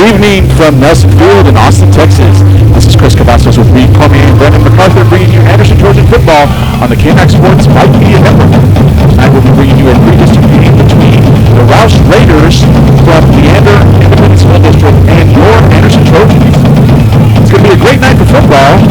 evening from Nelson Field in Austin, Texas. This is Chris Cavazos with Reed Cormier and Brendan MacArthur bringing you Anderson Trojan football on the KMAX Sports Vype Media Network. Tonight we'll be bringing you a redistrict game between the Rouse Raiders from Leander Independent School District and your Anderson Trojans. It's going to be a great night for football.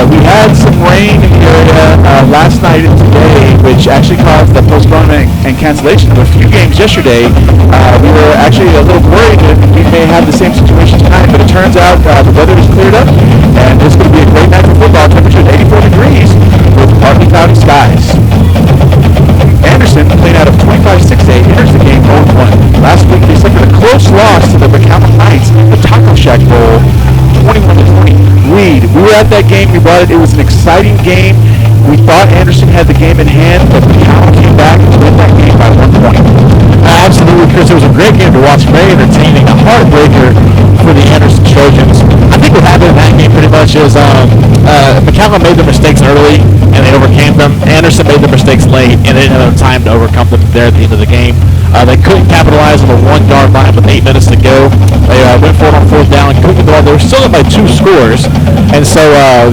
We had some rain in the area last night and today, which actually caused the postponement and cancellation of a few games yesterday. We were actually a little worried that we may have the same situation tonight, but it turns out the weather has cleared up, and it's going to be a great night for football. Temperature is 84 degrees with partly cloudy skies. Anderson, playing out of 25-6A, enters the game 0-1. Last week they suffered a close loss to the McAllen Knights, the Taco Shack Bowl, 21-20. We were at that game. We brought it. It was an exciting game. We thought Anderson had the game in hand, but McAllen came back and won that game by 1 point. Absolutely, Chris. It was a great game to watch. Very entertaining. A heartbreaker for the Anderson Trojans. I think what happened in that game pretty much is McAllen made their mistakes early, and they overcame them. Anderson made their mistakes late, and they didn't have enough time to overcome them there at the end of the game. They couldn't capitalize on the 1 yard line with 8 minutes to go. They went for it on 4th down, couldn't get the ball. They were still up by 2 scores. And so,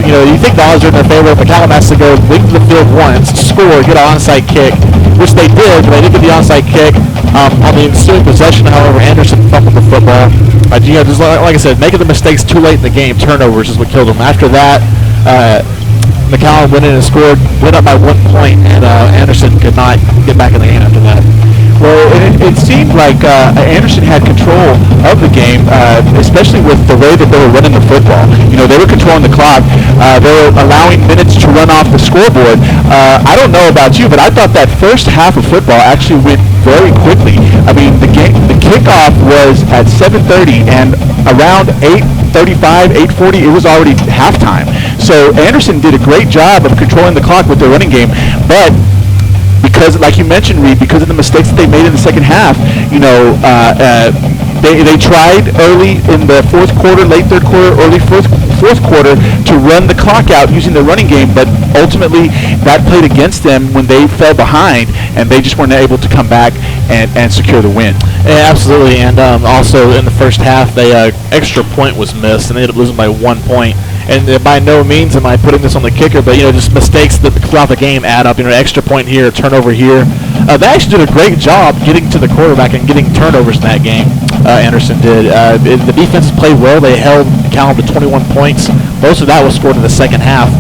you think the odds are in their favor. McAllen has to go lead to the field once, score, get an onside kick, which they did, but they didn't get the onside kick. On the ensuing possession, however, Anderson fumbled the football. Just like I said, making the mistakes too late in the game, turnovers is what killed them. After that, McAllen went in and scored, went up by 1 point, and Anderson could not get back in the game after that. Well, it seemed like Anderson had control of the game, especially with the way that they were running the football. They were controlling the clock. They were allowing minutes to run off the scoreboard. I don't know about you, but I thought that first half of football actually went very quickly. I mean, the kickoff was at 7:30, and around 8:35, 8:40, it was already halftime. So Anderson did a great job of controlling the clock with their running game, but because, like you mentioned, Reed, because of the mistakes that they made in the second half, they tried early in the fourth quarter, late third quarter, early fourth quarter to run the clock out using the running game, but ultimately that played against them when they fell behind, and they just weren't able to come back and secure the win. Yeah, absolutely, and also in the first half, the extra point was missed, and they ended up losing by 1 point. And by no means am I putting this on the kicker, but just mistakes that throughout the game add up. Extra point here, turnover here. They actually did a great job getting to the quarterback and getting turnovers in that game. Anderson did. The defense played well. They held McAllen to 21 points. Most of that was scored in the second half.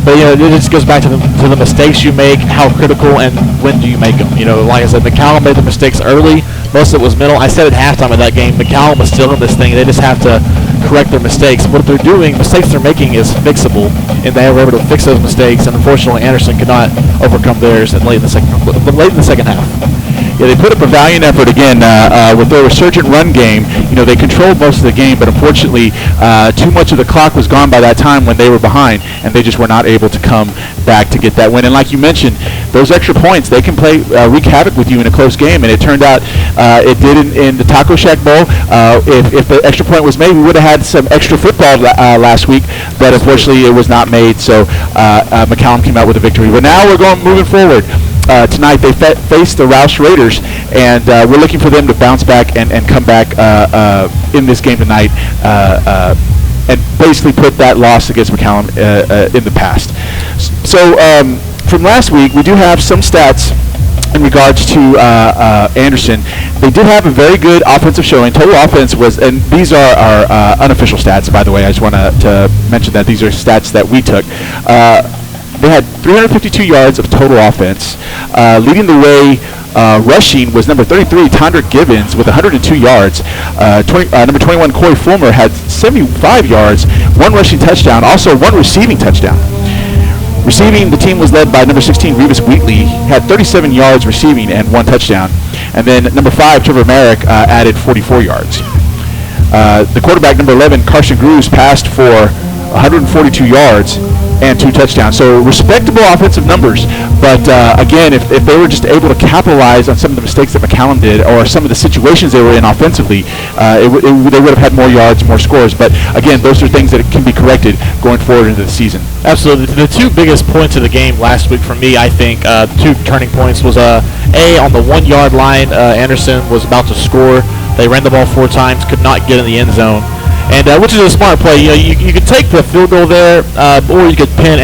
But it just goes back to the mistakes you make, how critical, and when do you make them. Like I said, McAllen made the mistakes early. Most of it was mental. I said at halftime of that game, McAllen was still in this thing. They just have to correct their mistakes. What they're doing, mistakes they're making, is fixable, and they were able to fix those mistakes. And unfortunately, Anderson could not overcome theirs late in the second half. Yeah, they put up a valiant effort again with their resurgent run game. They controlled most of the game, but unfortunately, too much of the clock was gone by that time when they were behind, and they just were not able to come back to get that win. And like you mentioned, those extra points, they can wreak havoc with you in a close game, and it turned out it did in the Taco Shack Bowl. If the extra point was made, we would have had some extra football last week, but unfortunately it was not made, so McAllen came out with a victory. But now we're moving forward. Tonight they face the Rouse Raiders, and we're looking for them to bounce back and come back in this game tonight and basically put that loss against McAllen in the past. So from last week, we do have some stats in regards to Anderson. They did have a very good offensive showing. Total offense was, and these are our unofficial stats, by the way. I just want to mention that these are stats that we took. They had 352 yards of total offense. Leading the way rushing was number 33, Tondrick Gibbons, with 102 yards. Number 21, Corey Fulmer, had 75 yards, 1 rushing touchdown, also 1 receiving touchdown. Receiving, the team was led by number 16, Revis Wheatley, had 37 yards receiving and 1 touchdown. And then number 5, Trevor Merrick, added 44 yards. The quarterback, number 11, Carson Grews, passed for 142 yards and 2 touchdowns. So respectable offensive numbers. But again, if they were just able to capitalize on some of the mistakes that McAllen did, or some of the situations they were in offensively, they would have had more yards, more scores. But again, those are things that can be corrected going forward into the season. Absolutely. The 2 biggest points of the game last week for me, I think, 2 turning points was on the 1 yard line. Anderson was about to score. They ran the ball 4 times, could not get in the end zone, and which is a smart play. You could take the field goal there, or you could pin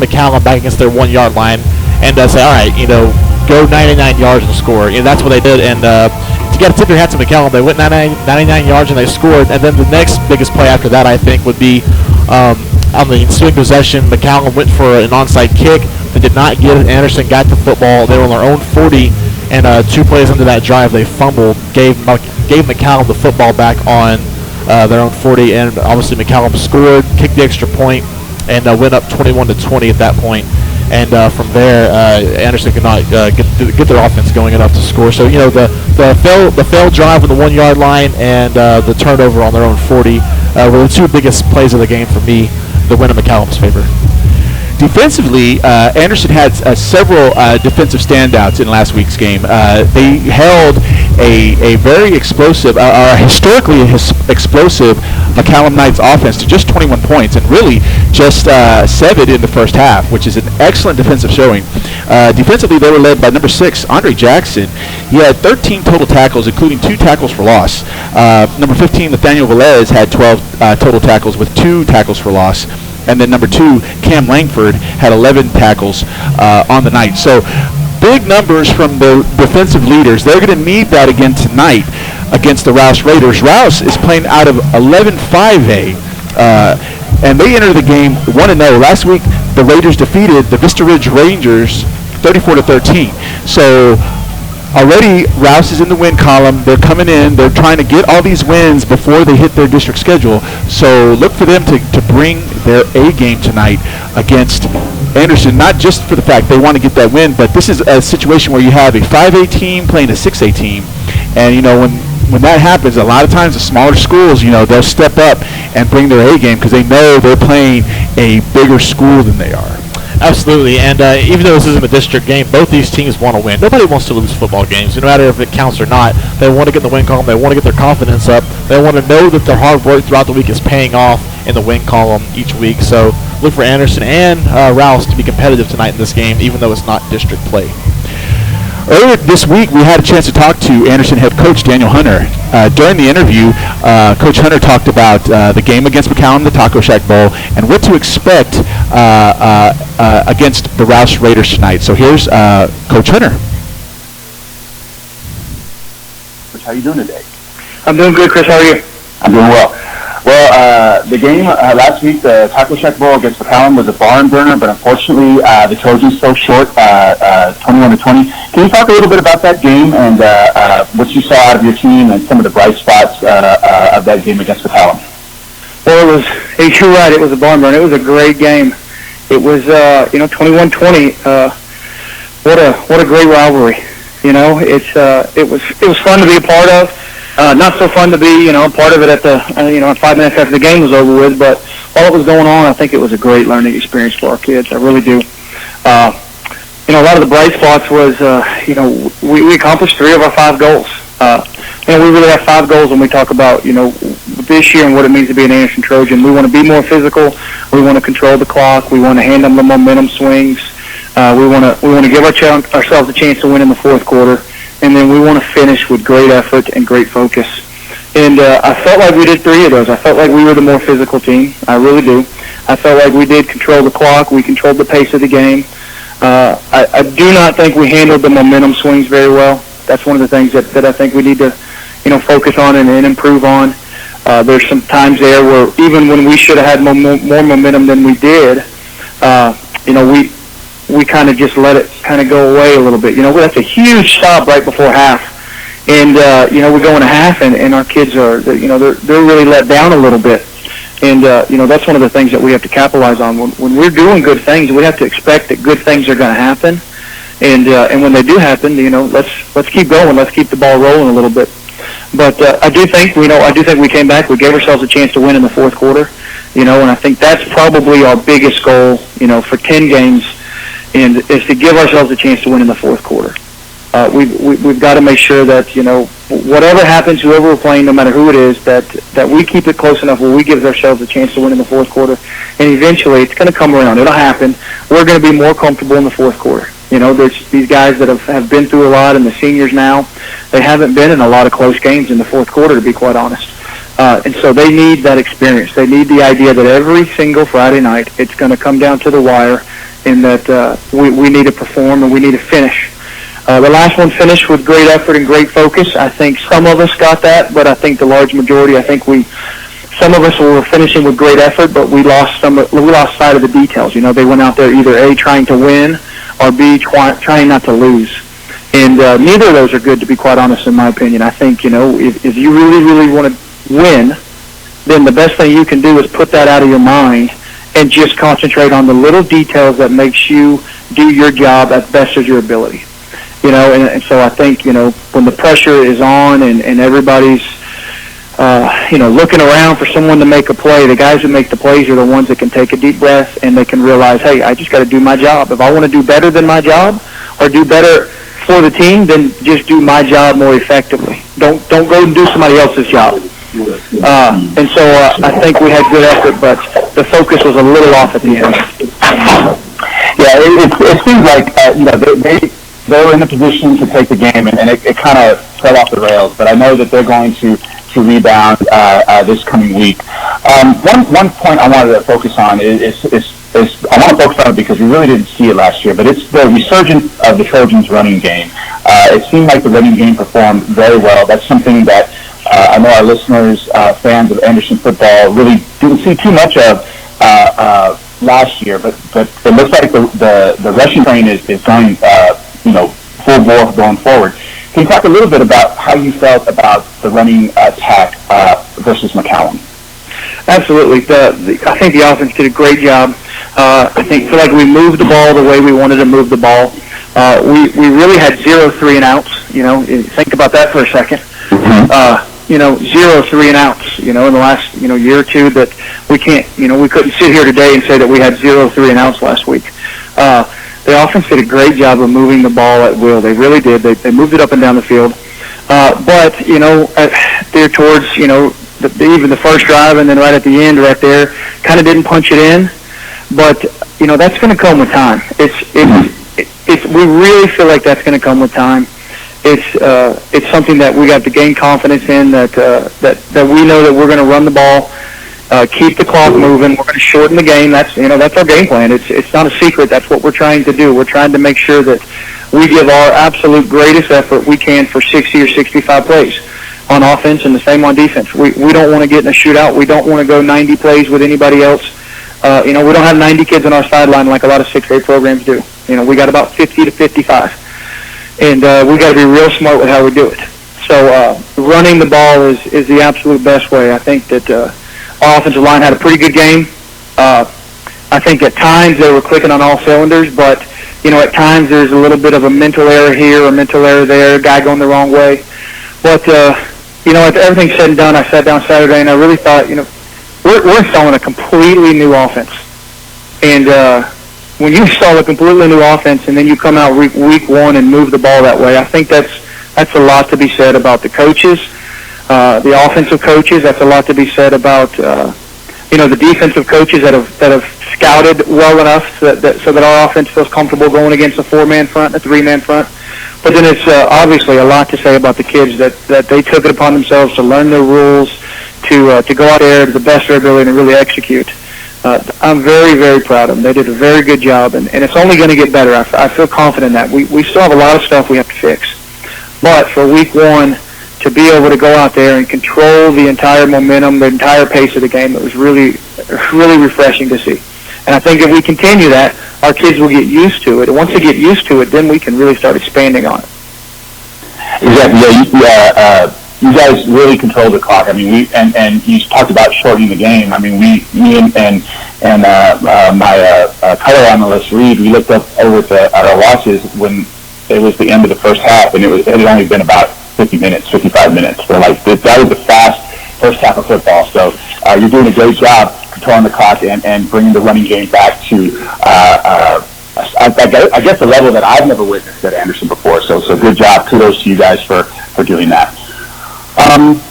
McCallum back against their 1-yard line, and say, all right, go 99 yards and score. That's what they did, and you got to tip your hat to McCallum. They went 99 yards and they scored, and then the next biggest play after that, I think, would be on the ensuing possession. McCallum went for an onside kick. They did not get it. Anderson got the football. They were on their own 40, and 2 plays into that drive, they fumbled, gave McCallum the football back on their own 40, and obviously McCallum scored, kicked the extra point, and went up 21-20 at that point. And from there, Anderson could not get their offense going enough to score. So the failed drive on the 1-yard line and the turnover on their own 40 were the 2 biggest plays of the game for me. The win in McCallum's favor. Defensively, Anderson had several defensive standouts in last week's game. They held a very explosive, historically explosive McCallum Knights offense to just 21 points, and really just 7 in the first half, which is an excellent defensive showing. Defensively, they were led by number 6, Andre Jackson. He had 13 total tackles, including 2 tackles for loss. Number 15, Nathaniel Velez, had 12 total tackles with 2 tackles for loss. And then number 2, Cam Langford, had 11 tackles on the night. So big numbers from the defensive leaders. They're going to need that again tonight against the Rouse Raiders. Rouse is playing out of 11-5A, and they enter the game 1-0. Last week, the Raiders defeated the Vista Ridge Rangers 34-13. So already Rouse is in the win column. They're coming in. They're trying to get all these wins before they hit their district schedule. So look for them to bring their A game tonight against Anderson, not just for the fact they want to get that win, but this is a situation where you have a 5A team playing a 6A team. And, when that happens, a lot of times the smaller schools, they'll step up and bring their A game because they know they're playing a bigger school than they are. Absolutely, and even though this isn't a district game, both these teams want to win. Nobody wants to lose football games, no matter if it counts or not. They want to get in the win column. They want to get their confidence up. They want to know that their hard work throughout the week is paying off in the win column each week. So look for Anderson and Rouse to be competitive tonight in this game, even though it's not district play. Earlier this week, we had a chance to talk to Anderson head coach Daniel Hunter. During the interview, Coach Hunter talked about the game against McCallum, the Taco Shack Bowl, and what to expect against the Rouse Raiders tonight. So here's Coach Hunter. Coach, how are you doing today? I'm doing good, Chris. How are you? I'm doing well. Well, the game last week, the Taco Shack Bowl against McCallum, was a barn burner, but unfortunately, the Trojans fell short, 21-20. Can you talk a little bit about that game and what you saw out of your team and some of the bright spots of that game against McCallum? Well, you're right. It was a barn burner. It was a great game. It was, 21-20. What a great rivalry. It was fun to be a part of. Not so fun to be, part of it at the, 5 minutes after the game was over with, but while it was going on, I think it was a great learning experience for our kids. I really do. A lot of the bright spots was, we accomplished 3 of our 5 goals. We really have 5 goals when we talk about, this year and what it means to be an Anderson Trojan. We want to be more physical. We want to control the clock. We want to handle the momentum swings. We want to give ourselves a chance to win in the fourth quarter. And then we want to finish with great effort and great focus. And I felt like we did 3 of those. I felt like we were the more physical team. I really do. I felt like we did control the clock. We controlled the pace of the game. I do not think we handled the momentum swings very well. That's one of the things that I think we need to, focus on and improve on. There's some times there where even when we should have had more momentum than we did, we kind of just let it kind of go away a little bit. That's a huge stop right before half. And, we go into half and our kids are, they're really let down a little bit. And, that's one of the things that we have to capitalize on. When we're doing good things, we have to expect that good things are going to happen. And when they do happen, let's keep going. Let's keep the ball rolling a little bit. But I do think we came back. We gave ourselves a chance to win in the fourth quarter. And I think that's probably our biggest goal, for 10 games. And is to give ourselves a chance to win in the fourth quarter. We've got to make sure that whatever happens, whoever we're playing, no matter who it is, that we keep it close enough where we give ourselves a chance to win in the fourth quarter. And eventually, it's going to come around. It'll happen. We're going to be more comfortable in the fourth quarter. There's these guys that have been through a lot, and the seniors now, they haven't been in a lot of close games in the fourth quarter, to be quite honest. And so they need that experience. They need the idea that every single Friday night it's going to come down to the wire, and that we need to perform and we need to finish. The last one finished with great effort and great focus. I think some of us got that, but I think the large majority, some of us were finishing with great effort, but we lost sight of the details. They went out there either A, trying to win, or B, trying not to lose. And neither of those are good, to be quite honest, in my opinion. I think, if you really, really want to win, then the best thing you can do is put that out of your mind and just concentrate on the little details that makes you do your job as best as your ability. And so I think, when the pressure is on and everybody's, looking around for someone to make a play, the guys that make the plays are the ones that can take a deep breath and they can realize, hey, I just got to do my job. If I want to do better than my job or do better for the team, then just do my job more effectively. Don't go and do somebody else's job. And so I think we had good effort, but the focus was a little off at the end. Yeah, it seems like they were in a position to take the game, and it kind of fell off the rails. But I know that they're going to rebound this coming week. One point I wanted to focus on is I want to focus on it because we really didn't see it last year, but it's the resurgence of the Trojans' running game. It seemed like the running game performed very well. That's something that I know our listeners, fans of Anderson football, really didn't see too much of last year, but it looks like the rushing train is going full bore going forward. Can you talk a little bit about how you felt about the running attack versus McCallum? Absolutely. I think the offense did a great job. I feel like we moved the ball the way we wanted to move the ball. We really had 0 3-and-outs. Think about that for a second. 0 3-and-outs. In the last year or two, that we can't. We couldn't sit here today and say that we had 0 3-and-outs last week. The offense did a great job of moving the ball at will. They really did. They moved it up and down the field. But there towards even the first drive and then right at the end, right there, kind of didn't punch it in. But that's going to come with time. We really feel like that's going to come with time. It's something that we got to gain confidence in. That we know that we're going to run the ball. Keep the clock moving. We're going to shorten the game. That's our game plan. It's not a secret. That's what we're trying to do. We're trying to make sure that we give our absolute greatest effort we can for 60 or 65 plays on offense, and the same on defense. We don't want to get in a shootout. We don't want to go 90 plays with anybody else. We don't have 90 kids on our sideline like a lot of 6A programs do. We got about 50 to 55, and we got to be real smart with how we do it. So running the ball is the absolute best way. I think that our offensive line had a pretty good game. I think at times they were clicking on all cylinders, but at times there's a little bit of a mental error here, a mental error there, a guy going the wrong way. But after everything's said and done, I sat down Saturday and I really thought, we're installing a completely new offense. And when you install a completely new offense and then you come out week one and move the ball that way, I think that's a lot to be said about the coaches. The offensive coaches, that's a lot to be said about, the defensive coaches that have scouted well enough so that our offense feels comfortable going against a 4-man front, a 3-man front. But then it's obviously a lot to say about the kids that they took it upon themselves to learn their rules, to go out there to the best of their ability and really execute. I'm very, very proud of them. They did a very good job, and it's only going to get better. I feel confident in that. We still have a lot of stuff we have to fix. But for week one, to be able to go out there and control the entire momentum, the entire pace of the game, it was really, really refreshing to see. And I think if we continue that, our kids will get used to it. And once they get used to it, then we can really start expanding on it. Exactly. You guys really control the clock. I mean, and you talked about shortening the game. I mean, me and my color analyst Reed, we looked up over at our watches when it was the end of the first half, and it had only been about 50 minutes, 55 minutes. So that was a fast first half of football. So you're doing a great job controlling the clock and bringing the running game back to, I guess, a level that I've never witnessed at Anderson before. So good job. Kudos to you guys for doing that.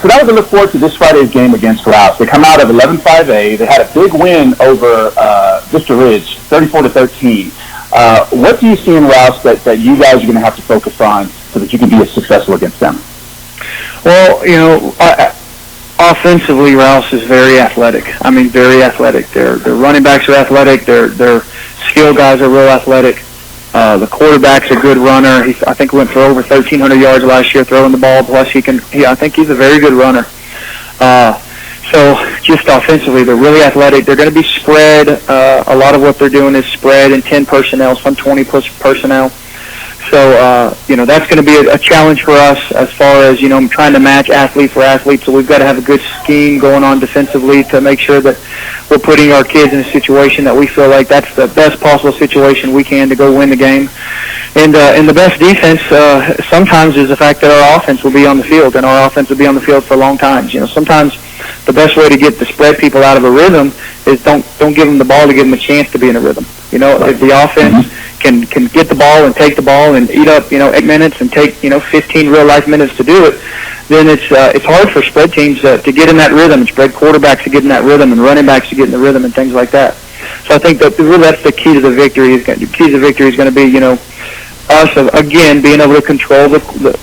So that was a look forward to this Friday's game against Rouse. They come out of 11-5A. They had a big win over Vista Ridge, 34-13. What do you see in Rouse that you guys are going to have to focus on so that you can be successful against them? Well, offensively, Rouse is very athletic. I mean, very athletic. Their running backs are athletic. Their skill guys are real athletic. The quarterback's a good runner. I think he went for over 1,300 yards last year throwing the ball. Plus, I think he's a very good runner. So just offensively, they're really athletic. They're going to be spread. A lot of what they're doing is spread in 10 personnel, some 20 personnel. So, that's going to be a challenge for us as far as, trying to match athlete for athlete. So we've got to have a good scheme going on defensively to make sure that we're putting our kids in a situation that we feel like that's the best possible situation we can to go win the game. And the best defense sometimes is the fact that our offense will be on the field, and our offense will be on the field for long times. Sometimes the best way to spread people out of a rhythm is don't give them the ball to give them a chance to be in a rhythm. If the offense can get the ball and take the ball and eat up 8 minutes and take 15 real life minutes to do it, then it's hard for spread teams to get in that rhythm, and spread quarterbacks to get in that rhythm, and running backs to get in the rhythm, and things like that. So I think that really that's the key to the victory. The key to the victory is going to be us again being able to control the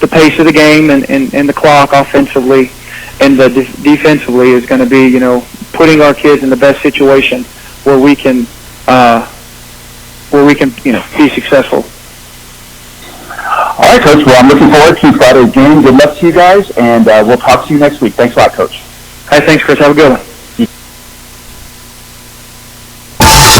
pace of the game and the clock offensively, and the defensively is going to be putting our kids in the best situation where we can be successful. All right, Coach. Well, I'm looking forward to Friday's game. Good luck to you guys, and we'll talk to you next week. Thanks a lot, Coach. Hey, thanks, Chris. Have a good one.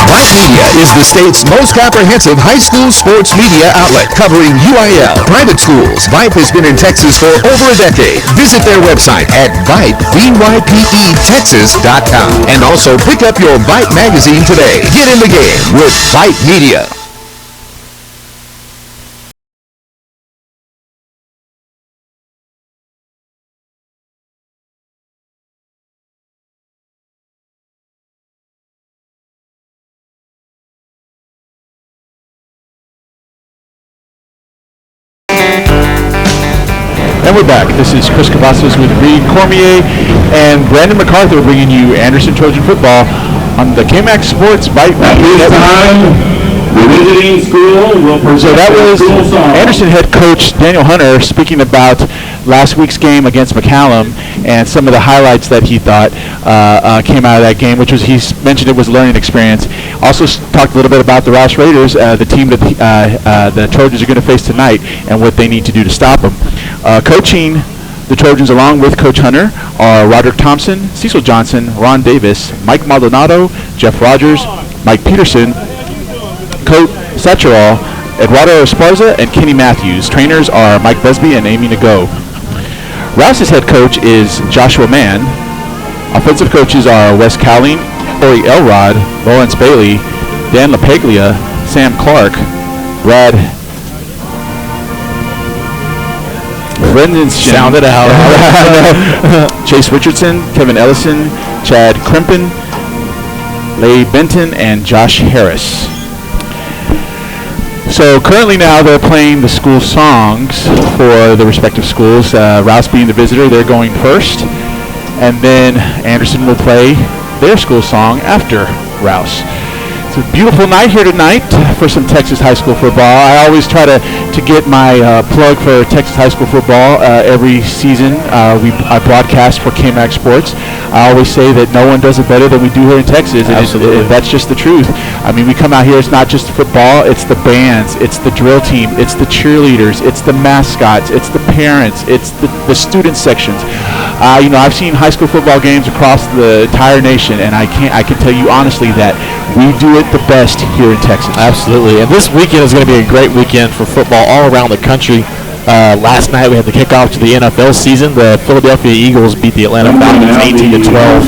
Vype Media is the state's most comprehensive high school sports media outlet, covering UIL, private schools. Vype has been in Texas for over a decade. Visit their website at Vype, VYPETexas.com. And also pick up your Vype magazine today. Get in the game with Vype Media. And we're back. This is Chris Cavazos with Reed Cormier and Brandon MacArthur bringing you Anderson Trojan football on the KMAX Sports Vype. So that was Anderson head coach Daniel Hunter speaking about last week's game against McCallum and some of the highlights that he thought came out of that game, which was, he mentioned it was a learning experience. Also talked a little bit about the Rouse Raiders, the team that the Trojans are going to face tonight, and what they need to do to stop them. Coaching the Trojans along with Coach Hunter are Roderick Thompson, Cecil Johnson, Ron Davis, Mike Maldonado, Jeff Rogers, Mike Peterson, Coach Satcherall, Eduardo Esparza, and Kenny Matthews. Trainers are Mike Busby and Amy Nago. Rouse's head coach is Joshua Mann. Offensive coaches are Wes Cowling, Corey Elrod, Lawrence Bailey, Dan LaPaglia, Sam Clark, Brad Brendan Sound it out. Chase Richardson, Kevin Ellison, Chad Crimpin, Leigh Benton, and Josh Harris. So currently now they're playing the school songs for the respective schools. Rouse being the visitor, they're going first. And then Anderson will play their school song after Rouse. It's a beautiful night here tonight for some Texas high school football. I always try to get my plug for Texas high school football every season. I broadcast for KMAX Sports. I always say that no one does it better than we do here in Texas. Absolutely. That's just the truth. I mean, we come out here, it's not just football, it's the bands, it's the drill team, it's the cheerleaders, it's the mascots, it's the parents, it's the student sections. I've seen high school football games across the entire nation, and I can tell you honestly that we do it the best here in Texas. Absolutely. And this weekend is going to be a great weekend for football all around the country. Last night we had the kickoff to the NFL season. The Philadelphia Eagles beat the Atlanta Falcons 18-12.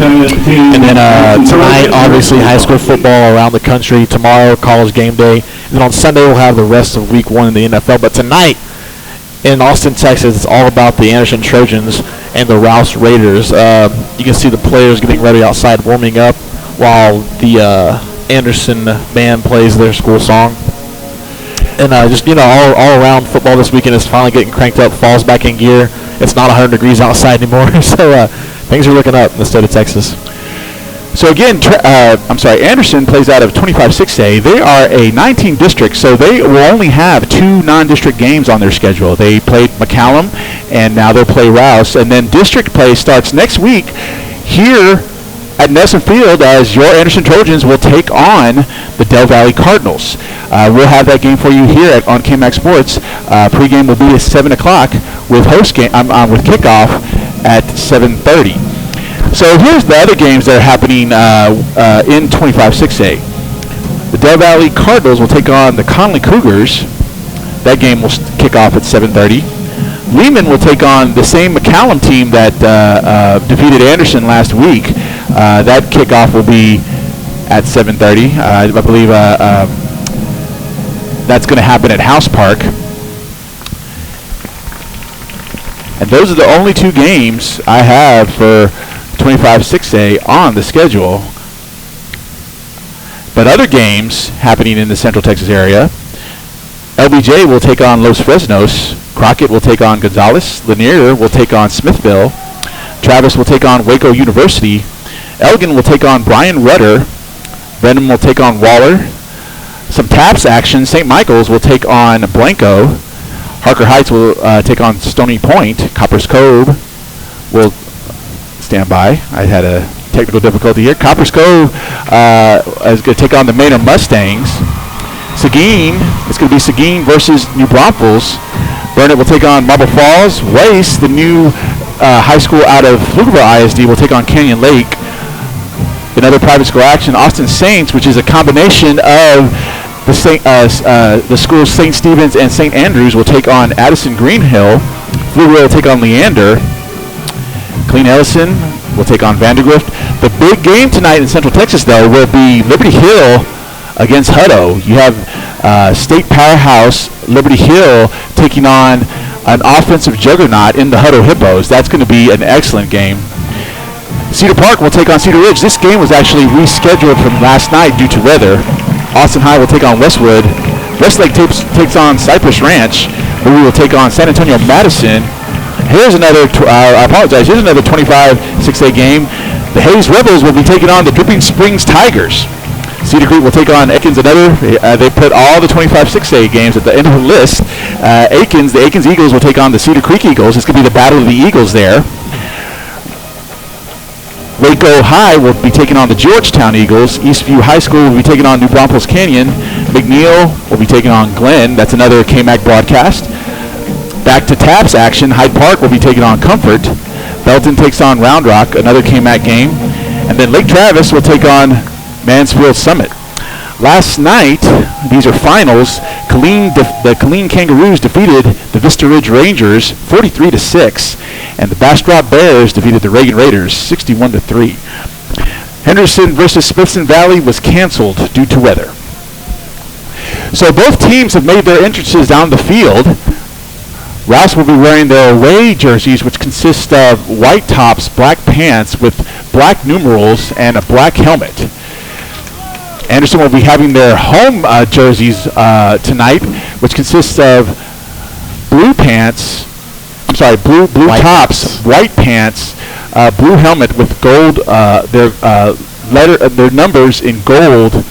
And then tonight, obviously, high school football around the country. Tomorrow, college game day. And then on Sunday, we'll have the rest of week 1 in the NFL. But tonight, in Austin, Texas, it's all about the Anderson Trojans and the Rouse Raiders. You can see the players getting ready outside warming up while the Anderson band plays their school song. And all around football this weekend is finally getting cranked up. Fall's back in gear. It's not 100 degrees outside anymore. So things are looking up in the state of Texas. So again, Anderson plays out of 25-6A. They are a 19 district, so they will only have 2 non-district games on their schedule. They played McCallum, and now they'll play Rouse. And then district play starts next week here at Nelson Field as your Anderson Trojans will take on the Del Valley Cardinals. We'll have that game for you here on KMAX Sports. Pregame will be at 7 o'clock with with kickoff at 7:30. So here's the other games that are happening in 25-6A. The Del Valley Cardinals will take on the Conley Cougars. That game will kick off at 7:30. Lehman will take on the same McCallum team that defeated Anderson last week. That kickoff will be at 7:30. I believe that's going to happen at House Park. And those are the only 2 games I have for 25-6A on the schedule. But other games happening in the Central Texas area. LBJ will take on Los Fresnos. Crockett will take on Gonzales. Lanier will take on Smithville. Travis will take on Waco University. Elgin will take on Brian Rudder. Brenham will take on Waller. Some TAPS action. St. Michael's will take on Blanco. Harker Heights will take on Stony Point. Coppers Cove will stand by. I had a technical difficulty here. Coppers Cove is going to take on the Maynard Mustangs. Seguin, it's going to be Seguin versus New Braunfels. Burnett will take on Marble Falls. Weiss, the new high school out of Pflugerville ISD, will take on Canyon Lake. Another private school action, Austin Saints, which is a combination of the schools St. Stephen's and St. Andrews, will take on Addison Greenhill. Pflugerville will take on Leander. Clean Ellison will take on Vandergrift. The big game tonight in Central Texas, though, will be Liberty Hill against Hutto. You have state powerhouse Liberty Hill taking on an offensive juggernaut in the Hutto Hippos. That's going to be an excellent game. Cedar Park will take on Cedar Ridge. This game was actually rescheduled from last night due to weather. Austin High will take on Westwood. Westlake takes on Cypress Ranch. Bowie will take on San Antonio Madison. Here's another, here's another 25-6A game. The Hayes Rebels will be taking on the Dripping Springs Tigers. Cedar Creek will take on Aikens. They put all the 25-6A games at the end of the list. The Aikens Eagles will take on the Cedar Creek Eagles. It's going to be the battle of the Eagles there. Waco High will be taking on the Georgetown Eagles. Eastview High School will be taking on New Braunfels Canyon. McNeil will be taking on Glenn. That's another KMAC broadcast. Back to TAPS action. Hyde Park will be taking on Comfort. Belton takes on Round Rock, another KMAC game. And then Lake Travis will take on Mansfield Summit. Last night, these are finals. The Killeen Kangaroos defeated the Vista Ridge Rangers 43-6, and the Bastrop Bears defeated the Reagan Raiders 61-3. Henderson versus Smithson Valley was canceled due to weather. So both teams have made their entrances down the field. Rouse will be wearing their away jerseys, which consist of white tops, black pants with black numerals, and a black helmet. Anderson will be having their home jerseys tonight, which consists of blue pants. I'm sorry, blue tops, white pants, blue helmet with gold. Their numbers in gold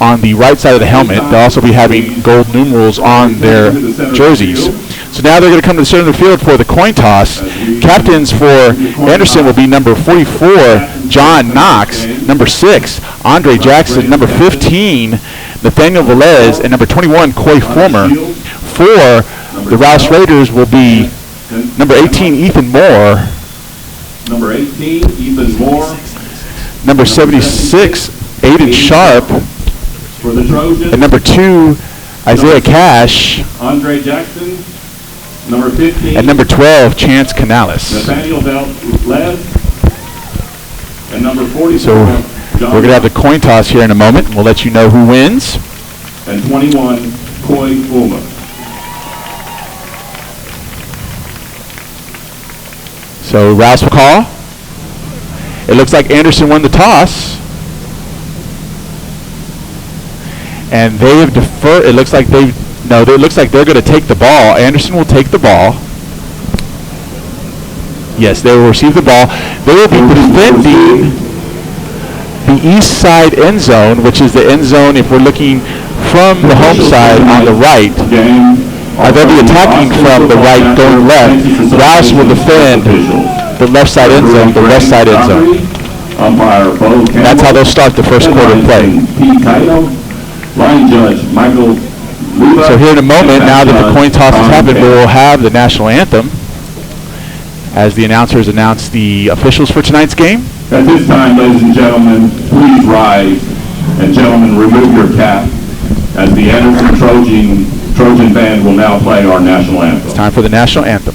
on the right side of the helmet. They'll also be having gold numerals on their jerseys. So now they're going to come to the center of the field for the coin toss. Captains for Anderson will be number 44, John Knox, number 6, Andre Jackson, number 15, Nathaniel Velez, and number 21, Coy Former. For the Rouse Raiders will be number 18, Ethan Moore. Number 18, Ethan Moore. Number 76, Aiden Sharp. For the Trojans, and number 2, Isaiah Cash. Andre Jackson. Number 15. And number 12, Chance Canales. Nathaniel Velez. And number 44, So we're going to have the coin toss here in a moment. We'll let you know who wins. And 21, Coy Fulmer. So Rouse will call. It looks like Anderson won the toss. And they have deferred. It looks like it looks like they're going to take the ball. Anderson will take the ball. Yes, they will receive the ball. They will be the east side end zone, which is the end zone if we're looking from the home side on the right. They'll be attacking from the right going left. Rouse will defend the left side end zone, the west side end zone. That's how they'll start the first quarter play. Line judge Michael. So here in a moment, now that the coin toss has happened, we will have the national anthem as the announcers announce the officials for tonight's game. At this time, ladies and gentlemen, please rise, and gentlemen, remove your cap as the Anderson Trojan Band will now play our national anthem. It's time for the national anthem.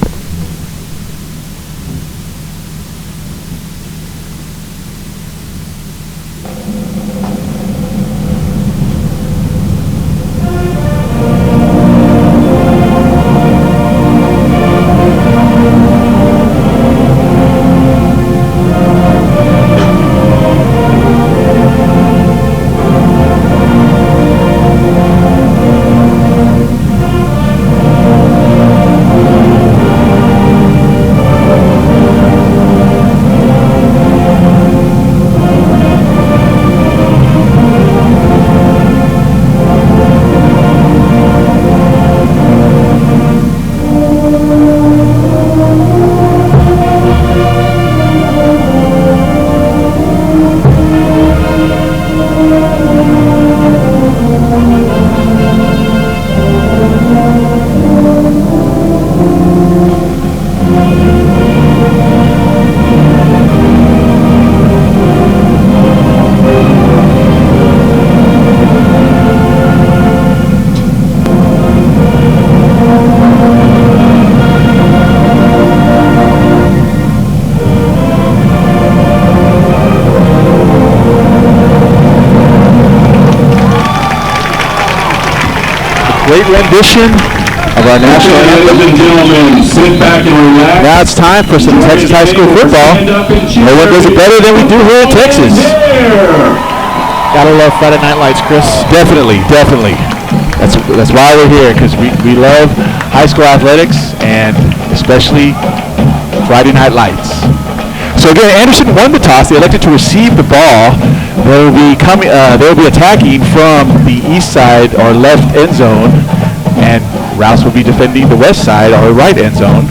Great rendition of our national anthem. Ladies and gentlemen, sit back and relax. Now it's time for some Texas high school football. No one does it better than we do here in Texas. Gotta love Friday Night Lights, Chris. Definitely. That's why we're here, because we love high school athletics and especially Friday Night Lights. So again, Anderson won the toss. They elected to receive the ball. They'll be attacking from the east side or left end zone, and Rouse will be defending the west side or right end zone.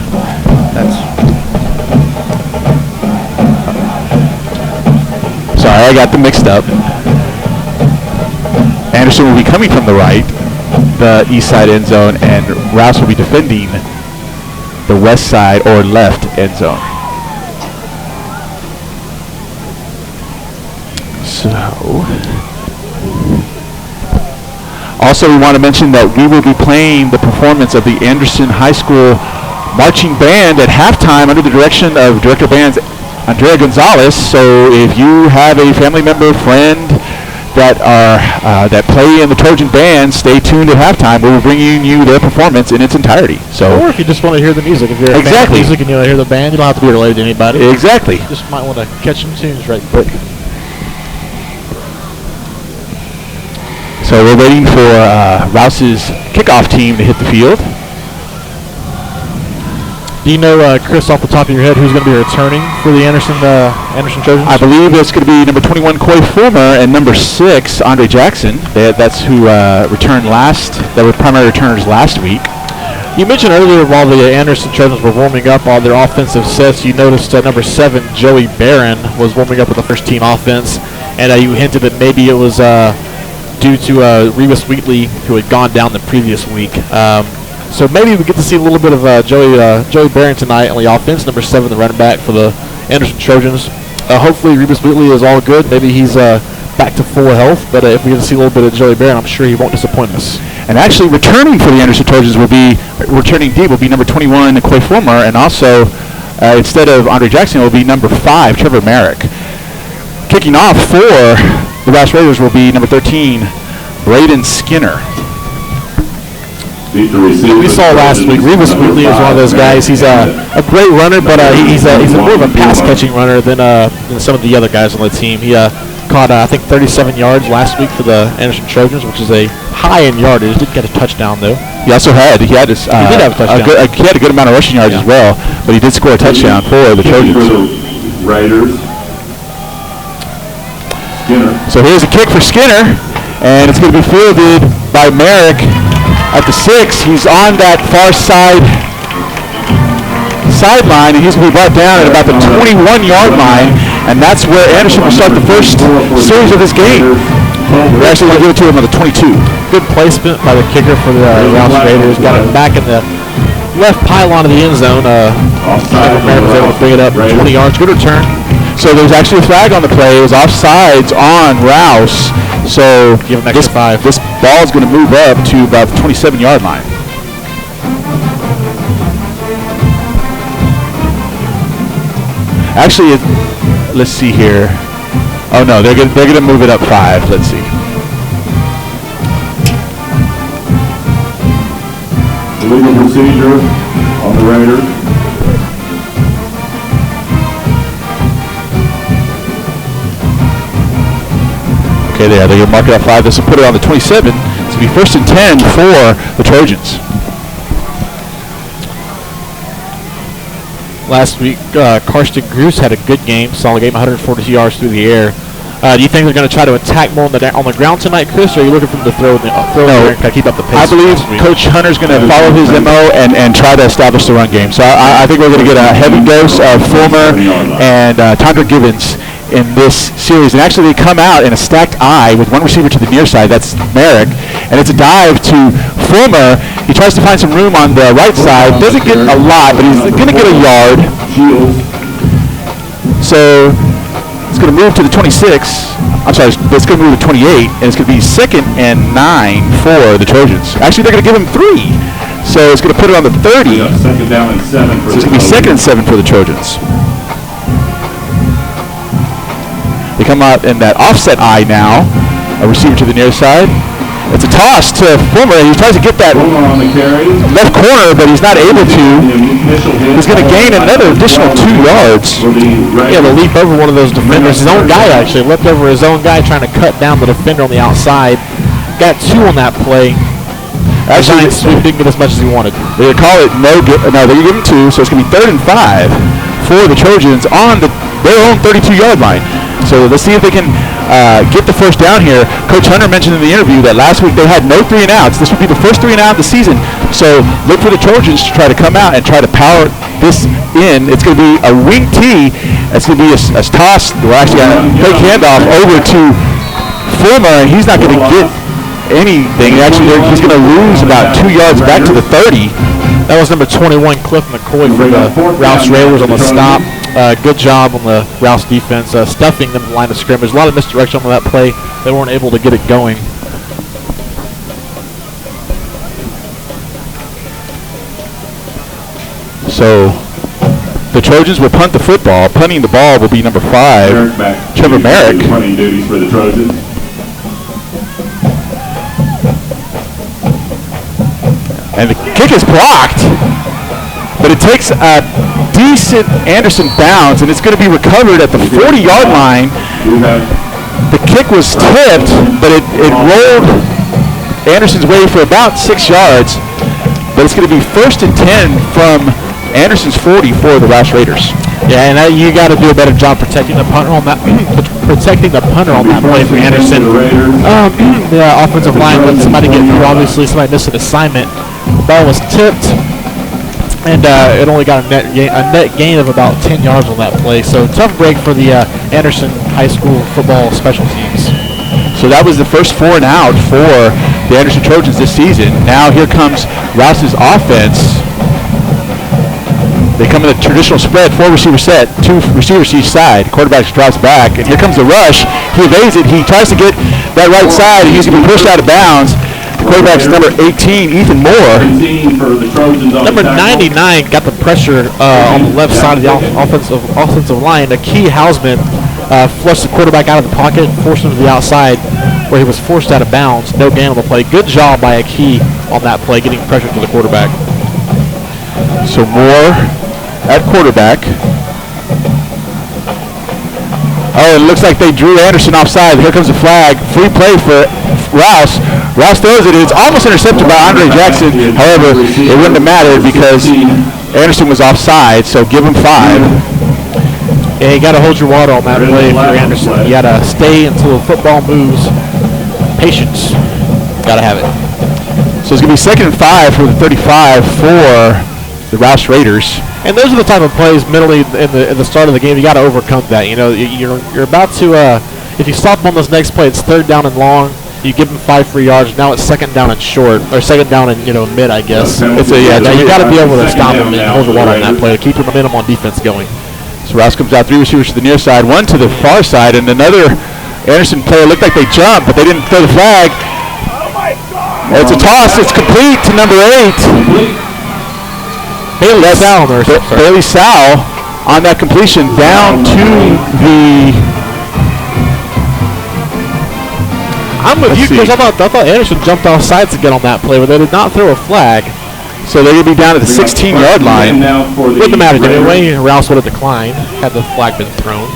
Sorry, I got them mixed up. Anderson will be coming from the right, the east side end zone, and Rouse will be defending the west side or left end zone. Also, we want to mention that we will be playing the performance of the Anderson High School Marching Band at halftime under the direction of Director of Bands Andrea Gonzalez. So if you have a family member, friend that play in the Trojan Band, stay tuned at halftime. We'll be bringing you their performance in its entirety. So, or if you just want to hear the music, if you're a fan of music and you want to hear the band, you don't have to be related to anybody. Exactly. You just might want to catch some tunes right quick. So we're waiting for Rouse's kickoff team to hit the field. Do you know, Chris, off the top of your head, who's going to be returning for the Anderson Trojans? I believe it's going to be number 21, Coy Fulmer, and number 6, Andre Jackson. That's who returned last. That were primary returners last week. You mentioned earlier while the Anderson Trojans were warming up on their offensive sets, you noticed number 7, Joey Barron, was warming up with the first-team offense, and you hinted that maybe it was due to Revis Wheatley, who had gone down the previous week. So maybe we get to see a little bit of Joey Barron tonight on the offense, number 7, the running back for the Anderson Trojans. Hopefully Revis Wheatley is all good. Maybe he's back to full health, but if we get to see a little bit of Joey Barron, I'm sure he won't disappoint us. And actually returning for the Anderson Trojans will be number 21, Coy Fulmer, and also instead of Andre Jackson, it will be number 5, Trevor Merrick. Kicking off for the Rouse Raiders will be number 13, Braden Skinner. We saw last week, Revis Wheatley is one of those guys. He's a great runner, but he's more of a pass-catching runner than some of the other guys on the team. He caught, I think, 37 yards last week for the Anderson Trojans, which is a high in yardage. Didn't get a touchdown, though. He also had he did have a touchdown. He had a good amount of rushing yards as well, but he did score a touchdown for the Trojans. Raiders. So here's a kick for Skinner, and it's going to be fielded by Merrick at the 6. He's on that far sideline, and he's going to be brought down at about the 21-yard line, and that's where Anderson will start the first series of this game. We're actually going to give it to him on the 22. Good placement by the kicker for the Rouse Raiders. Got it back in the left pylon of the end zone. Merrick was able to bring it up 20 yards. Good return. So there's actually a flag on the play. It was offsides on Rouse. So give him an extra 5. This ball is going to move up to about the 27-yard line. Actually, let's see here. Oh no, they're going to move it up 5. Let's see. Legal procedure on the Raiders. Okay, they're going to mark it at 5. This will put it on the 27. It's going to be 1st and 10 for the Trojans. Last week, Karsten Groos had a good game, solid game, 142 yards through the air. Do you think they're going to try to attack more on the ground tonight, Chris, or are you looking for them to throw there and kind of keep up the pace? I believe Coach Hunter's going to follow his MO and try to establish the run game. So I think we're going to get a heavy dose of Fulmer and Tondra Givens in this series. And actually they come out in a stacked I with one receiver to the near side. That's Merrick. And it's a dive to Fulmer. He tries to find some room on the right side. Doesn't get a lot, but he's going to get a yard. So it's going to move to the 26. I'm sorry, it's going to move to 28, and it's going to be 2nd and 9 for the Trojans. Actually, they're going to give him 3. So it's going to put it on the 30. Second down and 7 for so it's going to be 2nd and 7 for the Trojans. They come out in that offset I now. A receiver to the near side. It's a toss to Fulmer. He tries to get that on the carry. left corner, but he's not able to. He's going to gain another additional 2 yards. Yeah, to leap over one of those defenders. His own guy actually leapt over his own guy trying to cut down the defender on the outside. Got 2 on that play. Actually, Sweep didn't get as much as he wanted. They call it no, they're going to give him 2, so it's going to be 3rd and 5 for the Trojans on their own 32-yard line. So let's see if they can get the first down here. Coach Hunter mentioned in the interview that last week they had no 3 and outs. This would be the first 3 and out of the season. So look for the Trojans to try to come out and try to power this in. It's going to be a wing tee. It's going to be a toss. We're actually going to fake handoff over to Fulmer, and he's not going to get anything. Actually, he's going to lose about 2 yards back to the 30. That was number 21, Cliff McCoy for the Rouse Raiders on the stop. Good job on the Rouse defense, stuffing them in the line of scrimmage. A lot of misdirection on that play. They weren't able to get it going. So the Trojans will punt the football. Punting the ball will be number 5, Trevor Merrick. Punting duties for the Trojans. And the kick is blocked, but it takes a decent Anderson bounce, and it's going to be recovered at the 40-yard line. The kick was tipped, but it rolled Anderson's way for about 6 yards. But it's going to be 1st and 10 from Anderson's 40 for the Rouse Raiders. Yeah, and you got to do a better job protecting the punter on that play for Anderson. The offensive line let somebody get through. Obviously, somebody missed an assignment. The ball was tipped, and it only got a net gain of about 10 yards on that play. So tough break for the Anderson High School football special teams. So that was the first 4 and out for the Anderson Trojans this season. Now here comes Rouse's offense. They come in a traditional spread, 4 receiver set, 2 receivers each side. Quarterback drops back, and here comes the rush. He evades it. He tries to get that right side, and he's going to be pushed out of bounds. The quarterback's number 18, Ethan Moore. Number 99 got the pressure on the left side of the offensive line. Akey Hausman flushed the quarterback out of the pocket, forced him to the outside, where he was forced out of bounds. No gain on the play. Good job by Akey on that play, getting pressure to the quarterback. So Moore at quarterback. Oh, it looks like they drew Anderson offside. Here comes the flag. Free play for Rouse. Rouse throws it. It's almost intercepted by Andre Jackson. However, it wouldn't have mattered because Anderson was offside, so give him 5. Yeah, you got to hold your water on that play if you're Anderson. You got to stay until the football moves. Patience. Got to have it. So it's going to be 2nd and 5 for the 35 for the Rouse Raiders. And those are the type of plays mentally in the start of the game you got to overcome that. You know, you're about to if you stop them on this next play, it's 3rd down and long. You give them 5 free yards. Now it's 2nd down and short, or 2nd down and mid, I guess. It's a you got to be able to stop them and hold the water on that play to keep your momentum on defense going. So Rouse comes out, 3 receivers to the near side, 1 to the far side, and another Anderson player looked like they jumped, but they didn't throw the flag. It's a toss. It's complete to number 8. Bailey Sowell on that completion down to the. I'm with you, Chris. I thought Anderson jumped off sides again on that play, but they did not throw a flag. So they're going to be down at the 16-yard line. Wouldn't have mattered anyway. Rouse would have declined had the flag been thrown.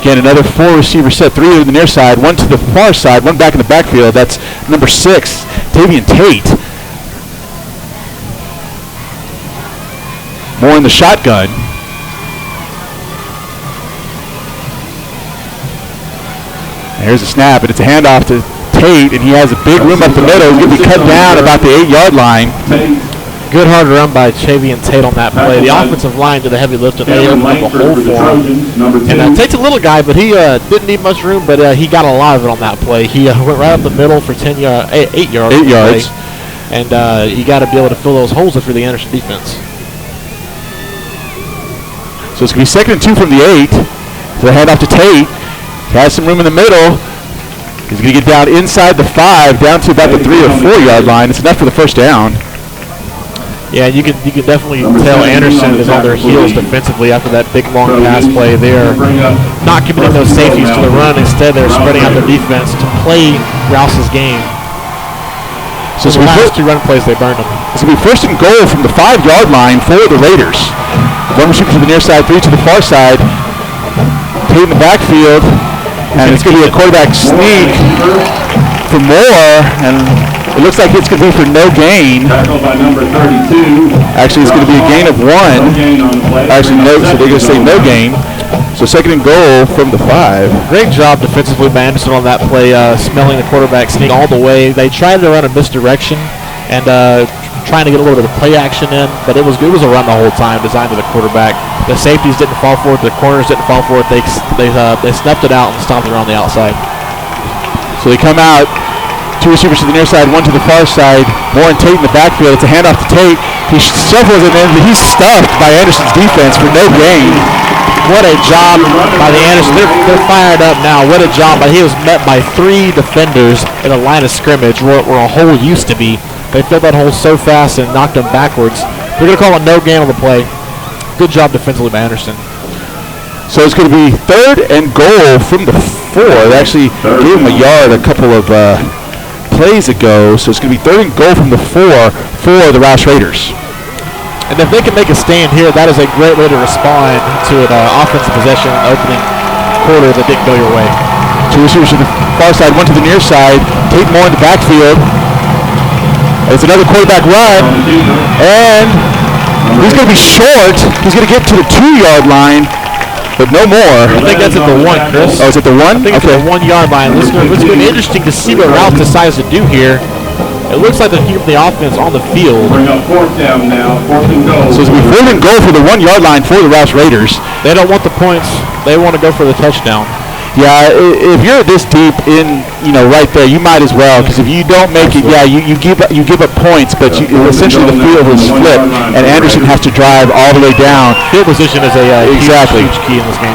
Again, another 4 receiver set, 3 to the near side, 1 to the far side, 1 back in the backfield. That's number 6, Tavian Tate. More in the shotgun. Here's a snap, and it's a handoff to Tate, and he has a big room up the middle. He's going to be cut down about the 8-yard line. Good hard run by Tavian Tate on that play. The offensive line did the heavy lift, and they opened up a hole for him. And Tate's a little guy, but he didn't need much room, but he got a lot of it on that play. He went right up the middle for 8 yards. 8 yards. And you got to be able to fill those holes if you're the Anderson defense. So it's going to be 2nd and 2 from the 8. So they hand off to Tate. He has some room in the middle. He's going to get down inside the 5, down to about the 3 or 4 yard line. It's enough for the first down. Yeah, you can definitely tell Anderson is on their heels defensively after that big long pass play. They're not committing those safeties to the run. Instead, they're spreading out their defense to play Rouse's game. So the last 2 run plays, they burned them. It's going to be 1st and goal from the 5-yard line for the Raiders. 1 receiver to the near side, 3 to the far side. Tate in the backfield, and it's going to be a quarterback sneak for Moore, and it looks like it's going to be for no gain. Tackled by number 32. Actually, it's going to be a gain of 1. Actually, no, so they're going to say no gain. So 2nd and goal from the 5. Great job defensively by Anderson on that play, smelling the quarterback sneak all the way. They tried to run a misdirection and trying to get a little bit of play action in, but it was a run the whole time, designed to the quarterback. The safeties didn't fall for it. The corners didn't fall for it. They snuffed it out and stomped it around the outside. So they come out, 2 receivers to the near side, 1 to the far side. Moore and Tate in the backfield. It's a handoff to Tate. He shuffles it in, but he's stuffed by Anderson's defense for no gain. What a job by the Anderson. They're fired up now. What a job. But he was met by 3 defenders in a line of scrimmage where a hole used to be. They filled that hole so fast and knocked him backwards. They're going to call it no gain on the play. Good job defensively by Anderson. So it's going to be 3rd and goal from the 4. They actually gave him a yard a couple of plays ago. So it's going to be 3rd and goal from the 4 for the Rouse Raiders. And if they can make a stand here, that is a great way to respond to an offensive possession opening quarter that didn't go your way. 2 receivers to the far side, 1 to the near side. Tate Moore in the backfield. It's another quarterback run, and he's going to be short. He's going to get to the 2-yard line, but no more. I think that's at the 1, Chris. Oh, is it the 1? I think it's at the 1-yard line. It's going to be interesting to see what Rouse decides to do here. It looks like they're keeping the offense on the field. Bring up 4th down now, 4th and goal. So it's going to be 4th and goal for the 1-yard line for the Rouse Raiders. They don't want the points. They want to go for the touchdown. Yeah, if you're this deep in, right there, you might as well, because if you don't make it, yeah, you give up points, but essentially the field is flipped, and Anderson has to drive all the way down. Field position is a huge key in this game.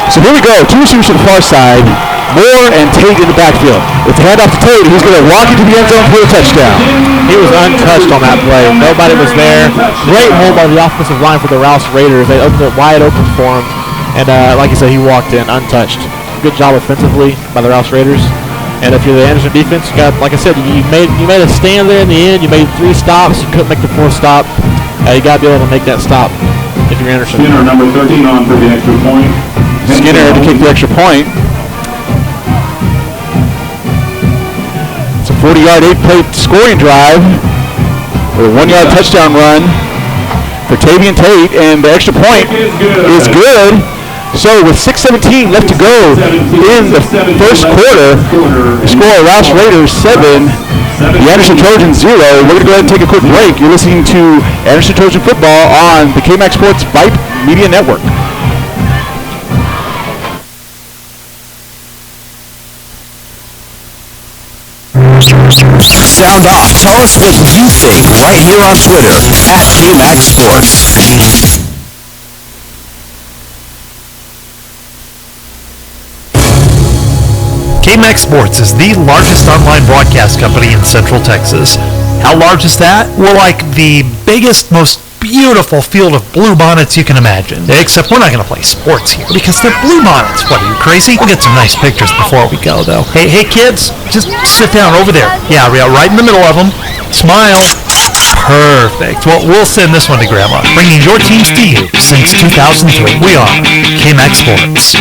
So here we go, 2 receivers to the far side, Moore and Tate in the backfield. It's a handoff to Tate, and he's going to walk into the end zone for a touchdown. He was untouched on that play. Nobody was there. Great hold by the offensive line for the Rouse Raiders. They opened it wide open for him. And like I said, he walked in untouched. Good job offensively by the Rouse Raiders. And if you're the Anderson defense, you got, like I said, you made a stand there in the end. You made 3 stops. You couldn't make the 4th stop. You got to be able to make that stop if you're Anderson. Skinner, number 13, on for the extra point. Skinner to kick the extra point. It's a 40-yard, 8-play scoring drive with a 1-yard touchdown run for Tavian Tate, and the extra point is good. So with 6:17 left to go in the first quarter, the score Rouse Raiders 7, the Anderson Trojans 0. We're going to go ahead and take a quick break. You're listening to Anderson Trojan Football on the KMAX Sports Vype Media Network. Sound off. Tell us what you think right here on Twitter at KMAX Sports. KMAX Sports is the largest online broadcast company in Central Texas. How large is that? We're like the biggest, most beautiful field of bluebonnets you can imagine. Except we're not going to play sports here because they're bluebonnets. What, are you crazy? We'll get some nice pictures before we go, though. Hey kids, just sit down over there. Yeah, right in the middle of them. Smile. Perfect. Well, we'll send this one to Grandma. Bringing your teams to you since 2003. We are KMAX Sports.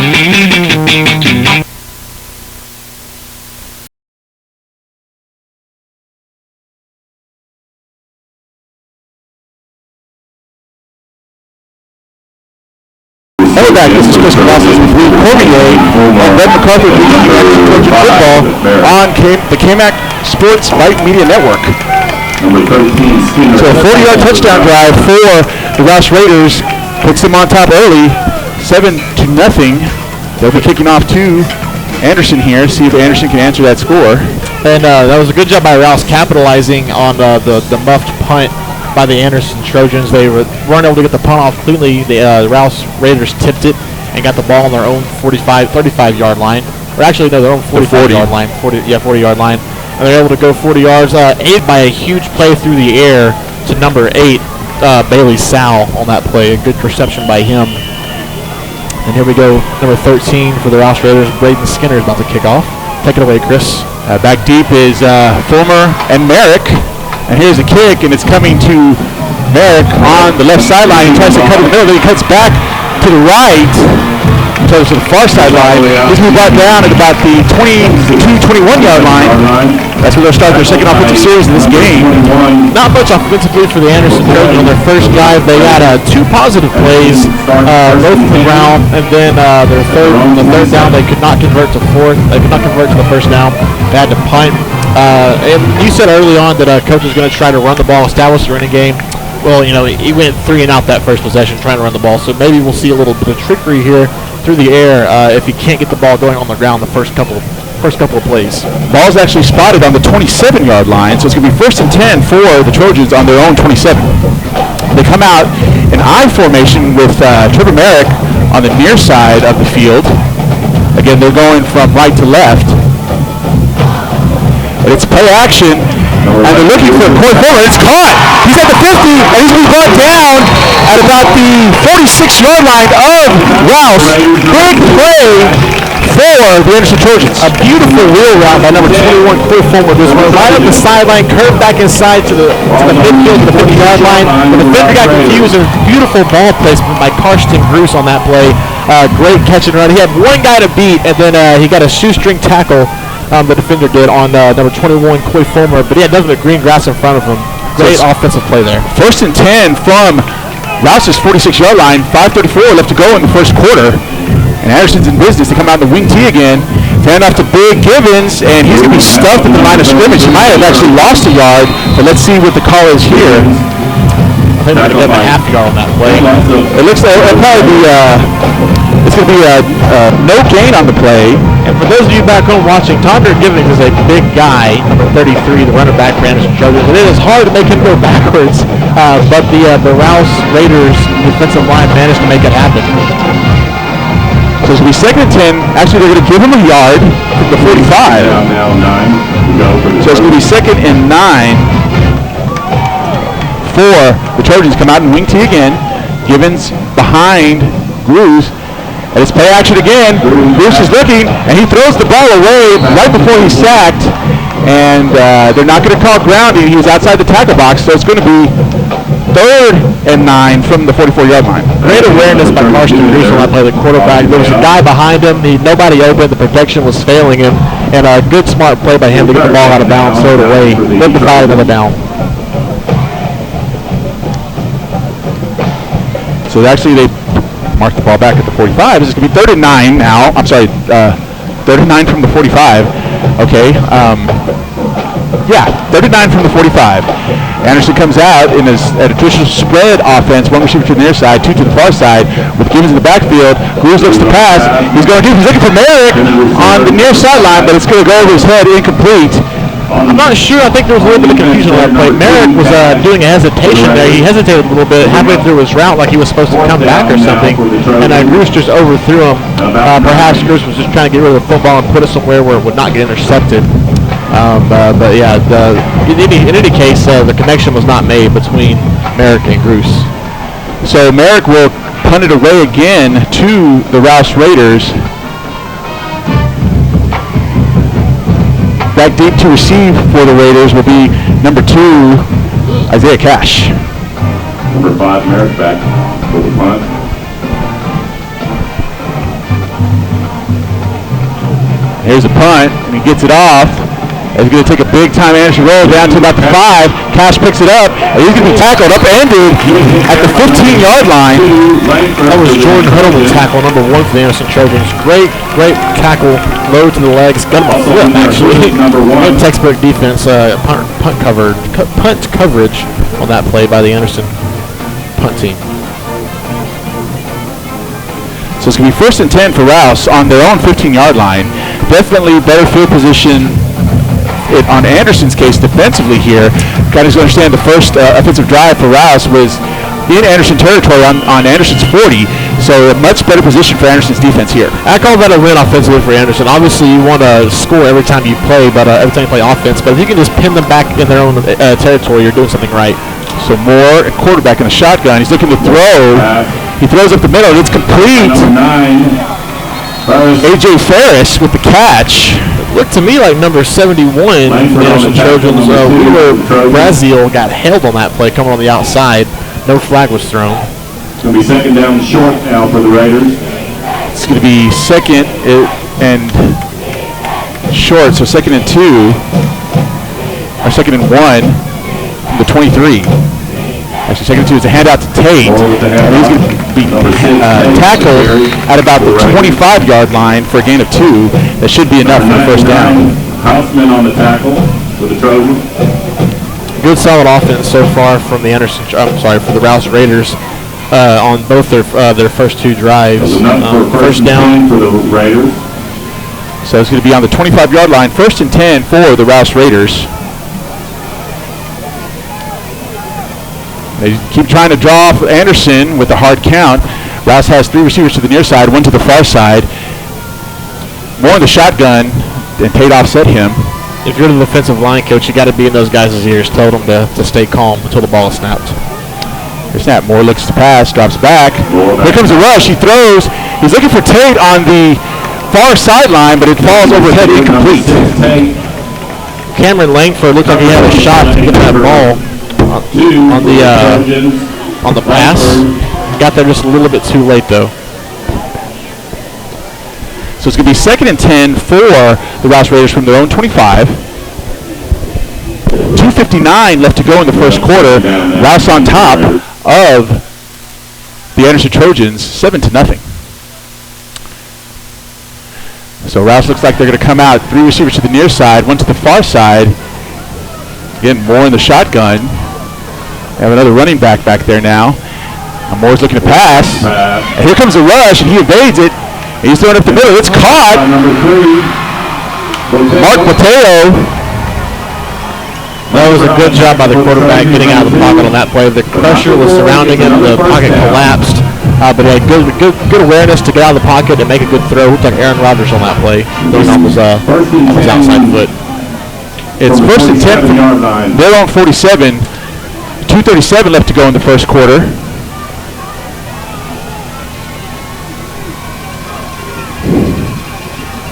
Hello back, this is Chris Cavazos with Reed Cormier and Ben McCarthy with Trojan Football on the KMAX Sports Vype Media Network. So a 40-yard touchdown drive for the Rouse Raiders puts them on top early, 7-0. They'll be kicking off to Anderson here, see if Anderson can answer that score. And that was a good job by Rouse capitalizing on the muffed punt by the Anderson Trojans. They weren't able to get the punt off cleanly. The Rouse Raiders tipped it and got the ball on their own 35-yard line. Or actually, no, their own 40-yard line. 40-yard line. And they're able to go 40 yards, aided by a huge play through the air to number 8, Bailey Sal on that play. A good reception by him. And here we go, number 13 for the Rouse Raiders. Braden Skinner is about to kick off. Take it away, Chris. Back deep is Fulmer and Merrick. And here's a kick, and it's coming to Merrick on the left sideline. He tries to cut in the middle, then he cuts back to the right, to the far sideline. This will be brought down at about the 21-yard line. That's where they'll start their second offensive series in this game. Not much offensively for the Anderson Trojans on their first drive. They had 2 positive plays, both in the ground, and then on the third down, they could not convert to the first down. They had to punt. And you said early on that coach was going to try to run the ball, establish the running game. Well, he went 3 and out that first possession trying to run the ball, so maybe we'll see a little bit of trickery here through the air if he can't get the ball going on the ground the first couple of plays. Ball's actually spotted on the 27-yard line, so it's going to be 1st and 10 for the Trojans on their own 27. They come out in I formation with Trevor Merrick on the near side of the field. Again, they're going from right to left. But it's play action, and they're looking for Corey Fulmer. It's caught. He's at the 50, and he's going to be brought down at about the 46-yard line of Rouse. Big play for the Anderson Trojans. A beautiful wheel route by number 21, Corey Fulmer. This one right up the sideline, curved back inside to the midfield, to the 50-yard line. The defender got confused. There was beautiful ball placement by Karsten Bruce on that play. Great catch and run. He had one guy to beat, and then he got a shoestring tackle. The defender did on number 21, Coy Fulmer, but he had nothing but green grass in front of him. Great offensive play there. 1st and 10 from Rouse's 46-yard line. 5:34 left to go in the first quarter. And Anderson's in business. They come out in the wing T again. Hand off to Big Givens, and he's going to be stuffed at the line of scrimmage. He might have actually lost a yard, but let's see what the call is here. I think they might have given a half yard on that play. It looks like it'll probably be it's going to be no gain on the play. And for those of you back home watching, Tonder Givens is a big guy, number 33, the running back for Anderson Trojans. And it is hard to make him go backwards, but the Rouse Raiders defensive line managed to make it happen. So it's going to be 2nd and 10. Actually, they're going to give him a yard from the 45. Now 9. So it's going to be 2nd and 9 for the Trojans. Come out in wing T again. Givens behind Bruce. And it's play action again. Bruce is looking, and he throws the ball away right before he's sacked. And they're not going to call grounding. He was outside the tackle box, so it's going to be 3rd and 9 from the 44-yard line. Great awareness by Karsten Bruce on that play, the quarterback. There was a guy behind him. Nobody open. The protection was failing him. And a good, smart play by him to get the ball out of bounds, throw it away. Live to fight another down. So actually they mark the ball back at the 45. This is going to be 3rd and 9 now. I'm sorry, 3rd and 9 from the 45. Okay. 3rd and 9 from the 45. Anderson comes out in a traditional spread offense, one receiver to the near side, two to the far side, with Gibbons in the backfield. Rouse looks to pass. He's going deep. He's looking for Merrick on the near sideline, but it's going to go over his head, incomplete. I'm not sure. I think there was a little bit of confusion on that play. Merrick was doing a hesitation there. He hesitated a little bit halfway through his route like he was supposed to come back or something, and Rouse just overthrew him. Perhaps Rouse was just trying to get rid of the football and put it somewhere where it would not get intercepted. In any case, the connection was not made between Merrick and Rouse. So Merrick will punt it away again to the Rouse Raiders. Back deep to receive for the Raiders will be number 2, Isaiah Cash. Number 5, Merrick back for the punt. Here's the punt, and he gets it off. He's going to take a big-time Anderson roll down to about the 5. Cash picks it up, and he's going to be tackled upended at the 15-yard line. That was Jordan Huddleman's tackle, number 1 for the Anderson Trojans. Great tackle, low to the legs, got him a flip, actually. Good textbook defense, punt coverage on that play by the Anderson punt team. So it's going to be 1st and 10 for Rouse on their own 15-yard line. Definitely better field position on Anderson's case defensively here. Got to understand the first offensive drive for Rouse was in Anderson territory on Anderson's 40, so a much better position for Anderson's defense here. I call that a win offensively for Anderson. Obviously, you want to score every time you play, but every time you play offense. But if you can just pin them back in their own territory, you're doing something right. So Moore, a quarterback in a shotgun. He's looking to throw. He throws up the middle. It's complete. A.J. Ferris with the catch. It looked to me like number 71 for the Anderson Trojans. Brazil got held on that play coming on the outside. No flag was thrown. It's going to be 2nd down and short now for the Raiders. It's going to be 2nd and short, so 2nd and 2, or 2nd and 1 from the 23. Actually, 2nd and 2 is a handout to Tate, and he's going to be tackled at about the 25-yard line for a gain of 2. That should be enough for the 1st down. Houseman on the tackle for the Trojans. Good solid offense so far from the for the Rouse Raiders on both their first 2 drives. 1st down for the Raiders. So it's going to be on the 25-yard line, 1st and 10 for the Rouse Raiders. They keep trying to draw off Anderson with a hard count. Rouse has 3 receivers to the near side, 1 to the far side. More in the shotgun, and Tate offset him. If you're the defensive line coach, you got to be in those guys' ears. Tell them to stay calm until the ball is snapped. Here's snap. Moore looks to pass, drops back. Here comes a rush. He throws. He's looking for Tate on the far sideline, but it falls overhead incomplete. Cameron Langford looked like he had a shot to get that ball on the pass. Got there just a little bit too late, though. So it's going to be 2nd and 10 for the Rouse Raiders from their own 25. 2:59 left to go in the first quarter. Rouse on top of the Anderson Trojans, 7-0. So Rouse looks like they're going to come out. 3 receivers to the near side, 1 to the far side. Again, Moore in the shotgun. They have another running back there now. And Moore's looking to pass. And here comes a rush, and he evades it. He's throwing up the middle. It's caught. Mark Mateo. That was a good job by the quarterback getting out of the pocket on that play. The pressure was surrounding him. The pocket collapsed. But he had good awareness to get out of the pocket and make a good throw. Looked like Aaron Rodgers on that play. Throwing off his outside foot. It's 1st and 10. They're on 47. 2:37 left to go in the first quarter.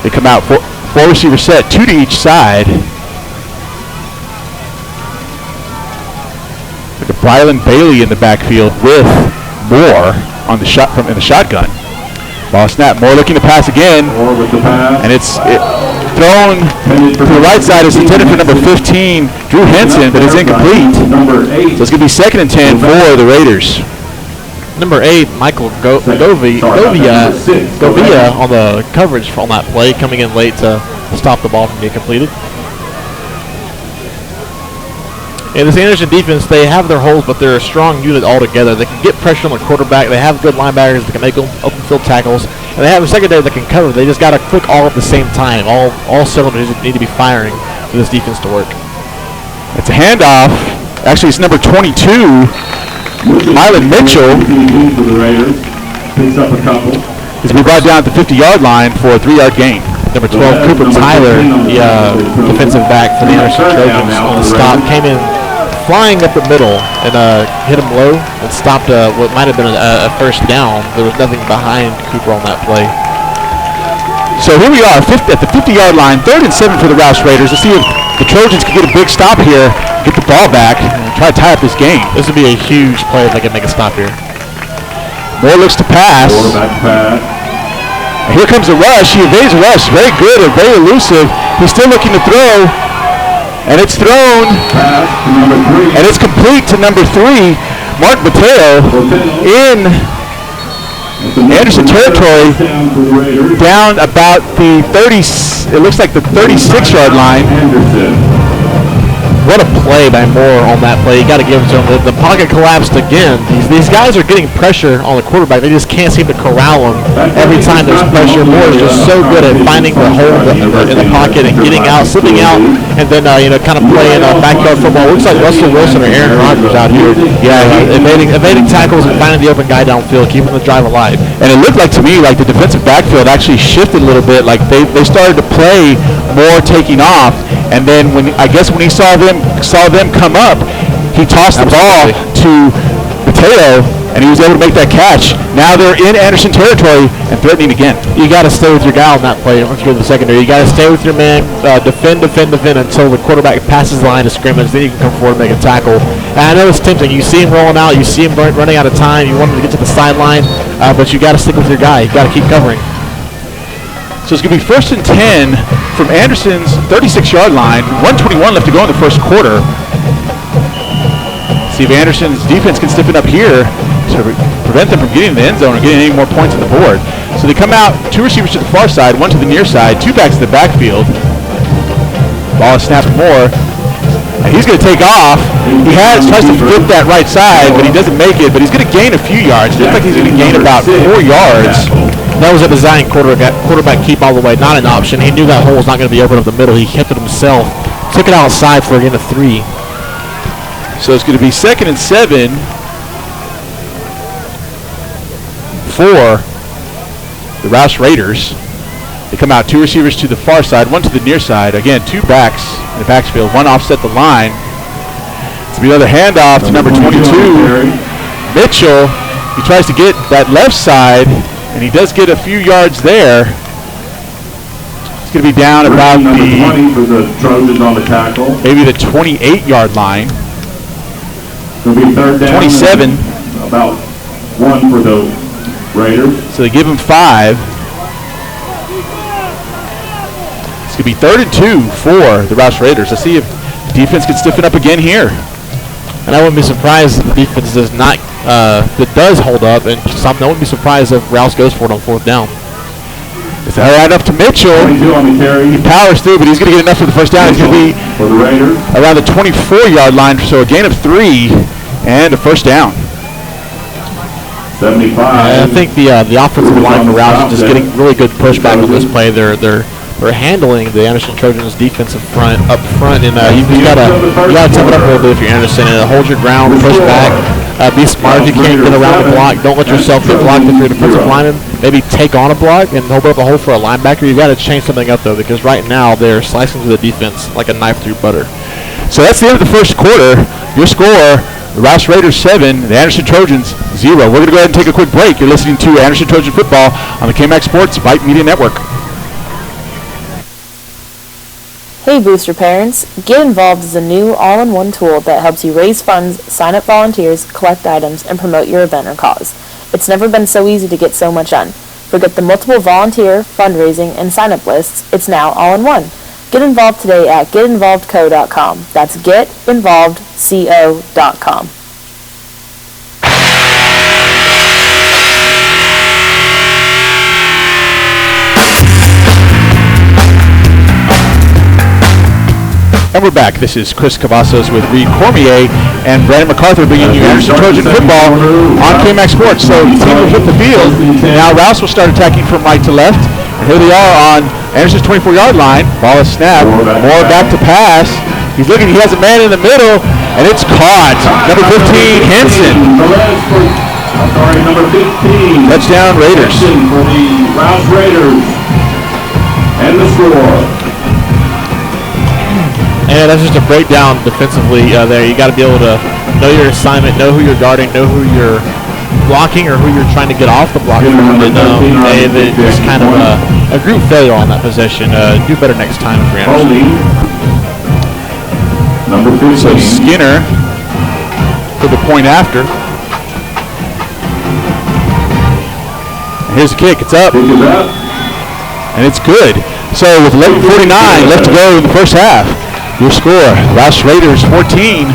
They come out, 4 receiver set, 2 to each side. Look at Brylan Bailey in the backfield with Moore on the shot in the shotgun. Ball snap. Moore looking to pass again, and it's thrown to the right side. It's intended for number 15, Drew Henson, but it's incomplete. So it's going to be 2nd and 10 for the Raiders. Number 8, Michael Govia on the coverage on that play, coming in late to stop the ball from being completed. And this Anderson defense, they have their holes, but they're a strong unit altogether. They can get pressure on the quarterback. They have good linebackers that can make open field tackles. And they have a secondary that can cover. They just got to click all at the same time. All cylinders need to be firing for this defense to work. It's a handoff. Actually, it's number 22, Mylan Mitchell. Picks up a couple. He's been brought down at the 50-yard line for a 3-yard gain. Number 12, Cooper Tyler, the defensive back for the Anderson Trojans on the stop, came in flying up the middle and hit him low and stopped what might have been a first down. There was nothing behind Cooper on that play. So here we are at the 50-yard line, 3rd and 7 for the Rouse Raiders. Let's see if the Trojans can get a big stop here, get the ball back, and try to tie up this game. This would be a huge play if they can make a stop here. Moore looks to pass. Quarterback pass. Here comes a rush. He evades a rush. Very good and very elusive. He's still looking to throw. And it's thrown. Pass to number 3. And it's complete to number 3, Mark Mateo, in Anderson territory, down about the 30, it looks like the 36-yard line. What a play by Moore on that play. You got to give it to him. The pocket collapsed again. These guys are getting pressure on the quarterback. They just can't seem to corral him every time there's pressure. Moore is just so good at finding the hole in the pocket and getting out, slipping out, and then kind of playing backyard football. Looks like Russell Wilson or Aaron Rodgers out here. Yeah, evading tackles and finding the open guy downfield, keeping the drive alive. And it looked like to me like the defensive backfield actually shifted a little bit. Like they started to play Moore taking off, and then when he saw them come up, he tossed the ball to Mateo, and he was able to make that catch. Now they're in Anderson territory and threatening again. You got to stay with your guy on that play once you go to the secondary. You got to stay with your man, defend until the quarterback passes the line of scrimmage. Then you can come forward and make a tackle. And I know it's tempting. You see him rolling out. You see him running out of time. You want him to get to the sideline, but you got to stick with your guy. You got to keep covering. So it's going to be 1st and 10 from Anderson's 36-yard line. 1:21 left to go in the first quarter. See if Anderson's defense can stiffen up here to prevent them from getting in the end zone or getting any more points on the board. So they come out, 2 receivers to the far side, 1 to the near side, 2 backs to the backfield. Ball is snapped more. And he's going to take off. He tries to flip that right side, but he doesn't make it. But he's going to gain a few yards. It looks like he's going to gain about 4 yards. That was a design quarterback keep all the way, not an option. He knew that hole was not going to be open up the middle. He kept it himself. Took it outside for a gain of 3. So it's going to be 2nd and 7 for the Rouse Raiders. They come out, 2 receivers to the far side, 1 to the near side. Again, 2 backs in the backfield, 1 offset the line. It's going to be another handoff to number 22, Mitchell. He tries to get that left side, and he does get a few yards there. It's going to be down about the 20 for the Trojans on the tackle. Maybe the 28-yard line. It's going to be 3rd down. 27. About 1 for the Raiders. So they give him 5. It's going to be 3rd and 2 for the Rouse Raiders. Let's see if the defense can stiffen up again here. And I wouldn't be surprised if the defense does not, that does hold up, and I wouldn't be surprised if Rouse goes for it on 4th down. It's right up to Mitchell. He powers through, but he's going to get enough for the first down. It's going to be for the Raiders around the 24-yard line, so a gain of 3 and a first down. 75. I think the offensive line for Rouse is just getting really good pushback on this play. They're handling the Anderson Trojans defensive front up front, and you gotta tough it up a little bit if you're Anderson and hold your ground, push back, be smart if you can't get around the block. Don't let yourself get blocked if you're a defensive lineman. Maybe take on a block and hold up a hole for a linebacker. You got to change something up though, because right now they're slicing through the defense like a knife through butter. So that's the end of the first quarter. Your score: the Rouse Raiders 7, the Anderson Trojans 0. We're going to go ahead and take a quick break. You're listening to Anderson Trojan Football on the KMAX Sports Vype Media Network. Hey Booster parents, Get Involved is a new all-in-one tool that helps you raise funds, sign up volunteers, collect items, and promote your event or cause. It's never been so easy to get so much done. Forget the multiple volunteer, fundraising, and sign-up lists. It's now all in one. Get involved today at getinvolvedco.com. That's getinvolvedco.com. And we're back. This is Chris Cavazos with Reed Cormier and Brandon MacArthur bringing you Anderson Trojan football on KMAX Sports. So the team will flip the field. Now Rouse will start attacking from right to left. And here they are on Anderson's 24-yard line. Ball is snapped. Moore back to pass. He's looking. He has a man in the middle, and it's caught. Number 15, Henson. Number 15. Touchdown Raiders. For the Rouse Raiders. And the score. And that's just a breakdown defensively there. You got to be able to know your assignment, know who you're guarding, know who you're blocking or who you're trying to get off the block from. And they just kind of a group failure on that position. Do better next time for Anderson. Number 15. So Skinner for the point after. Here's the kick. It's up. And it's good. So with 11:49 left to go in the first half, your score, Rouse Raiders 14,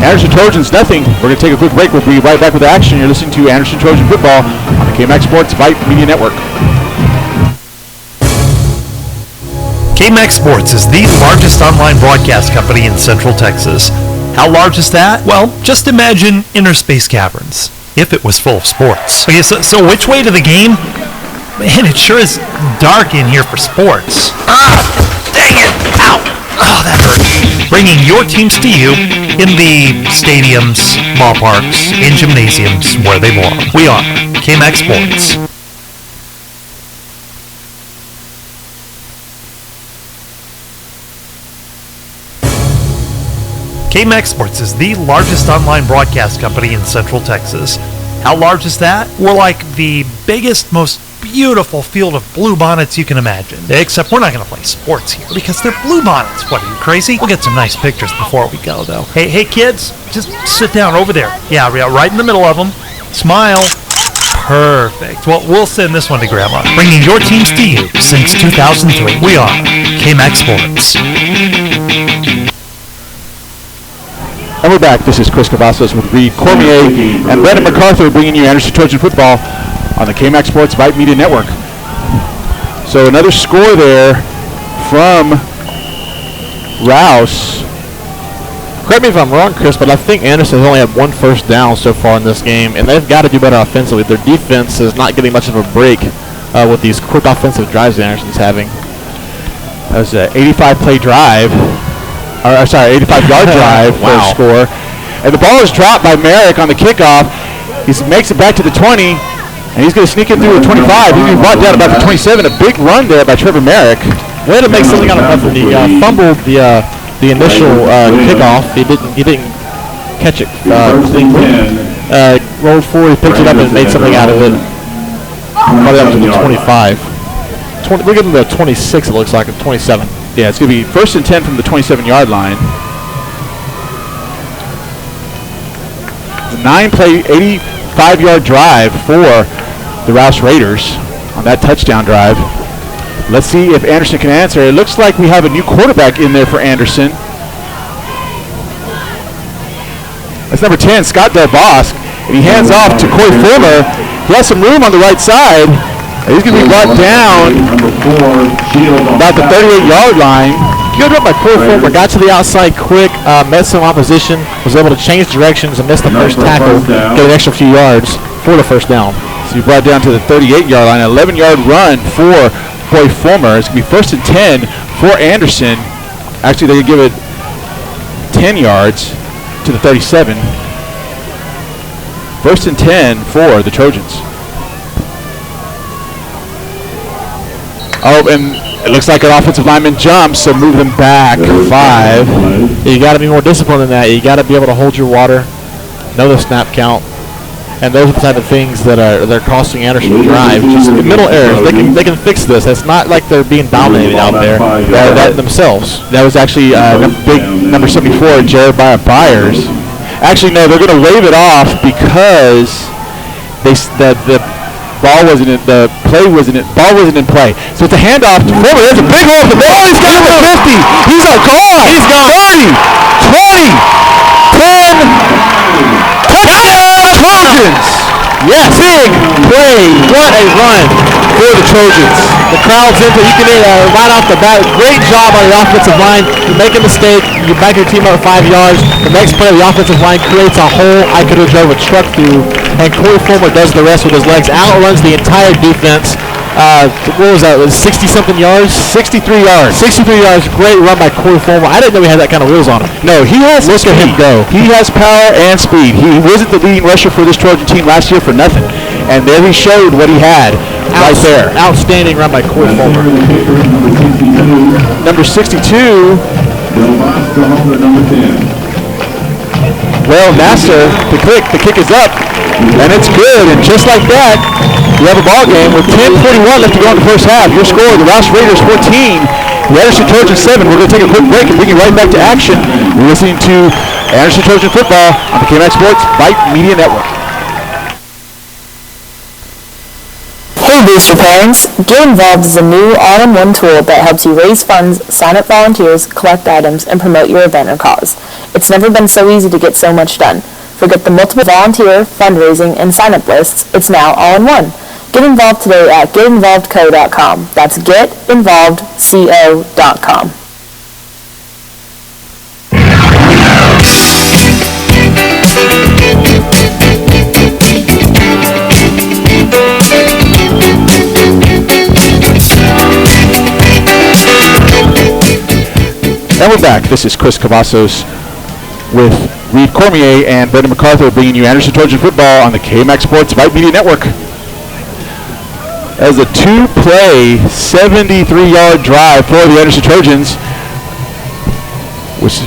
Anderson Trojans nothing. We're going to take a quick break. We'll be right back with the action. You're listening to Anderson Trojan Football on the KMAX Sports Vype Media Network. KMAX Sports is the largest online broadcast company in Central Texas. How large is that? Well, just imagine inner space caverns, if it was full of sports. Okay, so which way to the game? Man, it sure is dark in here for sports. Dang it! Ow! Oh, that hurt. Bringing your teams to you in the stadiums, ballparks, in gymnasiums, where they belong. We are KMAX Sports. KMAX Sports is the largest online broadcast company in Central Texas. How large is that? We're like the biggest, most beautiful field of bluebonnets you can imagine. Except we're not going to play sports here because they're bluebonnets. What, are you crazy? We'll get some nice pictures before we go, though. Hey, kids, just sit down over there. Yeah, right in the middle of them. Smile. Perfect. Well, we'll send this one to Grandma. Bringing your teams to you since 2003. We are KMAX Sports. And we're back. This is Chris Cavazos with Reed Cormier and Brandon MacArthur bringing you Anderson Trojan Football on the KMAX Sports Vype Media Network. So another score there from Rouse. Correct me if I'm wrong, Chris, but I think Anderson has only had one first down so far in this game, and they've got to do better offensively. Their defense is not getting much of a break with these quick offensive drives that Anderson's having. That was an 85-play drive. 85-yard drive for a score. And the ball is dropped by Merrick on the kickoff. He makes it back to the 20, and he's going to sneak it through the 25. He's going to be brought down about the 27. A big run there by Trevor Merrick. Way to make something out of nothing. He fumbled the initial kickoff. He didn't catch it. Rolled forward, he picked it up and made something out of it. Probably up to the 25. We're getting to the 26, it looks like, at 27. Yeah, it's going to be 1st and 10 from the 27-yard line. The 9-play, 85-yard drive for the Rouse Raiders on that touchdown drive. Let's see if Anderson can answer. It looks like we have a new quarterback in there for Anderson. That's number 10, Scott Del Bosque. And he hands off to Corey Fulmer. He has some room on the right side. He's going to be brought down about the 38-yard line. Good run by Corey Fulmer. Got to the outside quick, met some opposition, was able to change directions and miss the first tackle, get an extra few yards for the first down. So he brought down to the 38-yard line, an 11-yard run for Corey Fulmer. It's going to be 1st and 10 for Anderson. Actually, they're going to give it 10 yards to the 37. 1st and 10 for the Trojans. Oh, and it looks like an offensive lineman jumps, so move them back 5. You got to be more disciplined than that. You got to be able to hold your water, know the snap count, and those are the type of things that are costing Anderson drive. Just middle errors. They can fix this. It's not like they're being dominated out there themselves. That was actually big number 74, Jeremiah Byers. Actually, no, they're going to wave it off because the ball wasn't in ball wasn't in play. So it's a handoff to Fulmer. There's a big hole in the middle. Oh, he's got him at 50. He's gone. He's gone. 30, 20, 10. Touchdown, Trojans. Yes. Big play. What a run. for the Trojans. The crowd's into it. You can hear right off the bat. Great job on the offensive line. You make a mistake, you back your team up 5 yards. The next play, the offensive line creates a hole I could have drove a truck through, and Corey Fulmer does the rest with his legs. Outruns the entire defense. What was that? Was 60-something yards? 63 yards. 63 yards. Great run by Corey Fulmer. I didn't know he had that kind of wheels on him. No, he has Look at him go. He has power and speed. He wasn't the leading rusher for this Trojan team last year for nothing. And there he showed what he had right there. Outstanding run by Corey Fulmer. Number 62. Well, Nasser, the kick is up, and it's good. And just like that, we have a ball game with 10:41 left to go in the first half. Your score, the Rouse Raiders 14, the Anderson Trojans 7. We're going to take a quick break and bring you right back to action. You're listening to Anderson Trojan Football on the KMAX Sports Vype Media Network. Hey Booster parents, Get Involved is a new all-in-one tool that helps you raise funds, sign up volunteers, collect items, and promote your event or cause. It's never been so easy to get so much done. Forget the multiple volunteer, fundraising, and sign-up lists. It's now all-in-one. Get involved today at getinvolvedco.com. That's getinvolvedco.com. And we're back. This is Chris Cavazos with Reed Cormier and Brendan MacArthur bringing you Anderson Trojan Football on the KMAX Sports Vype Media Network. As a two-play, 73-yard drive for the Anderson Trojans, which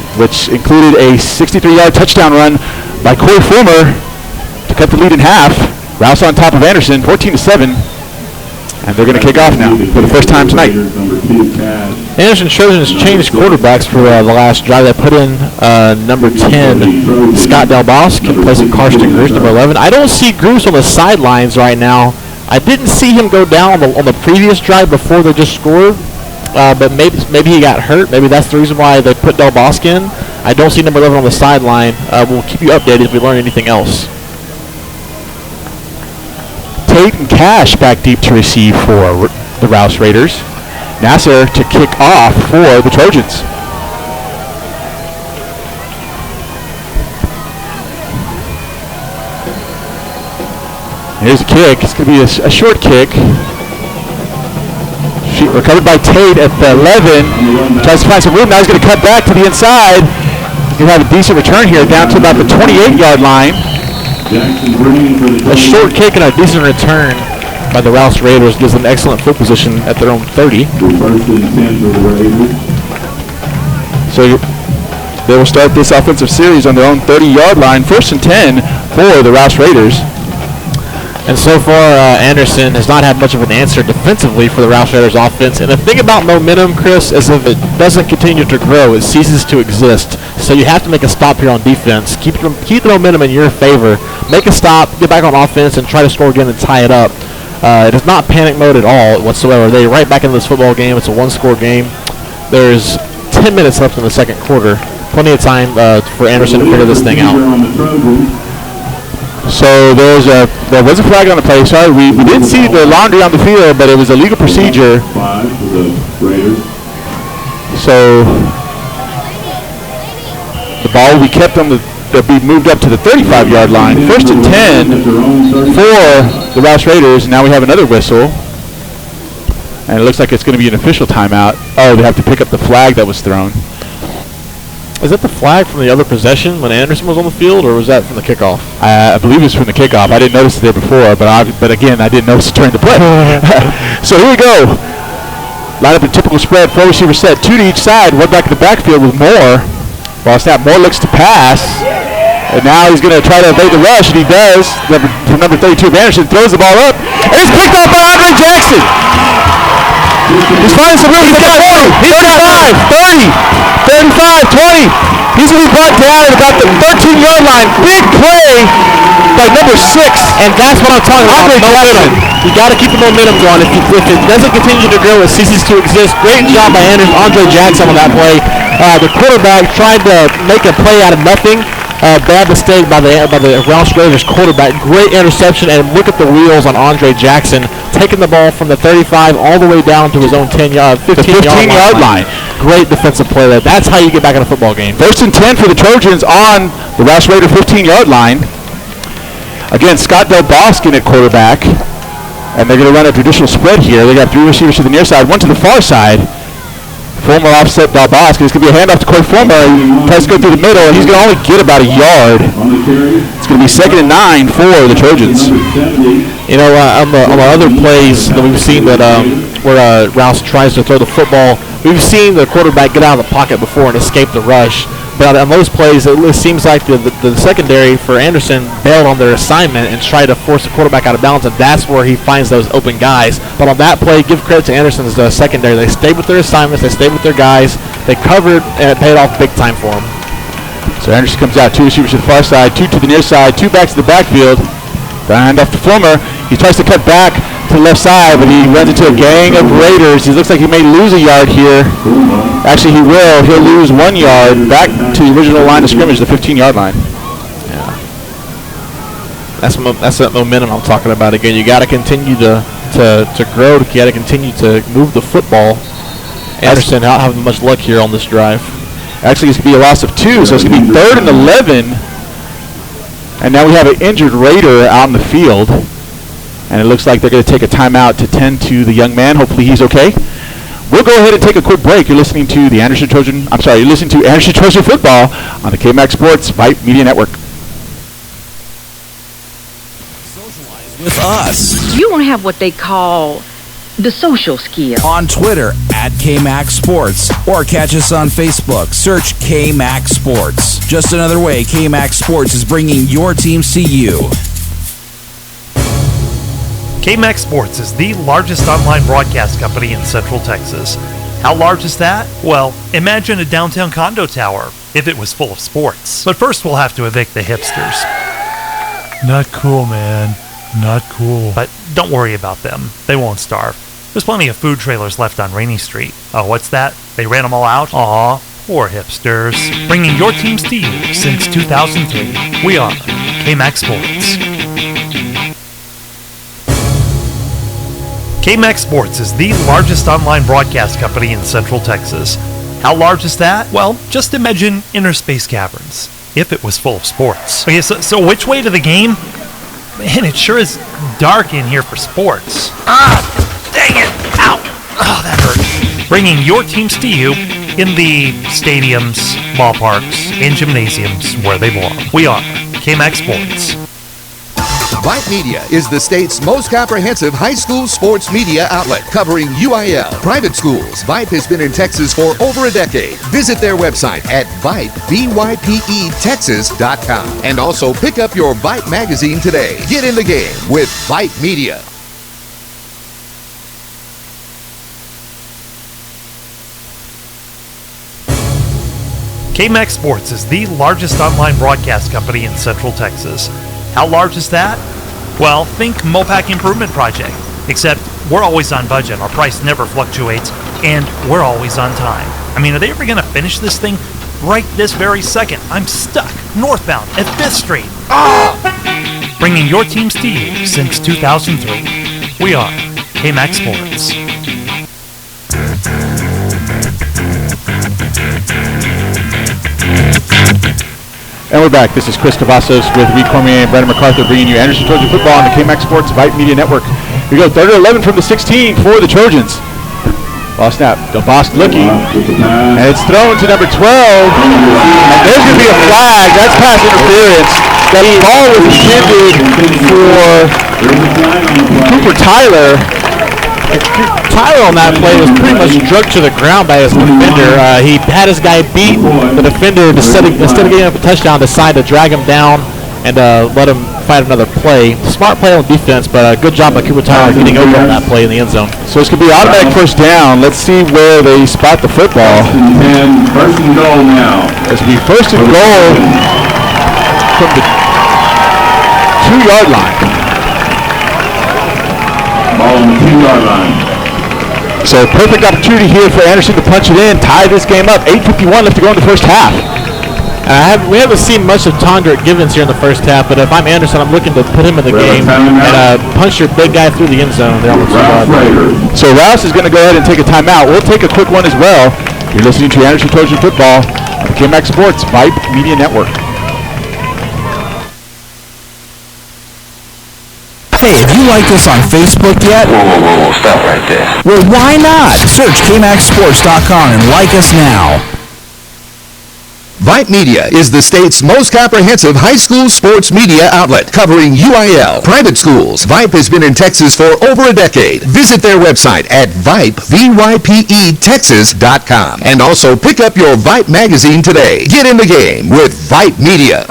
included a 63-yard touchdown run by Corey Fulmer to cut the lead in half. Rouse on top of Anderson, 14-7. And they're going to kick off now for the first time tonight. Anderson Trojans changed quarterbacks for the last drive. They put in number 10, Scott Delbosque, in place of Karsten Groos, number 11. I don't see Groos on the sidelines right now. I didn't see him go down on the previous drive before they just scored, but maybe he got hurt. Maybe that's the reason why they put Delbosque in. I don't see number 11 on the sideline. We'll keep you updated if we learn anything else. Tate and Cash back deep to receive for the Rouse Raiders. Nasser to kick off for the Trojans. Here's a kick. It's going to be a short kick. Recovered by Tate at the 11. Tries to find some room. Now he's going to cut back to the inside. He's going to have a decent return here down to about the 28-yard line. A short kick and a decent return by the Rouse Raiders gives them excellent field position at their own 30. So they will start this offensive series on their own 30-yard line. 1st and 10 for the Rouse Raiders. And so far, Anderson has not had much of an answer defensively for the Rouse Raiders offense. And the thing about momentum, Chris, is if it doesn't continue to grow, it ceases to exist. So you have to make a stop here on defense. Keep the momentum in your favor. Make a stop, get back on offense, and try to score again and tie it up. It is not panic mode at all whatsoever. They're right back into this football game. It's a one-score game. There's 10 minutes left in the second quarter. Plenty of time for Anderson to figure this thing out. So there was a flag on the play. Sorry, we didn't see the laundry on the field, but it was a legal procedure. So the ball will be kept on they'll be moved up to the 35-yard line. 1st and 10 for the Rouse Raiders. Now we have another whistle. And it looks like it's going to be an official timeout. Oh, they have to pick up the flag that was thrown. Is that the flag from the other possession when Anderson was on the field, or was that from the kickoff? I believe it was from the kickoff. I didn't notice it there before, but again, I didn't notice it during the play. So here we go. Line up in typical spread, 4 receiver set, 2 to each side, 1 back in the backfield with Moore. Ball snap, Moore looks to pass. And now he's going to try to evade the rush, and he does. From number 32 of Anderson, throws the ball up, and it's picked off by Andre Jackson. He's finding some room. He's got 40, he's 35, 30, 35, 20. He's going to be brought down at about the 13-yard line. Big play by number 6. And that's what I'm talking about. Momentum. You got to keep the momentum going. If it doesn't continue to grow, it ceases to exist. Great job by Andre Jackson on that play. The quarterback tried to make a play out of nothing. Bad mistake by the Rouse Raiders quarterback. Great interception, and look at the wheels on Andre Jackson, taking the ball from the 35 all the way down to his own 15-yard line. Great defensive play there. That's how you get back in a football game. 1st and 10 for the Trojans on the Rouse Raider 15-yard line. Again, Scott Del Bosque at quarterback, and they're going to run a traditional spread here. They got 3 receivers to the near side, 1 to the far side. Fulmer offset Del Bosque. It's going to be a handoff to Corey Fulmer. He tries to go through the middle, and he's going to only get about a yard. It's going to be 2nd and 9 for the Trojans. You know, on the other plays that we've seen that where Rouse tries to throw the football, we've seen the quarterback get out of the pocket before and escape the rush. But on those plays, it seems like the secondary for Anderson bailed on their assignment and tried to force the quarterback out of bounds, and that's where he finds those open guys. But on that play, give credit to Anderson's secondary. They stayed with their assignments. They stayed with their guys. They covered, and it paid off big time for them. So Anderson comes out, 2 receivers to the far side, 2 to the near side, 2 backs to the backfield. The handoff to Fulmer. He tries to cut back to the left side, but he runs into a gang of Raiders. He looks like he may lose a yard here. Actually, he will. He'll lose 1 yard back to the original line of scrimmage, the 15-yard line. Yeah. That's that momentum I'm talking about again. You got to continue to grow. You got to continue to move the football. Anderson not having much luck here on this drive. Actually, it's going to be a loss of 2, so it's going to be 3rd and 11. And now we have an injured Raider out in the field. And it looks like they're going to take a timeout to tend to the young man. Hopefully he's okay. We'll go ahead and take a quick break. You're listening to the Anderson Trojan Football on the KMAX Sports Vype Media Network. Socialize with us. You don't have what they call the social skill. On Twitter at KMAX Sports, or catch us on Facebook. Search KMAX Sports. Just another way KMAX Sports is bringing your teams to you. KMAX Sports is the largest online broadcast company in Central Texas. How large is that? Well, imagine a downtown condo tower if it was full of sports. But first we'll have to evict the hipsters. Not cool, man. Not cool. But don't worry about them. They won't starve. There's plenty of food trailers left on Rainy Street. Oh, what's that? They ran them all out? Aw, poor hipsters. Bringing your teams to you since 2003. We are KMAX Sports. KMAX Sports is the largest online broadcast company in Central Texas. How large is that? Well, just imagine inner space caverns, if it was full of sports. Okay, so which way to the game? Man, it sure is dark in here for sports. Ah, dang it! Ow! Oh, that hurt. Bringing your teams to you in the stadiums, ballparks, and gymnasiums where they belong. We are KMAX Sports. Vype Media is the state's most comprehensive high school sports media outlet, covering UIL, private schools. Vype has been in Texas for over a decade. Visit their website at Vype, VYPE-Texas.com. And also pick up your Vype magazine today. Get in the game with Vype Media. KMAX Sports is the largest online broadcast company in Central Texas. How large is that? Well, think Mopac Improvement Project. Except we're always on budget, our price never fluctuates, and we're always on time. I mean, are they ever going to finish this thing? Right this very second. I'm stuck northbound at 5th Street. Oh! Bringing your teams to you since 2003. We are KMAX Sports. And we're back. This is Chris Cavazos with Reed Cormier and Brandon MacArthur bringing you Anderson Trojan Football on the KMAX Sports Vype Media Network. We go 3rd and 11 from the 16 for the Trojans. Ball snap. Del Bosque looking. And it's thrown to number 12. And there's going to be a flag. That's pass interference. That ball was intended for Cooper Tyler. Tyler on that play was pretty much drugged to the ground by his defender. He had his guy beat. The defender, instead of getting up a touchdown, decided to drag him down and let him fight another play. Smart play on defense, but good job by Cooper Tyler getting over on that play in the end zone. So it's going to be automatic first down. Let's see where they spot the football. First and goal now. It's going to be first and goal from the 2-yard line. Ball on the 2-yard line. So perfect opportunity here for Anderson to punch it in, tie this game up. 8:51 left to go in the first half. We haven't seen much of Tondrick Givens here in the first half, but if I'm Anderson, I'm looking to put him in the game and punch your big guy through the end zone there on the 2-yard. So Rouse is going to go ahead and take a timeout. We'll take a quick one as well. You're listening to Anderson Trojan Football on the KMAX Sports Vype Media Network. Hey, have you liked us on Facebook yet? Whoa, stop right there. Well, why not? Search KMAXSports.com and like us now. Vype Media is the state's most comprehensive high school sports media outlet, covering UIL, private schools. Vype has been in Texas for over a decade. Visit their website at Vype, VYPE, and also pick up your Vype magazine today. Get in the game with Vype Media.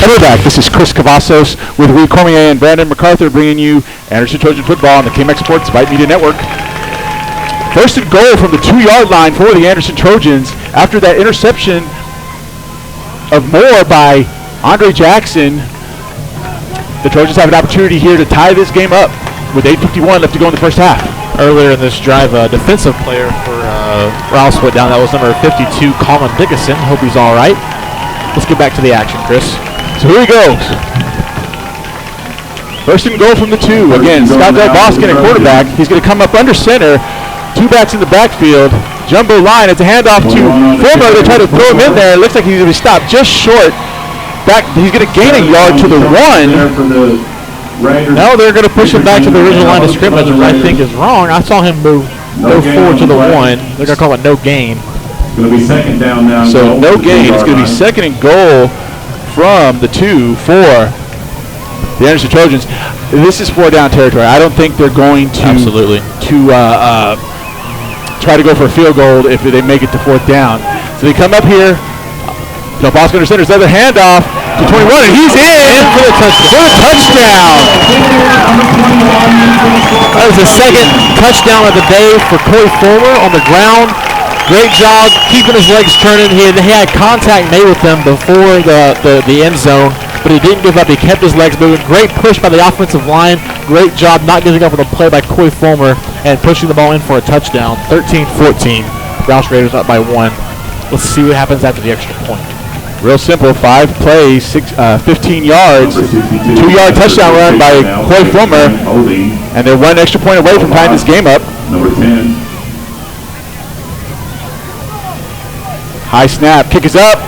And we're back. This is Chris Cavazos with Reed Cormier and Brandon MacArthur bringing you Anderson Trojan Football on the KMAX Sports Vype Media Network. First and goal from the 2-yard line for the Anderson Trojans after that interception of Moore by Andre Jackson. The Trojans have an opportunity here to tie this game up with 8:51 left to go in the first half. Earlier in this drive, a defensive player for Rouse went down. That was number 52, Colin Dickinson. Hope he's all right. Let's get back to the action, Chris. So here he goes. First and goal from the 2. Again, Scott Del Bosque at quarterback. He's going to come up under center. 2 backs in the backfield. Jumbo line. It's a handoff to Former. They try to throw him in there. It looks like he's going to be stopped just short. Back. He's going to gain a yard to the 1. No, they're going to push him back to the original line of scrimmage, which I think is wrong. I saw him go forward to the 1. They're going to call it no gain. It's going to be second down now. So no gain. It's going to be second and goal from the 2 for the Anderson Trojans. This is 4-down territory. I don't think they're going to try to go for a field goal if they make it to 4th down. So they come up here. Del Bosque under center. There's another handoff to 21, and he's in for the touchdown. That was the second touchdown of the day for Corey Former on the ground. Great job keeping his legs turning. He had contact made with them before the end zone, but he didn't give up. He kept his legs moving. Great push by the offensive line. Great job not giving up on the play by Corey Fulmer and pushing the ball in for a touchdown. 13-14. Rouse Raiders up by 1. Let's see what happens after the extra point. Real simple. 5 plays, 15 yards. 2-yard touchdown run by Corey Fulmer. And they're 1 extra point away from tying this game up. Number 10. High snap. Kick is up.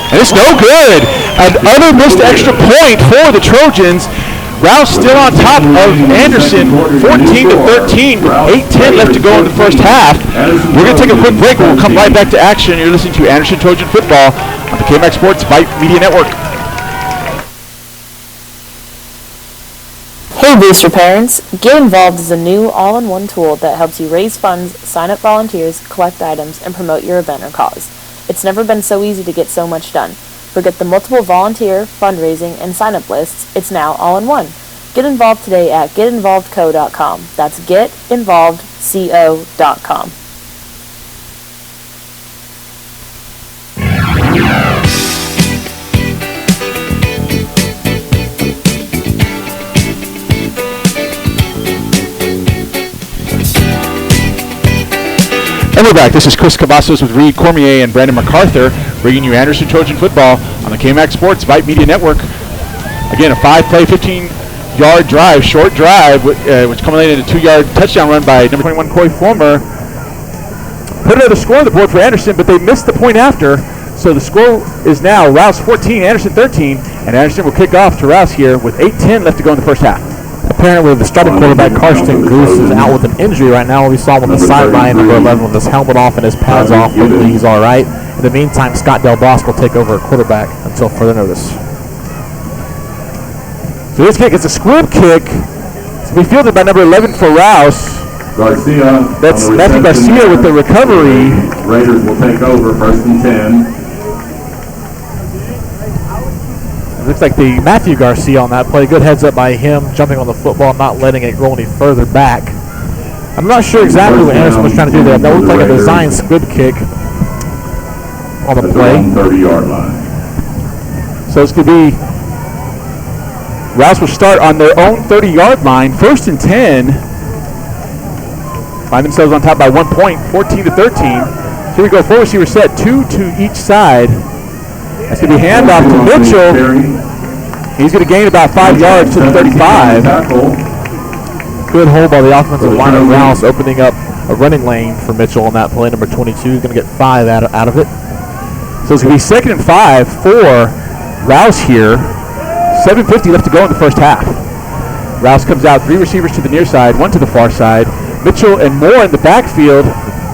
And it's no good. Another missed extra point for the Trojans. Rouse still on top of Anderson, 14-13, 8:10 left to go in the first half. We're going to take a quick break. We'll come right back to action. You're listening to Anderson Trojan Football on the KMAX Sports Vype Media Network. Hey Booster parents, Get Involved is a new all-in-one tool that helps you raise funds, sign up volunteers, collect items, and promote your event or cause. It's never been so easy to get so much done. Forget the multiple volunteer, fundraising, and sign-up lists. It's now all-in-one. Get involved today at getinvolvedco.com. That's getinvolvedco.com. And we're back. This is Chris Cavazos with Reed Cormier and Brandon MacArthur bringing you Anderson Trojan Football on the KMAX Sports Vype Media Network. Again, a 5-play, 15-yard drive, short drive, which culminated in a 2-yard touchdown run by number 21, Corey Fulmer. Put another score on the board for Anderson, but they missed the point after. So the score is now Rouse 14, Anderson 13, and Anderson will kick off to Rouse here with 8:10 left to go in the first half. Apparently, the starting quarterback, Karsten Goose, is out with an injury right now. We saw him on the sideline, number 11, with his helmet off and his pads off. Hopefully, he's all right. In the meantime, Scott Del Bosque will take over at quarterback until further notice. So this kick is a squib kick. It's going to be fielded by number 11 for Rouse. Garcia. That's Matthew Garcia with the recovery. Raiders will take over, 1st and 10. Looks like the Matthew Garcia on that play. Good heads up by him, jumping on the football, not letting it go any further back. I'm not sure exactly what Anderson was trying to do there. That looked like a design squib kick on the play. 30-yard line. So it's going to be Rouse will start on their own 30-yard line, 1st and 10. Find themselves on top by 1 point, 14-13. Here we go, 4 receiver set, 2 to each side. That's going to be handoff to Mitchell. He's going to gain about 5 yards to the 35. Good hold by the offensive line of Rouse, opening up a running lane for Mitchell on that play. Number 22 is going to get 5 out of it. So it's going to be 2nd and 5 for Rouse here. 7:50 left to go in the first half. Rouse comes out, 3 receivers to the near side, 1 to the far side. Mitchell and Moore in the backfield,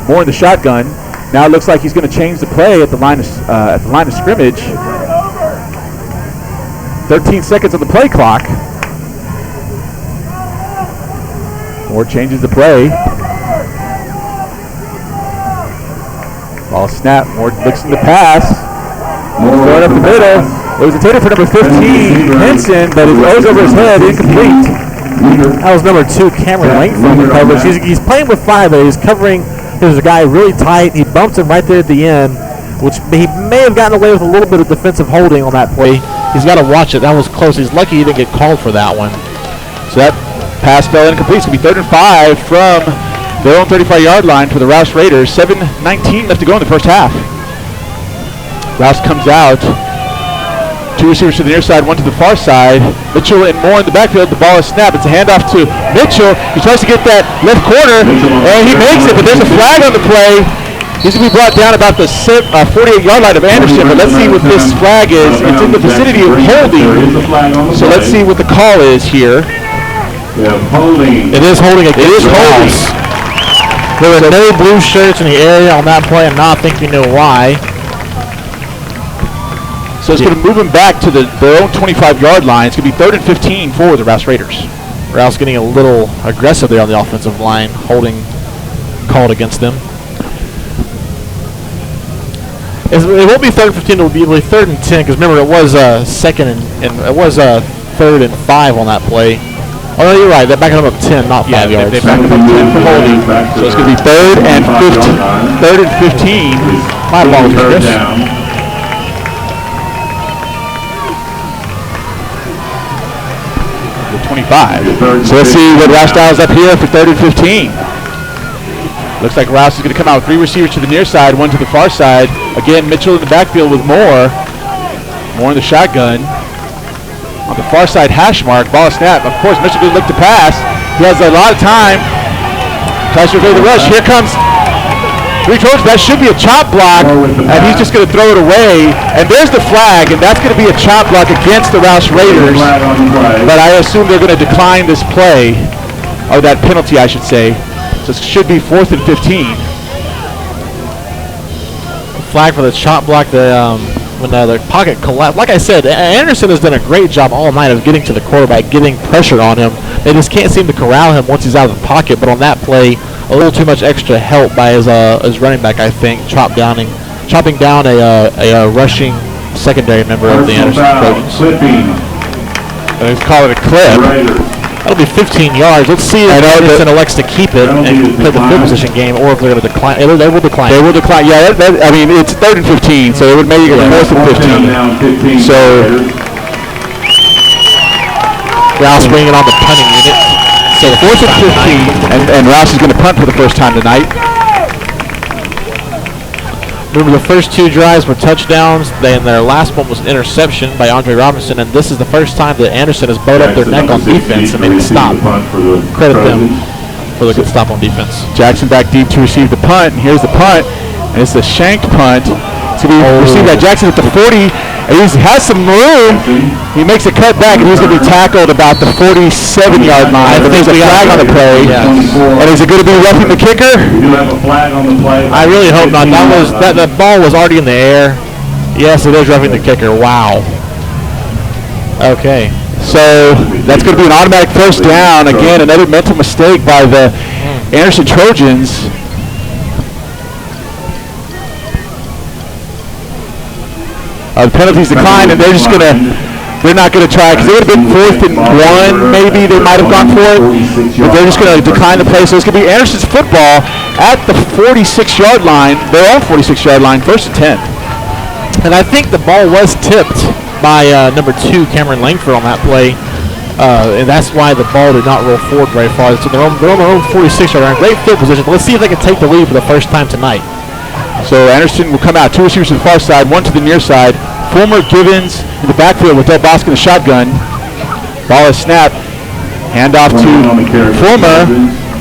Moore in the shotgun. Now it looks like he's going to change the play at the line of scrimmage. 13 seconds on the play clock. Moore changes the play. Ball snap. Moore looks in the pass. Going up the middle. It was intended for number 15, Henson, but it goes over his head, incomplete. That was number 2, Cameron Langford in coverage. He's playing with 5, but he's covering his guy really tight. He bumps him right there at the end, which he may have gotten away with a little bit of defensive holding on that play. He's got to watch it. That was close. He's lucky he didn't get called for that one. So that pass fell incomplete. It's going to be 3rd and 5 from their own 35-yard line for the Rouse Raiders. 7:19 left to go in the first half. Rouse comes out. 2 receivers to the near side, 1 to the far side. Mitchell and Moore in the backfield. The ball is snapped. It's a handoff to Mitchell. He tries to get that left corner, and he makes it, but there's a flag on the play. He's going to be brought down about the 48-yard line of Anderson, but let's see what this flag is. It's in the vicinity of holding, so let's see what the call is here. It is holding against Rouse. There were no blue shirts in the area on that play, and not think you know why. So it's going to move him back to their own 25-yard line. It's going to be 3rd and 15 for the Rouse Raiders. Rouse getting a little aggressive there on the offensive line, holding called against them. It won't be 3rd and 15. It will be 3rd and 10 because remember it was 2nd and it was 3rd and 5 on that play. Oh no, you're right. They're backing him up 10, not 5 yards. They backed him up 10 for holding. So it's going to be 3rd and 15. My ball, Chris. 25. So let's see what Rouse dials up here for 3rd and 15. Looks like Rouse is going to come out with 3 receivers to the near side, 1 to the far side. Again, Mitchell in the backfield with Moore. Moore in the shotgun. On the far side hash mark, ball snap. Of course, Mitchell didn't look to pass. He has a lot of time. Tries to evade the rush. Here comes 3 Trojans. That should be a chop block, and he's just going to throw it away. And there's the flag, and that's going to be a chop block against the Rouse Raiders. But I assume they're going to decline this play, or that penalty, I should say. So it should be 4th and 15. Flag for the chop block. When the pocket collapsed. Like I said, Anderson has done a great job all night of getting to the quarterback, getting pressure on him. They just can't seem to corral him once he's out of the pocket. But on that play, a little too much extra help by his running back, I think, chopping down a rushing secondary member of the Anderson Trojans. Let's call it a clip. That'll be 15 yards. Let's see if Anderson elects to keep it and play the field position game, or if they're going to decline. They will decline. They will decline. Yeah, I mean, it's 3rd and 15, so it would make it 4th and 15. So Rouse bringing on the punting unit. So 4th and 15, and Rouse is going to punt for the first time tonight. Remember, the first 2 drives were touchdowns. And their last one was an interception by Andre Robinson, and this is the first time that Anderson has bowed up their neck on defense and made it stop. Credit them for the good stop on defense. Jackson back deep to receive the punt, and here's the punt, and it's a shanked punt. It's going to be received by Jackson at the 40, and he has some room. He makes a cut back, and he's going to be tackled about the 47-yard line. But there's a flag on the play. And is it going to be roughing the kicker? We do have a flag on the play. I really hope not. That ball was already in the air. Yes, it is roughing the kicker. Wow. Okay. So that's going to be an automatic first down. Again, another mental mistake by the Anderson Trojans. The penalties declined, and they're not going to try, because they would have been 4th and 1, maybe they might have gone for it, but they're just going to decline the play. So it's going to be Anderson's football at the 46-yard line, their own 46-yard line, 1st and 10. And I think the ball was tipped by number 2, Cameron Langford, on that play. And that's why the ball did not roll forward very far. So they're on their own 46-yard line. Great field position. But let's see if they can take the lead for the first time tonight. So Anderson will come out. 2 receivers to the far side, 1 to the near side. Fulmer, Givens in the backfield with Del Bosque in the shotgun. Ball is snapped. Handoff to Fulmer.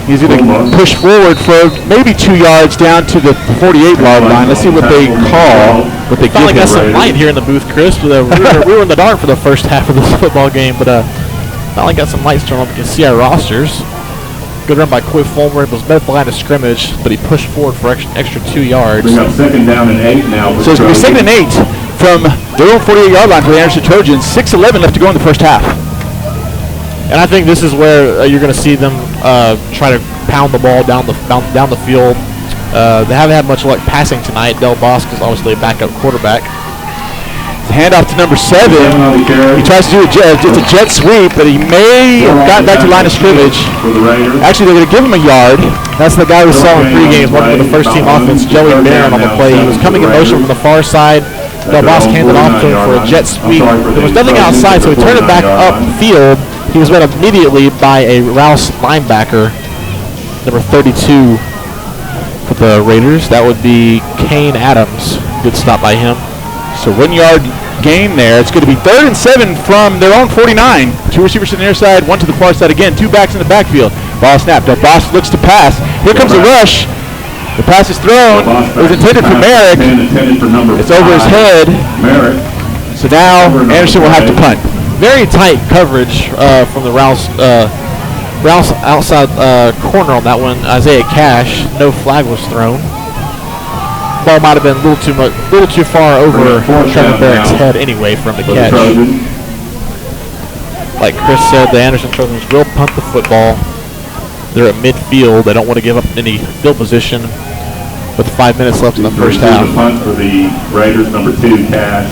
He's going to push forward for maybe 2 yards down to the 48-yard line. Let's see what they call. What they Finally give got some him. light here in the booth, Chris. We were in the dark for the first half of this football game, but finally got some lights turned on. We can see our rosters. Good run by Coy Fulmer. It was met at the line of scrimmage, but he pushed forward for extra 2 yards. We got 2nd down and 8 now. So it's going to be 2nd and 8 from their own 48-yard line for the Anderson Trojans. 6:11 left to go in the first half. And I think this is where you're going to see them try to pound the ball down the field. They haven't had much luck passing tonight. Del Bosque is obviously a backup quarterback. Handoff to number 7. He tries to do it's a jet sweep, but he may have gotten back to line of scrimmage. Actually, they're going to give him a yard. That's the guy we saw in pregame working with the first-team offense, Joey Barron, on the play. He was coming in motion from the far side. Del Bosque handed off to him for a jet sweep. There was nothing outside, so he turned it back up field. He was met immediately by a Rouse linebacker, number 32 for the Raiders. That would be Kane Adams. Good stop by him. So 1 yard gain there. It's going to be 3rd and 7 from their own 49. 2 receivers to the near side, 1 to the far side again. 2 backs in the backfield. Ball snapped. Del Bosque looks to pass. Here comes a rush. The pass is thrown. It was intended for Merrick. It's over his head. So now Anderson will have to punt. Very tight coverage from the Rouse outside corner on that one. Isaiah Cash. No flag was thrown. Ball might have been a little too far over Trevor Barrett's head anyway for him to catch. Like Chris said, the Anderson Trojans will punt the football. They're at midfield. They don't want to give up any field position with 5 minutes left in the first half. Punt for the Raiders, number 2, Cash.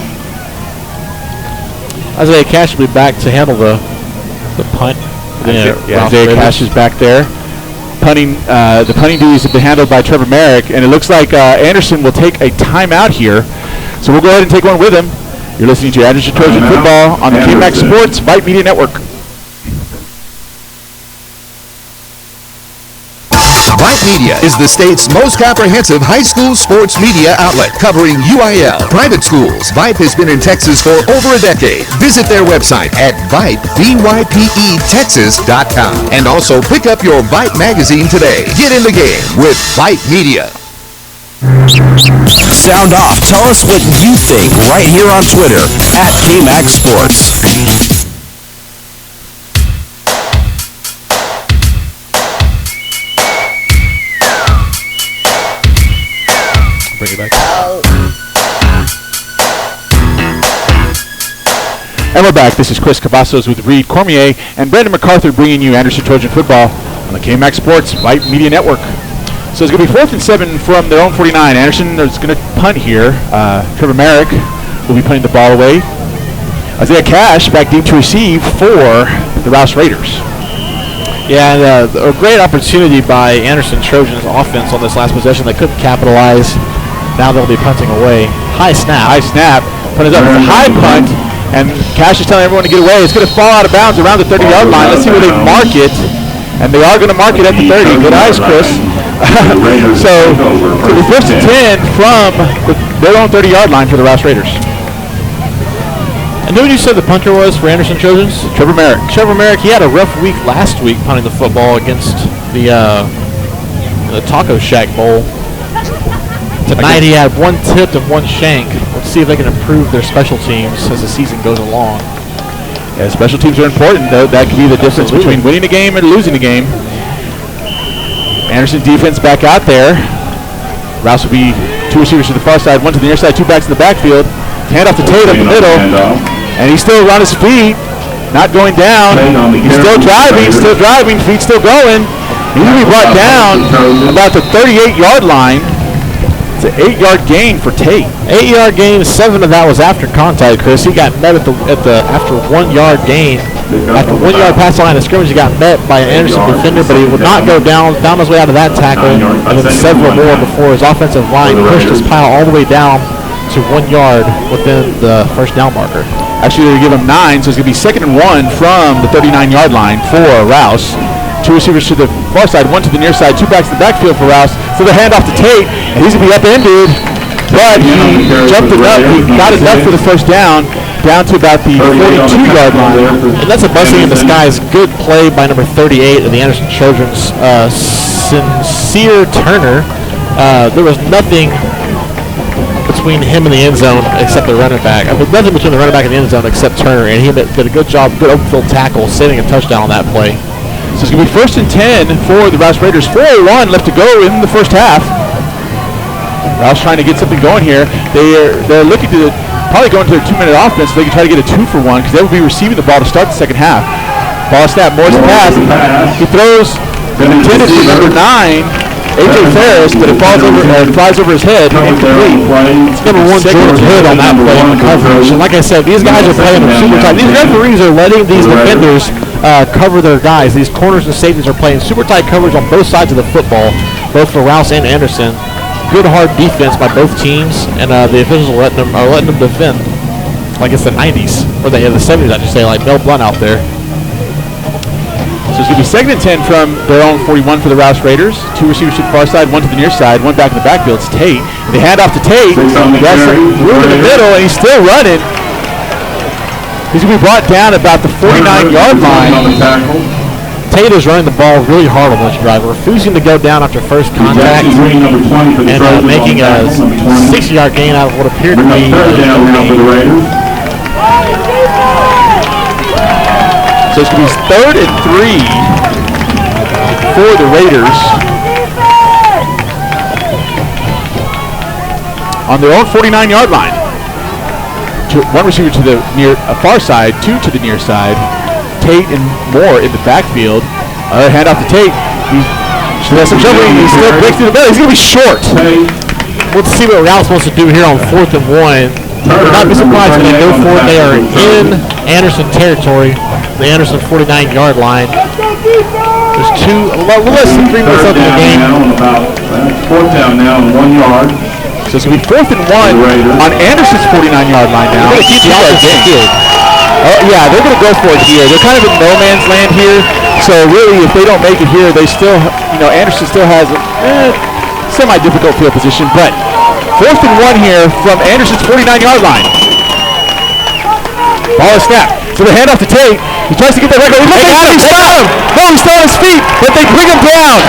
Isaiah Cash will be back to handle the punt. Isaiah Cash is back there. The punting duties have been handled by Trevor Merrick, and it looks like Anderson will take a timeout here. So we'll go ahead and take one with him. You're listening to Anderson Trojan Football on the KMAX Sports Vype Media Network. Vype Media is the state's most comprehensive high school sports media outlet, covering UIL, private schools. Vype has been in Texas for over a decade. Visit their website at Vype, VYPETexas.com. And also pick up your Vype magazine today. Get in the game with Vype Media. Sound off. Tell us what you think right here on Twitter at KMAX Sports. Bring it back. And we're back. This is Chris Cavazos with Reed Cormier and Brandon MacArthur bringing you Anderson Trojan Football on the KMAX Sports Vype Media Network. So it's going to be 4th and 7 from their own 49. Anderson is going to punt here. Trevor Merrick will be punting the ball away. Isaiah Cash back deep to receive for the Rouse Raiders. Yeah, and a great opportunity by Anderson Trojans offense on this last possession. They couldn't capitalize. Now they'll be punting away. High snap. Punt is up. It's a high punt, and Cash is telling everyone to get away. It's going to fall out of bounds around the 30-yard line. Let's see where they mark it. And they are going to mark it at the 30. Good eyes, Chris. So the 1st and 10 from their own 30-yard line for the Rouse Raiders. And who did you say the punter was for Anderson Trojans? Trevor Merrick. Trevor Merrick, he had a rough week last week punting the football against the Taco Shack Bowl. Tonight he had 1 tipped and 1 shank. Let's see if they can improve their special teams as the season goes along. Yeah, special teams are important, though. That could be the difference between winning a game and losing a game. Anderson defense back out there. Rouse will be 2 receivers to the far side, 1 to the near side, 2 backs in the backfield. Hand off to Tate up the middle. And he's still on his feet, not going down. He's still driving, feet still going. He's going to be brought down about the 38-yard line. It's an 8-yard gain for Tate. 8-yard gain, 7 of that was after contact, Chris. He got met after 1-yard gain. After 1-yard pass line of scrimmage, he got met by an Anderson defender, but he would not go down, found his way out of that tackle, and then several more before his offensive line pushed his pile all the way down to 1 yard within the first down marker. Actually, they're going to give him 9, so it's going to be 2nd and 1 from the 39-yard line for Rouse. 2 receivers to the far side, 1 to the near side, 2 backs to the backfield for Rouse. So the handoff to Tate, and he's going to be upended, but he jumped it up. He got enough for the first down to about the 42-yard line. And that's a blessing in disguise. Good play by number 38 of the Anderson Trojans, Sincere Turner. There was nothing between him and the end zone except the running back. Nothing between the running back and the end zone except Turner, and he did a good job, good open field tackle, saving a touchdown on that play. So it's going to be 1st and 10 for the Rouse Raiders. 4:01 left to go in the first half. Rouse trying to get something going here. They're looking to probably go into their 2-minute offense so they can try to get a 2-for-1 because they will be receiving the ball to start the second half. Ball snap, Morris pass. He throws intended for number 9. A.J. Ferris, but it flies over his head. Incomplete. It's number 1 George Hood on that play on the coverage. And like I said, these guys are playing them super tight. These referees are letting these defenders cover their guys. These corners and safeties are playing super tight coverage on both sides of the football, both for Rouse and Anderson. Good hard defense by both teams, and the officials are letting them defend like it's the 90s or the 70s. I should say, like Mel Blunt out there. So it's going to be 2nd and 10 from their own 41 for the Rouse Raiders. 2 receivers to the far side, 1 to the near side, 1 back in the backfield. It's Tate. They hand off to Tate. That's room in the middle, and he's still running. He's going to be brought down about the 49-yard line. Tate is running the ball really hard on this drive, refusing to go down after first contact, and making a 60-yard gain out of what appeared to be So it's going to be 3rd and 3 for the Raiders on their own 49-yard line. 1 receiver to the far side, 2 to the near side. Tate and Moore in the backfield. Hand off to Tate. He has some trouble. He still breaks through the middle. He's going to be short. We'll see what Rouse wants to do here on 4th and 1. Would not be surprised when they go for it. They are in Anderson territory, the Anderson 49-yard line. There's less than 3 minutes left in the game. 4th down now, 1 yard. So it's going to be 4th and 1 on Anderson's 49-yard line now. They're going to keep the offense field. Oh, yeah, they're going to go for it here. They're kind of in no man's land here. So really, if they don't make it here, they still, Anderson still has a semi-difficult field position. But 4th and 1 here from Anderson's 49-yard line. Ball is snapped. So the handoff to Tate. He tries to get the record. He's got him. No, he's still on his feet, but they bring him down.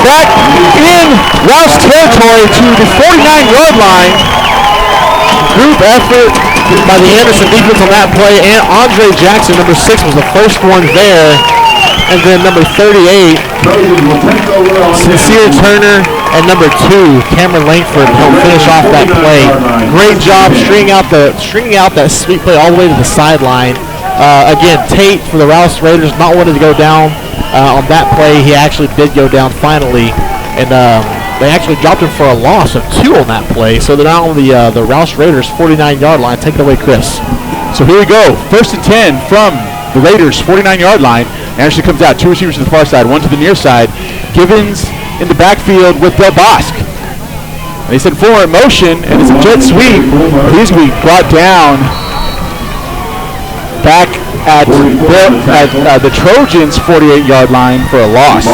Back in Rouse territory to the 49-yard line. Group effort by the Anderson defense on that play, and Andre Jackson, number 6, was the first one there. And then number 38, Sincere Turner, and number 2, Cameron Langford, helped finish off that play. Great job stringing out that sweet play all the way to the sideline. Again, Tate for the Rouse Raiders not wanting to go down on that play. He actually did go down finally, and they actually dropped him for a loss of 2 on that play. So they're now on the Rouse Raiders 49-yard line. Take it away, Chris. So here we go. 1st and 10 from the Raiders 49-yard line. Anderson comes out, 2 receivers to the far side, 1 to the near side. Givens in the backfield with Del Bosque. And they send forward motion, and it's a jet sweep. He's going to be brought down back at the Trojans' 48-yard line for a loss.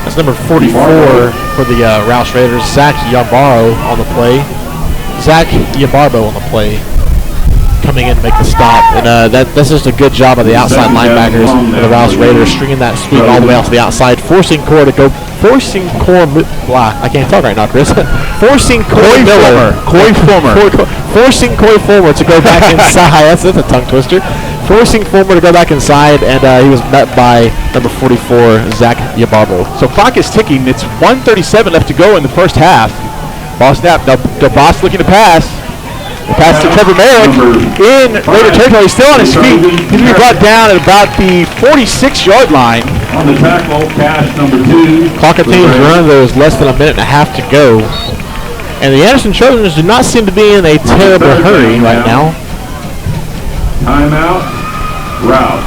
That's number 44 for the Rouse Raiders, Zach Yabarbo on the play. Coming in to make the stop, and that's just a good job of the outside linebackers of the Rouse Raiders, stringing that sweep all the way out to the outside, forcing Coy Fulmer to go back inside. That's a tongue twister. Forcing Fulmer to go back inside, and he was met by number 44, Zach Yabarbo. So clock is ticking. It's 1:37 left to go in the first half. Ball snap. The boss looking to pass. The pass to Trevor Merrick in Raider territory. He's still on his feet. He's going to be brought down at about the 46-yard line. On the tackle, cash number 2. Clock continues to run. There's less than a minute and a half to go. And the Anderson Trojans do not seem to be in a terrible hurry right now. Timeout, Rouse.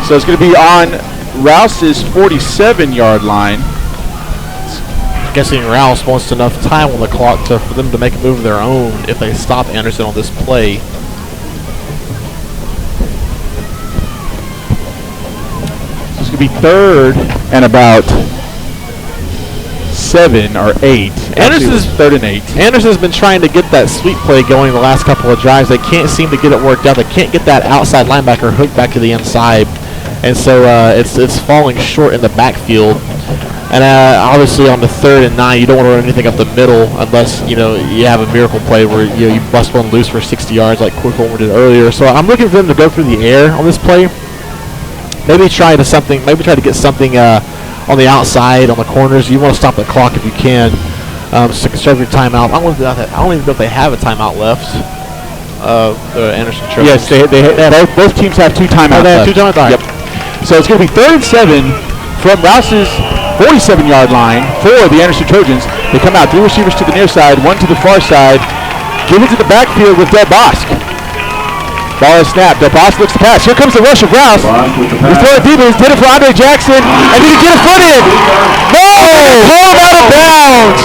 So it's going to be on Rouse's 47-yard line. Guessing Rouse wants enough time on the clock for them to make a move of their own if they stop Anderson on this play. going to be 3rd and about 7 or 8. Anderson's 3rd and 8. Anderson's been trying to get that sweep play going the last couple of drives. They can't seem to get it worked out. They can't get that outside linebacker hooked back to the inside, and so it's falling short in the backfield. And obviously on the 3rd and 9, you don't want to run anything up the middle unless you have a miracle play where you bust one loose for 60 yards like Corey Fulmer did earlier. So I'm looking for them to go through the air on this play. Maybe try to get something on the outside on the corners. You want to stop the clock if you can. So conserve your timeout. I don't even know if they have a timeout left. Anderson Trojans. Yes, both teams have 2 timeouts. They have 2 timeouts. Yep. So it's going to be 3rd and 7 from Rouse's 47-yard line for the Anderson Trojans. They come out 3 receivers to the near side, 1 to the far side. Give it to the backfield with Del Bosque. Ball is snapped. Del Bosque looks to pass. Here comes the rush of Rouse. He's throwing deep. He's did it for Andre Jackson. And did he get a foot in? No! Pulled out of bounds.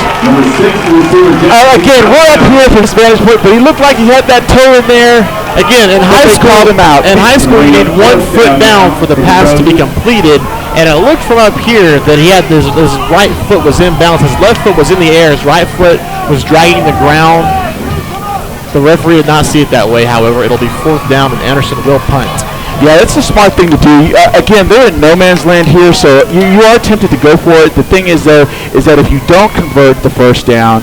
Again, we're up here from Spanish Point, but he looked like he had that toe in there. Again, in high school, called him out. In high school, you need 1 foot down for the pass to be completed, and it looked from up here that he had his right foot was in bounds, his left foot was in the air, his right foot was dragging the ground. The referee did not see it that way. However, it'll be 4th down, and Anderson will punt. Yeah, that's a smart thing to do. Again, they're in no man's land here, so you are tempted to go for it. The thing is, though, is that if you don't convert the 1st down,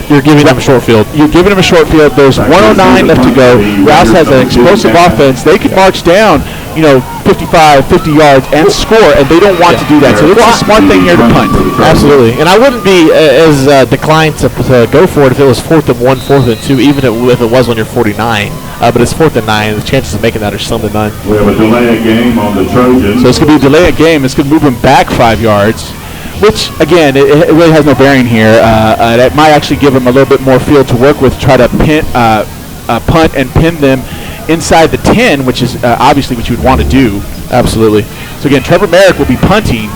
you're giving them a short field. You're giving them a short field. There's 109 left to go. Rouse has an explosive offense. They can march down, 55, 50 yards and score, and they don't want to do that. So it's a smart thing here to punt. Absolutely. And I wouldn't be as declined to go for it if it was 4th and 1, 4th and 2, even if it was on your 49. But it's 4th and 9. The chances of making that are slim to none. We have a delay of game on the Trojans. So it's going to be a delay of game. It's going to move them back 5 yards. Which, again, it really has no bearing here. That might actually give them a little bit more field to work with, try to punt and pin them inside the 10, which is obviously what you would want to do. Absolutely. So, again, Trevor Merrick will be punting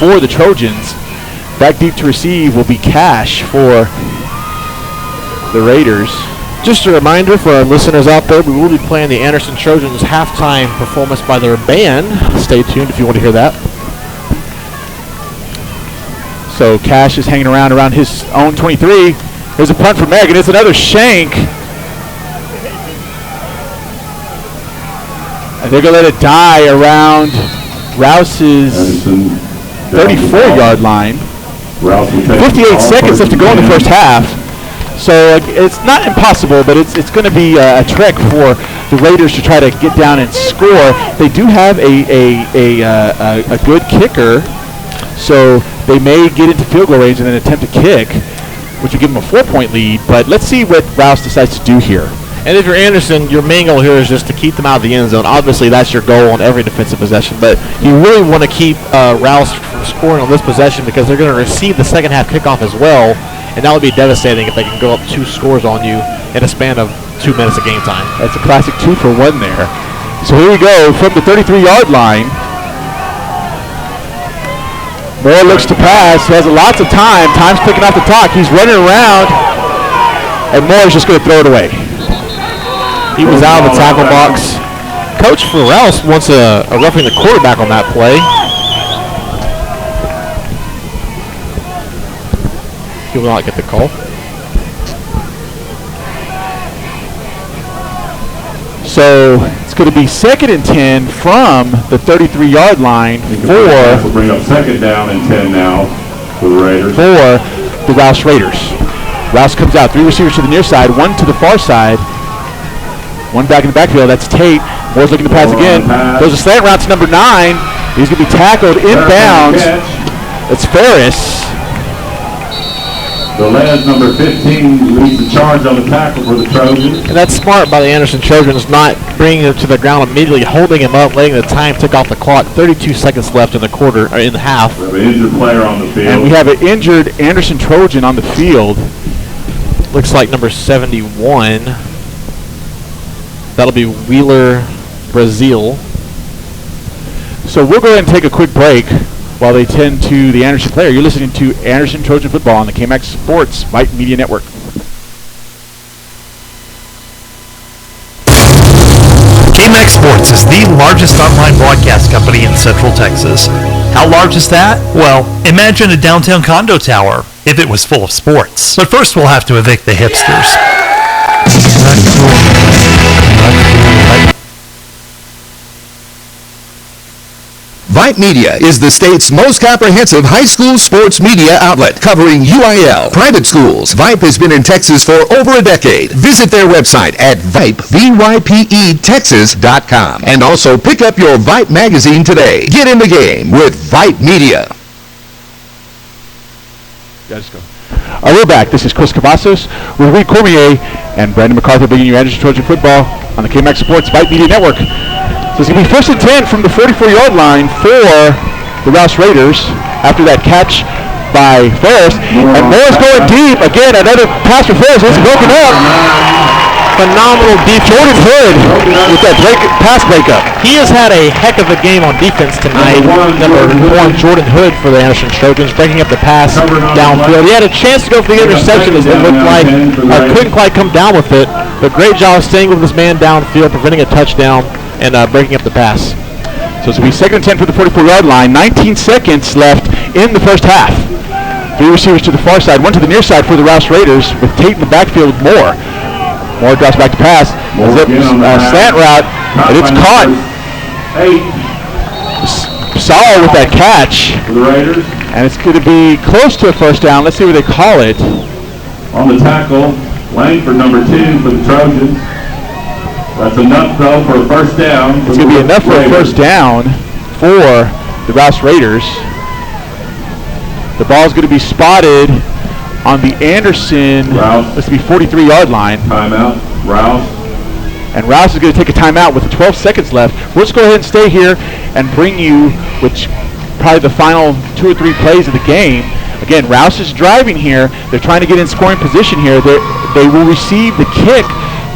for the Trojans. Back deep to receive will be Cash for the Raiders. Just a reminder for our listeners out there, we will be playing the Anderson Trojans halftime performance by their band. Stay tuned if you want to hear that. So Cash is hanging around his own 23. There's a punt for Merrick, and it's another shank. And they're going to let it die around Rouse's 34-yard line. 58 seconds left to go in the 1st half. So it's not impossible, but it's going to be a trek for the Raiders to try to get down and score. They do have a good kicker, so they may get into field goal range and then attempt to kick, which will give them a 4-point lead. But let's see what Rouse decides to do here. And if you're Anderson, your main goal here is just to keep them out of the end zone. Obviously, that's your goal on every defensive possession. But you really want to keep Rouse from scoring on this possession because they're going to receive the second half kickoff as well. And that would be devastating if they can go up 2 scores on you in a span of 2 minutes of game time. That's a classic 2 for 1 there. So here we go from the 33-yard line. Moore looks to pass. He has lots of time. Time's clicking off the clock. He's running around, and Moore's just going to throw it away. He was out of the tackle box. Coach for Rouse wants a roughing the quarterback on that play. He will not get the call. So it's going to be 2nd and 10 from the 33-yard line We'll bring up 2nd down and 10 now for the Raiders. For the Rouse Raiders. Rouse comes out, 3 receivers to the near side, 1 to the far side, 1 back in the backfield. That's Tate. Moore's looking to pass again. There's a slant route to number 9. He's going to be tackled inbounds. It's Ferris. The lad, number 15, leads the charge on the tackle for the Trojans. And that's smart by the Anderson Trojans, not bringing him to the ground immediately, holding him up, letting the time tick off the clock. 32 seconds left in the quarter, or in the half. We have an injured player on the field. And we have an injured Anderson Trojan on the field. Looks like number 71. That'll be Wheeler Brazil. So we'll go ahead and take a quick break while they tend to the Anderson player. You're listening to Anderson Trojan Football on the KMAX Sports Vype Media Network. KMAX Sports is the largest online broadcast company in Central Texas. How large is that? Well, imagine a downtown condo tower if it was full of sports. But first we'll have to evict the hipsters. Vype Media is the state's most comprehensive high school sports media outlet, covering UIL, private schools. Vype has been in Texas for over a decade. Visit their website at Vype, VYPE-Texas.com. And also pick up your Vype magazine today. Get in the game with Vype Media. Let's go. We're back. This is Chris Cavazos with Reed Cormier and Brandon MacArthur bringing you Anderson Trojan football on the KMAX Sports Vype Media Network. So it's going to be 1st and 10 from the 44-yard line for the Rouse Raiders after that catch by Ferris. And Moore's going deep. Again, another pass for Ferris. It's broken up. Phenomenal deep. Jordan Hood with that pass breakup. He has had a heck of a game on defense tonight. Number 1, Jordan Hood for the Anderson Trojans, breaking up the pass downfield. He had a chance to go for the interception, as it looked like. Couldn't quite come down with it. But great job staying with this man downfield, preventing a touchdown, and breaking up the pass. So it's going to be 2nd and 10 for the 44-yard line. 19 seconds left in the first half. 3 receivers to the far side, 1 to the near side for the Rouse Raiders, with Tate in the backfield with Moore. Moore drops back to pass. Slant route, and it's caught. Saul with that catch. And it's going to be close to a first down. Let's see what they call it. On the tackle, Langford, number 2 for the Trojans. That's enough, though, for a first down. It's going to be enough for a first down for the Rouse Raiders. The ball's going to be spotted on the Anderson, let's be 43-yard line. Timeout, Rouse. And Rouse is going to take a timeout with 12 seconds left. We'll just go ahead and stay here and bring you, which probably the final 2 or 3 plays of the game. Again, Rouse is driving here. They're trying to get in scoring position here. They will receive the kick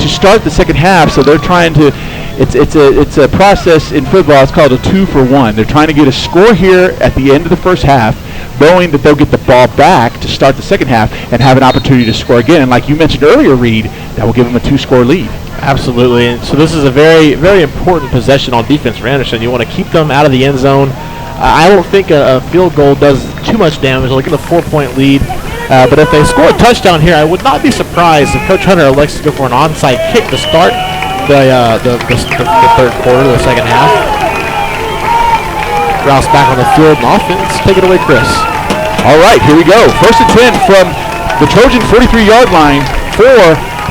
to start the second half, so they're trying to, it's a process in football. It's called a 2-for-1. They're trying to get a score here at the end of the first half, knowing that they'll get the ball back to start the second half and have an opportunity to score again. And like you mentioned earlier, Reed, that will give them a 2-score lead. Absolutely. And so this is a very, very important possession on defense for Anderson. You want to keep them out of the end zone. I don't think a field goal does too much damage. They'll get a 4-point lead. But if they score a touchdown here, I would not be surprised if Coach Hunter elects to go for an onside kick to start the third quarter, the second half. Rouse back on the field and offense. Take it away, Chris. All right, here we go. 1st and 10 from the Trojan 43-yard line for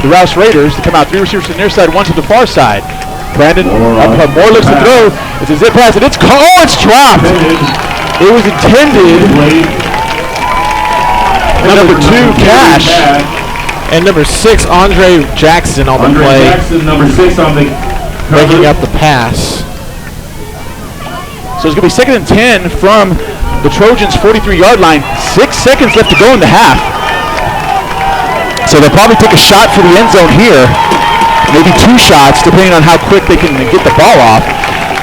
the Rouse Raiders. To come out, 3 receivers to the near side, 1 to the far side. Brandon, Moore looks to throw. It's a zip pass, and it's dropped. It was intended. Number 2, Cash. And number 6, Andre Jackson on the play. Jackson, number 6 on the breaking up the pass. So it's going to be 2nd and 10 from the Trojans' 43-yard line. 6 seconds left to go in the half. So they'll probably take a shot for the end zone here. Maybe 2 shots, depending on how quick they can get the ball off.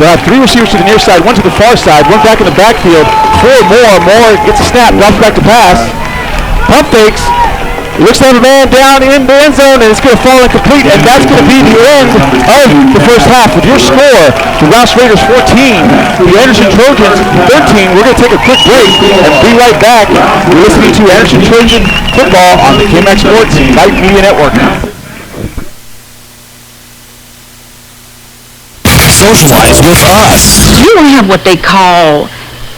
They'll have 3 receivers to the near side, 1 to the far side, 1 back in the backfield. 4 more. Moore gets a snap, drops back to pass. Pump fakes. Looks like a man down in the end zone, and it's going to fall incomplete, and that's going to be the end of the first half. With your score, the Rouse Raiders 14, the Anderson Trojans 13. We're going to take a quick break and be right back. You're listening to Anderson Trojan football on the KMAX Sports Vype Media Network. Socialize with us. You don't have what they call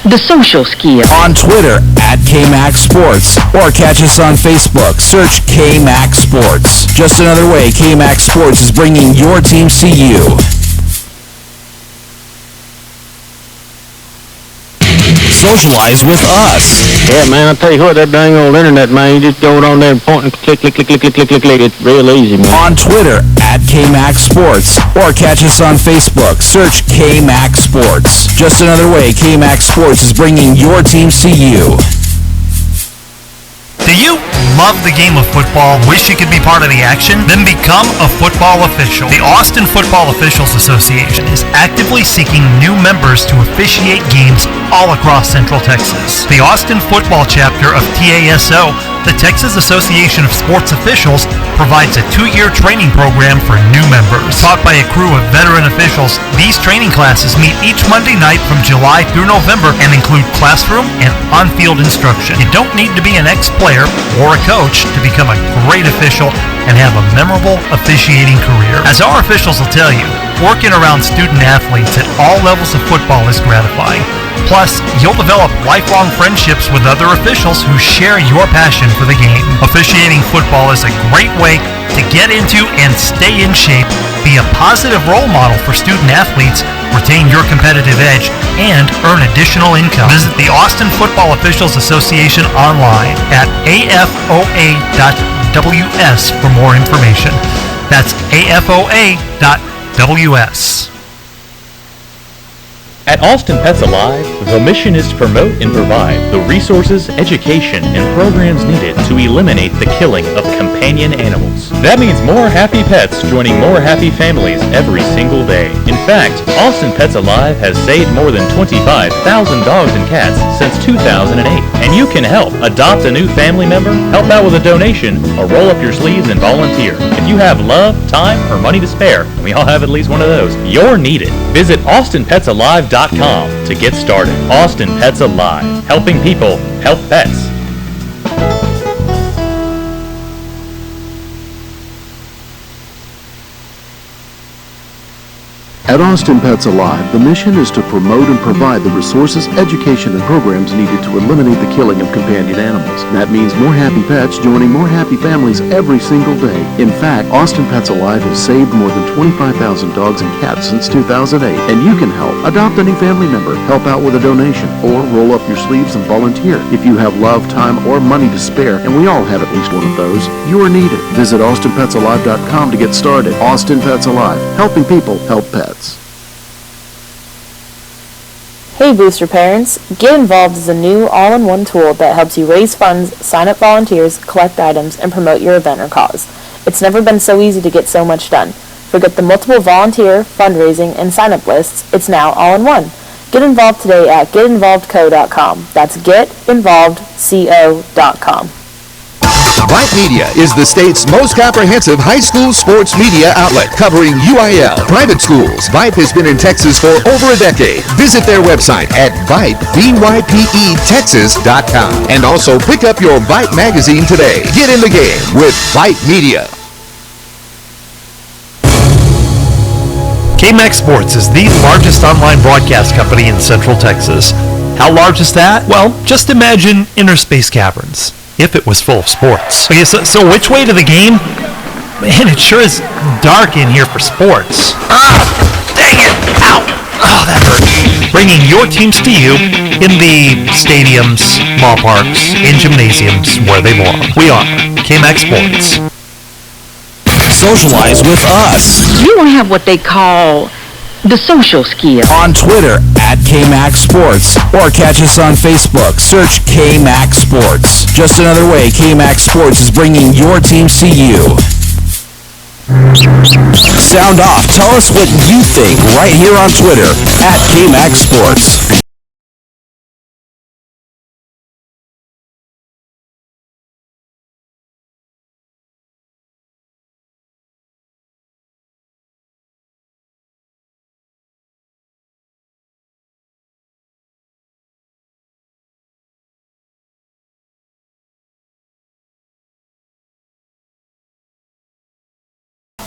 the social skill. On Twitter at KMAX Sports, or catch us on Facebook. Search KMAX Sports. Just another way KMAX Sports is bringing your teams to you. Socialize with us. Yeah, man, I tell you what, that dang old internet, man, you just go on there and point and click. It's real easy, man. On Twitter at KMAX Sports, or catch us on Facebook. Search KMAX Sports. Just another way KMAX Sports is bringing your teams to you. Do you love the game of football? Wish you could be part of the action? Then become a football official. The Austin Football Officials Association is actively seeking new members to officiate games all across Central Texas. The Austin Football Chapter of TASO The Texas Association of Sports Officials provides a 2-year training program for new members. Taught by a crew of veteran officials, these training classes meet each Monday night from July through November and include classroom and on-field instruction. You don't need to be an ex-player or a coach to become a great official and have a memorable officiating career. As our officials will tell you, working around student athletes at all levels of football is gratifying. Plus, you'll develop lifelong friendships with other officials who share your passion for the game. Officiating football is a great way to get into and stay in shape, be a positive role model for student athletes, retain your competitive edge, and earn additional income. Visit the Austin Football Officials Association online at afoa.ws for more information. That's afoa.ws. At Austin Pets Alive, the mission is to promote and provide the resources, education, and programs needed to eliminate the killing of companion animals. That means more happy pets joining more happy families every single day. In fact, Austin Pets Alive has saved more than 25,000 dogs and cats since 2008. And you can help. Adopt a new family member, help out with a donation, or roll up your sleeves and volunteer. If you have love, time, or money to spare, and we all have at least one of those, you're needed. Visit AustinPetsAlive.com to get started. Austin Pets Alive, helping people help pets. At Austin Pets Alive, the mission is to promote and provide the resources, education, and programs needed to eliminate the killing of companion animals. That means more happy pets joining more happy families every single day. In fact, Austin Pets Alive has saved more than 25,000 dogs and cats since 2008, and you can help. Adopt a new family member, help out with a donation, or roll up your sleeves and volunteer. If you have love, time, or money to spare, and we all have at least one of those, you are needed. Visit AustinPetsAlive.com to get started. Austin Pets Alive, helping people help pets. Hey Booster parents, Get Involved is a new all-in-one tool that helps you raise funds, sign up volunteers, collect items, and promote your event or cause. It's never been so easy to get so much done. Forget the multiple volunteer, fundraising, and sign-up lists. It's now all in one. Get involved today at getinvolvedco.com. That's getinvolvedco.com. Vype Media is the state's most comprehensive high school sports media outlet, covering UIL, private schools. Vype has been in Texas for over a decade. Visit their website at Vype, VYPETexas.com. And also pick up your Vype magazine today. Get in the game with Vype Media. KMAX Sports is the largest online broadcast company in Central Texas. How large is that? Well, just imagine inner space caverns, if it was full of sports. Okay, so which way to the game? Man, it sure is dark in here for sports. Ah, dang it! Ow! Oh, that hurt. Bringing your teams to you in the stadiums, ballparks, and gymnasiums where they belong. We are KMAX Sports. Socialize with us. You don't have what they call the social skill. On Twitter at KMAX Sports, or catch us on Facebook. Search KMAX Sports. Just another way KMAX Sports is bringing your teams to you. Sound off. Tell us what you think right here on Twitter at KMAX Sports.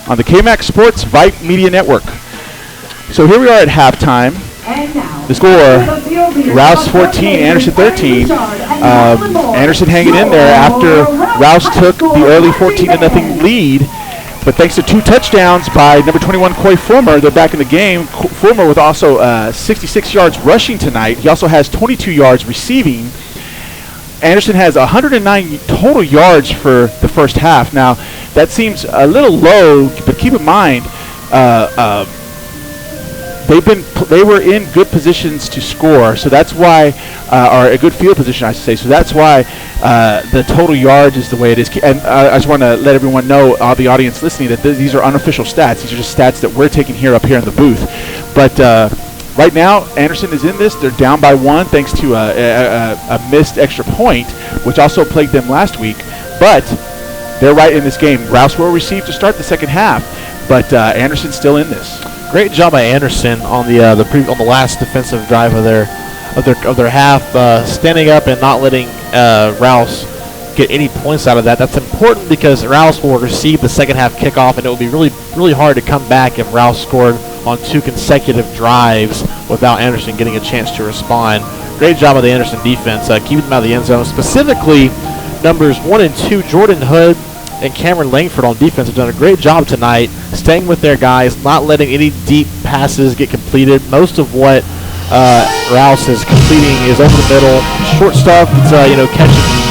On the KMAX Sports Vype Media Network. So here we are at halftime. The score, Rouse 14, Anderson 13. Anderson hanging in there after Rouse took the early 14-0 lead. But thanks to 2 touchdowns by number 21, Coy Fulmer, they're back in the game. Fulmer with also 66 yards rushing tonight. He also has 22 yards receiving. Anderson has 109 total yards for the first half. Now, that seems a little low, but keep in mind, they were in good positions to score, so that's why, or a good field position, I should say. So that's why the total yards is the way it is. And I just want to let everyone know, all the audience listening, that these are unofficial stats. These are just stats that we're taking up here in the booth. But Right now, Anderson is in this. They're down by 1 thanks to a missed extra point, which also plagued them last week. But they're right in this game. Rouse will receive to start the second half, but Anderson's still in this. Great job by Anderson on the last defensive drive of their half, standing up and not letting Rouse get any points out of that. That's important because Rouse will receive the second half kickoff, and it will be really, really hard to come back if Rouse scored on 2 consecutive drives without Anderson getting a chance to respond. Great job by the Anderson defense, keeping them out of the end zone. Specifically, numbers 1 and 2, Jordan Hood and Cameron Langford on defense have done a great job tonight, staying with their guys, not letting any deep passes get completed. Most of what Rouse is completing is over the middle, short stuff. It's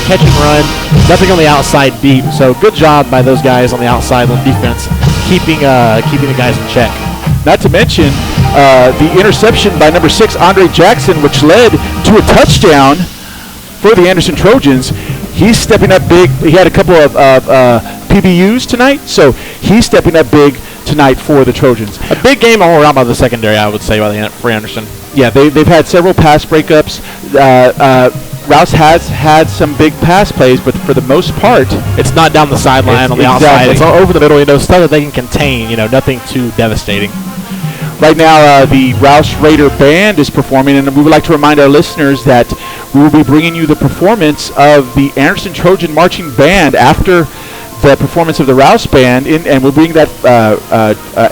catch and run, nothing on the outside deep. So good job by those guys on the outside on defense, keeping the guys in check. Not to mention the interception by number 6, Andre Jackson, which led to a touchdown for the Anderson Trojans. He's stepping up big. He had a couple of PBUs tonight, so he's stepping up big tonight for the Trojans. A big game all around by the secondary, I would say, for Anderson. Yeah, they've had several pass breakups. Rouse has had some big pass plays, but for the most part, it's not down the sideline on the outside. It's all over the middle, stuff that they can contain, nothing too devastating. Right now, the Rouse Raider Band is performing, and we would like to remind our listeners that we will be bringing you the performance of the Anderson Trojan Marching Band after the performance of the Rouse Band, and we'll bring that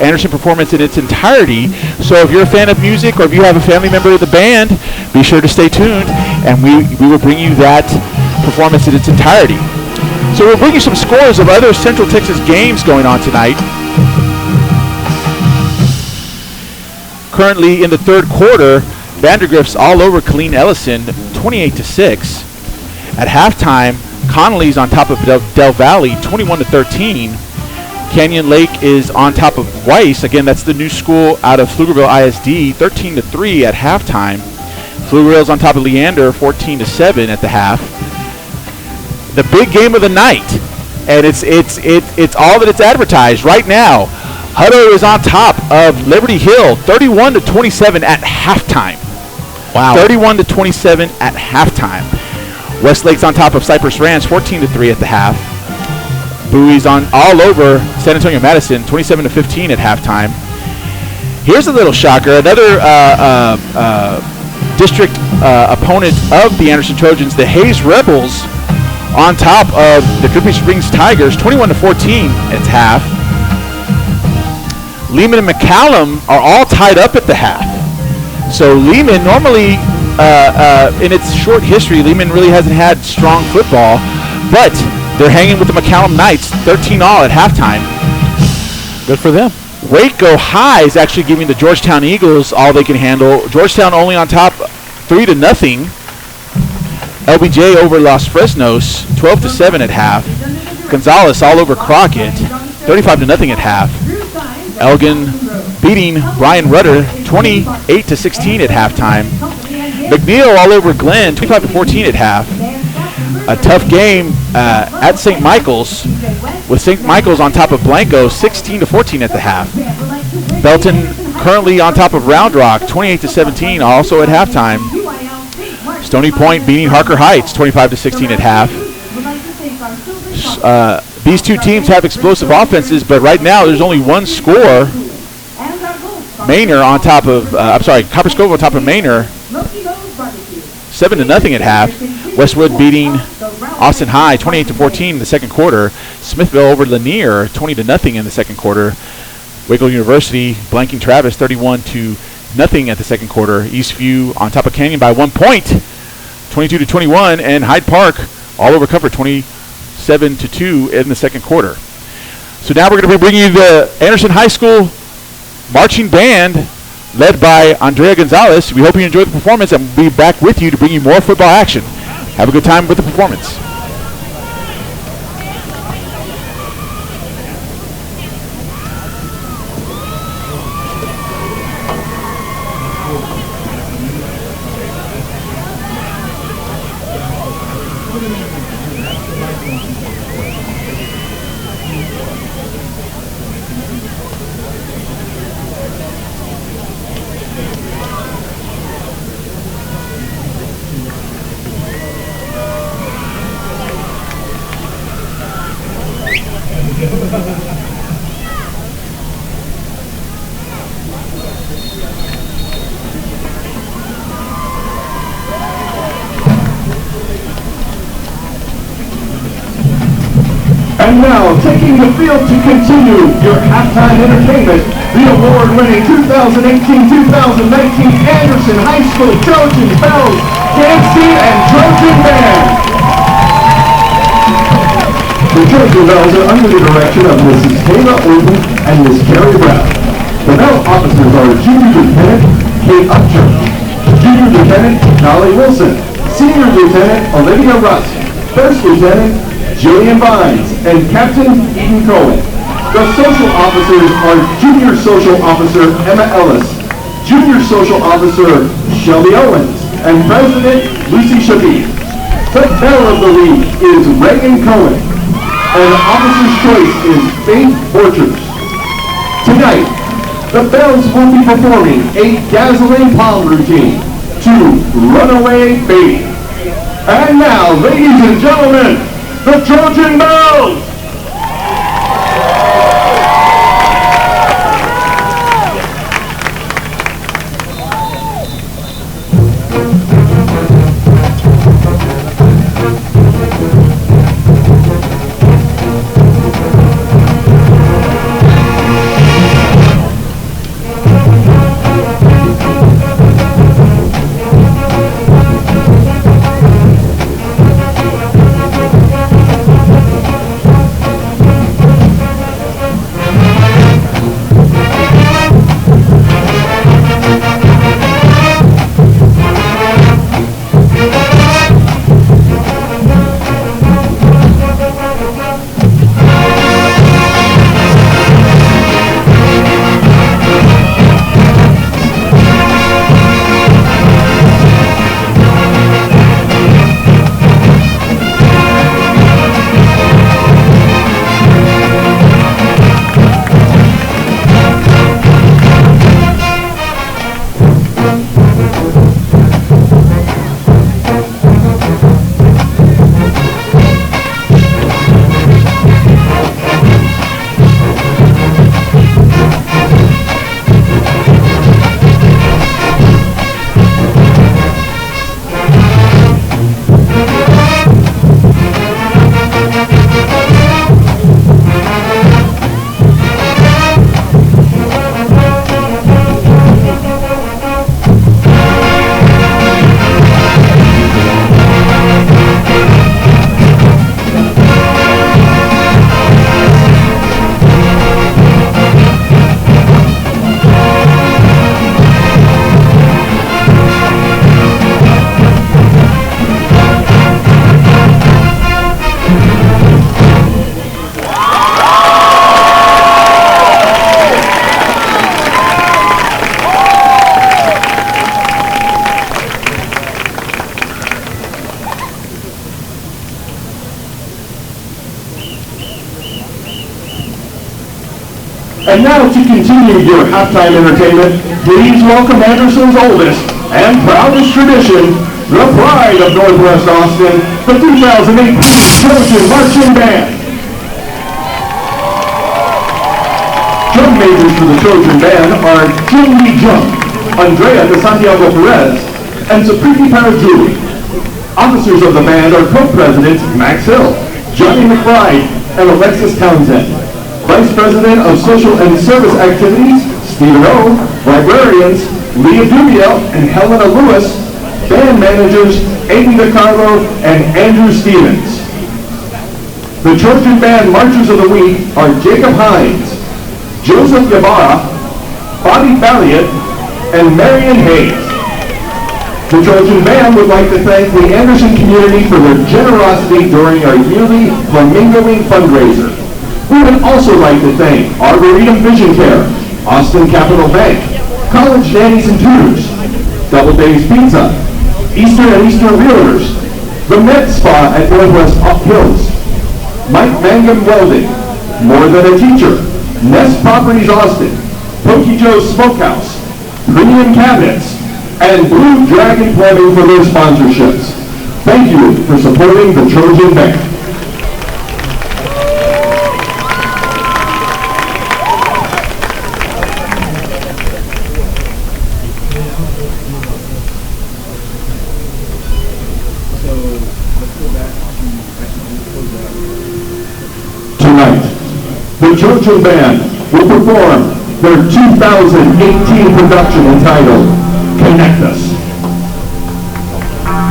Anderson performance in its entirety. So if you're a fan of music or if you have a family member of the band, be sure to stay tuned, and we will bring you that performance in its entirety. So we'll bring you some scores of other Central Texas games going on tonight. Currently in the third quarter, Vandergrift's all over Colleen Ellison, 28-6. At halftime, Connolly's on top of Del Valley, 21-13. Canyon Lake is on top of Weiss. Again, that's the new school out of Pflugerville ISD, 13-3 at halftime. Pflugerville's on top of Leander, 14-7 at the half. The big game of the night, and it's all that it's advertised right now. Hutto is on top of Liberty Hill, 31-27 at halftime. Wow. 31-27 at halftime. Westlake's on top of Cypress Ranch, 14-3 at the half. Bowie's on all over San Antonio Madison, 27-15 at halftime. Here's a little shocker. Another district opponent of the Anderson Trojans, the Hayes Rebels, on top of the Dripping Springs Tigers, 21-14 at half. Lehman and McCallum are all tied up at the half. So Lehman normally, in its short history, Lehman really hasn't had strong football, but they're hanging with the McCallum Knights, 13-all at halftime. Good for them. Waco High is actually giving the Georgetown Eagles all they can handle. Georgetown only on top, 3-0. LBJ over Los Fresnos, 12-7 at half. Gonzales all over Crockett, 35-0 at half. Elgin beating Brian Rudder, 28-16 at halftime. McNeil all over Glenn, 25-14 at half. A tough game at St. Michael's, with St. Michael's on top of Blanco, 16-14 at the half. Belton currently on top of Round Rock, 28-17, also at halftime. Stony Point beating Harker Heights, 25-16 at half. These two teams have explosive offenses, but right now there's only one score. Manor on top of, Copper Scoville on top of Manor, 7-0 at half. Westwood beating Austin High, 28-14 in the second quarter. Smithville over Lanier, 20-0 in the second quarter. Waco University blanking Travis, 31-0 at the second quarter. Eastview on top of Canyon by 1 point, 22-21, and Hyde Park all over Comfort, 27-2 in the second quarter. So now we're going to be bringing you the Anderson High School marching band led by Andrea Gonzalez. We hope you enjoyed the performance, and we'll be back with you to bring you more football action. Have a good time with the performance. now, taking the field to continue your halftime entertainment, the award-winning 2018-2019 Anderson High School Trojans Bells Dance Team and Trojan Band. The Trojan Bells are under the direction of Mrs. Kayla Orton and Miss Carrie Brown. The Bell officers are Junior Lieutenant Kate Upchurch, Junior Lieutenant Dolly Wilson, Senior Lieutenant Olivia Russ, First Lieutenant Jillian Vines, and Captain Eden Cohen. The social officers are Junior Social Officer Emma Ellis, Junior Social Officer Shelby Owens, and President Lucy Shabib. The Bell of the Week is Reagan Cohen, and Officer's Choice is Faith Borchers. Tonight, the Bells will be performing a dazzling palm routine to Runaway Baby. And now, ladies and gentlemen, the Trojan Bells! And now to continue your halftime entertainment, please welcome Anderson's oldest and proudest tradition, the pride of Northwest Austin, the 2018 Trojan Marching Band. Drum majors for the Trojan Band are Jim Lee Jung, Andrea de Santiago Perez, and Sapriti Parajuli. Officers of the band are co-presidents Max Hill, Johnny McBride, and Alexis Townsend. Vice President of Social and Service Activities, Stephen O. Librarians, Leah Dubio and Helena Lewis. Band managers, Aiden DeCarlo and Andrew Stevens. The Trojan Band Marchers of the Week are Jacob Hines, Joseph Ybarra, Bobby Balliot, and Marion Hayes. The Trojan Band would like to thank the Anderson community for their generosity during our yearly Flamingoing fundraiser. We would also like to thank Arboretum Vision Care, Austin Capital Bank, College Nannies and Tutors, Double Days Pizza, Eastern and Eastern Realtors, the Med Spa at Northwest Hills, Mike Mangum Welding, More Than a Teacher, Nest Properties Austin, Pokey Joe's Smokehouse, Premium Cabinets, and Blue Dragon Plumbing for their sponsorships. Thank you for supporting the Trojan Band. the Trojan Band will perform their 2018 production entitled Connect Us.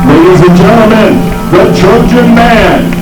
Ladies and gentlemen, the Trojan Band.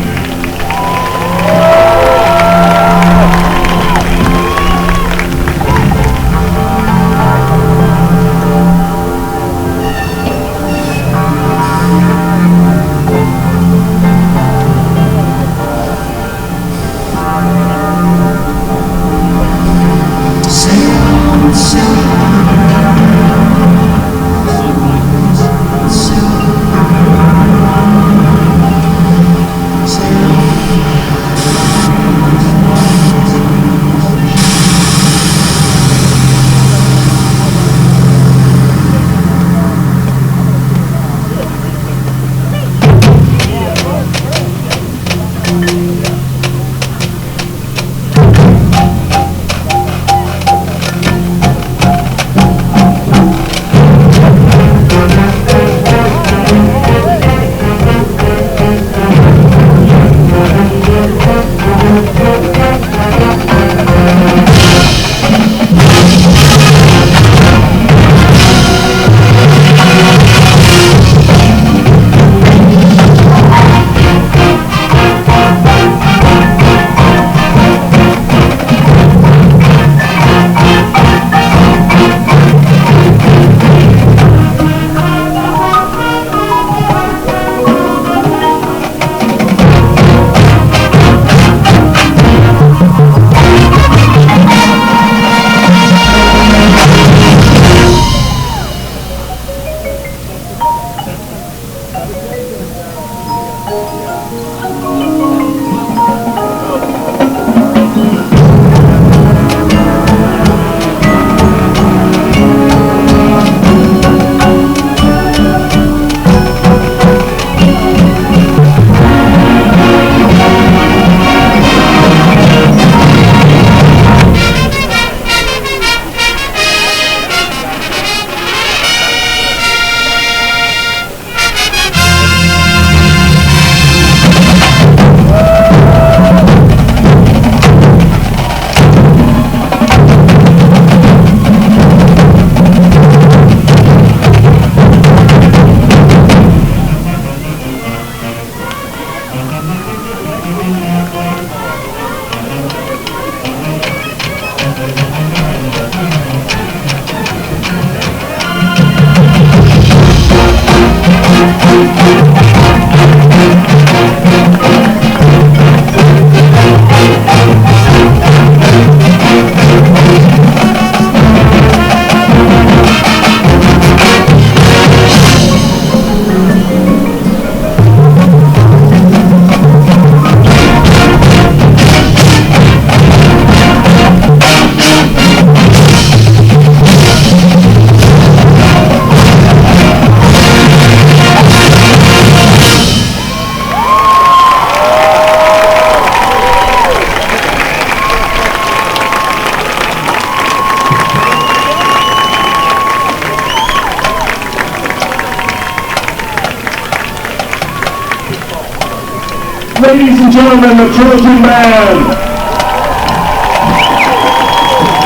Ladies and gentlemen, the Trojan Band.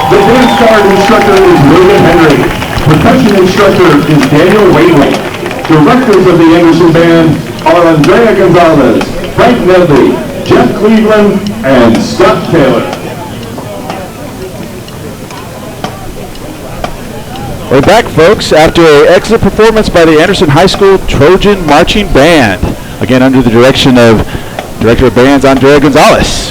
The dance guard instructor is William Henry. Percussion instructor is Daniel Whaley. Directors of the Anderson Band are Andrea Gonzalez, Frank Nedley, Jeff Cleveland, and Scott Taylor. We're back, folks, after an excellent performance by the Anderson High School Trojan Marching Band. Again, under the direction of Director of Bands, Andrea Gonzalez.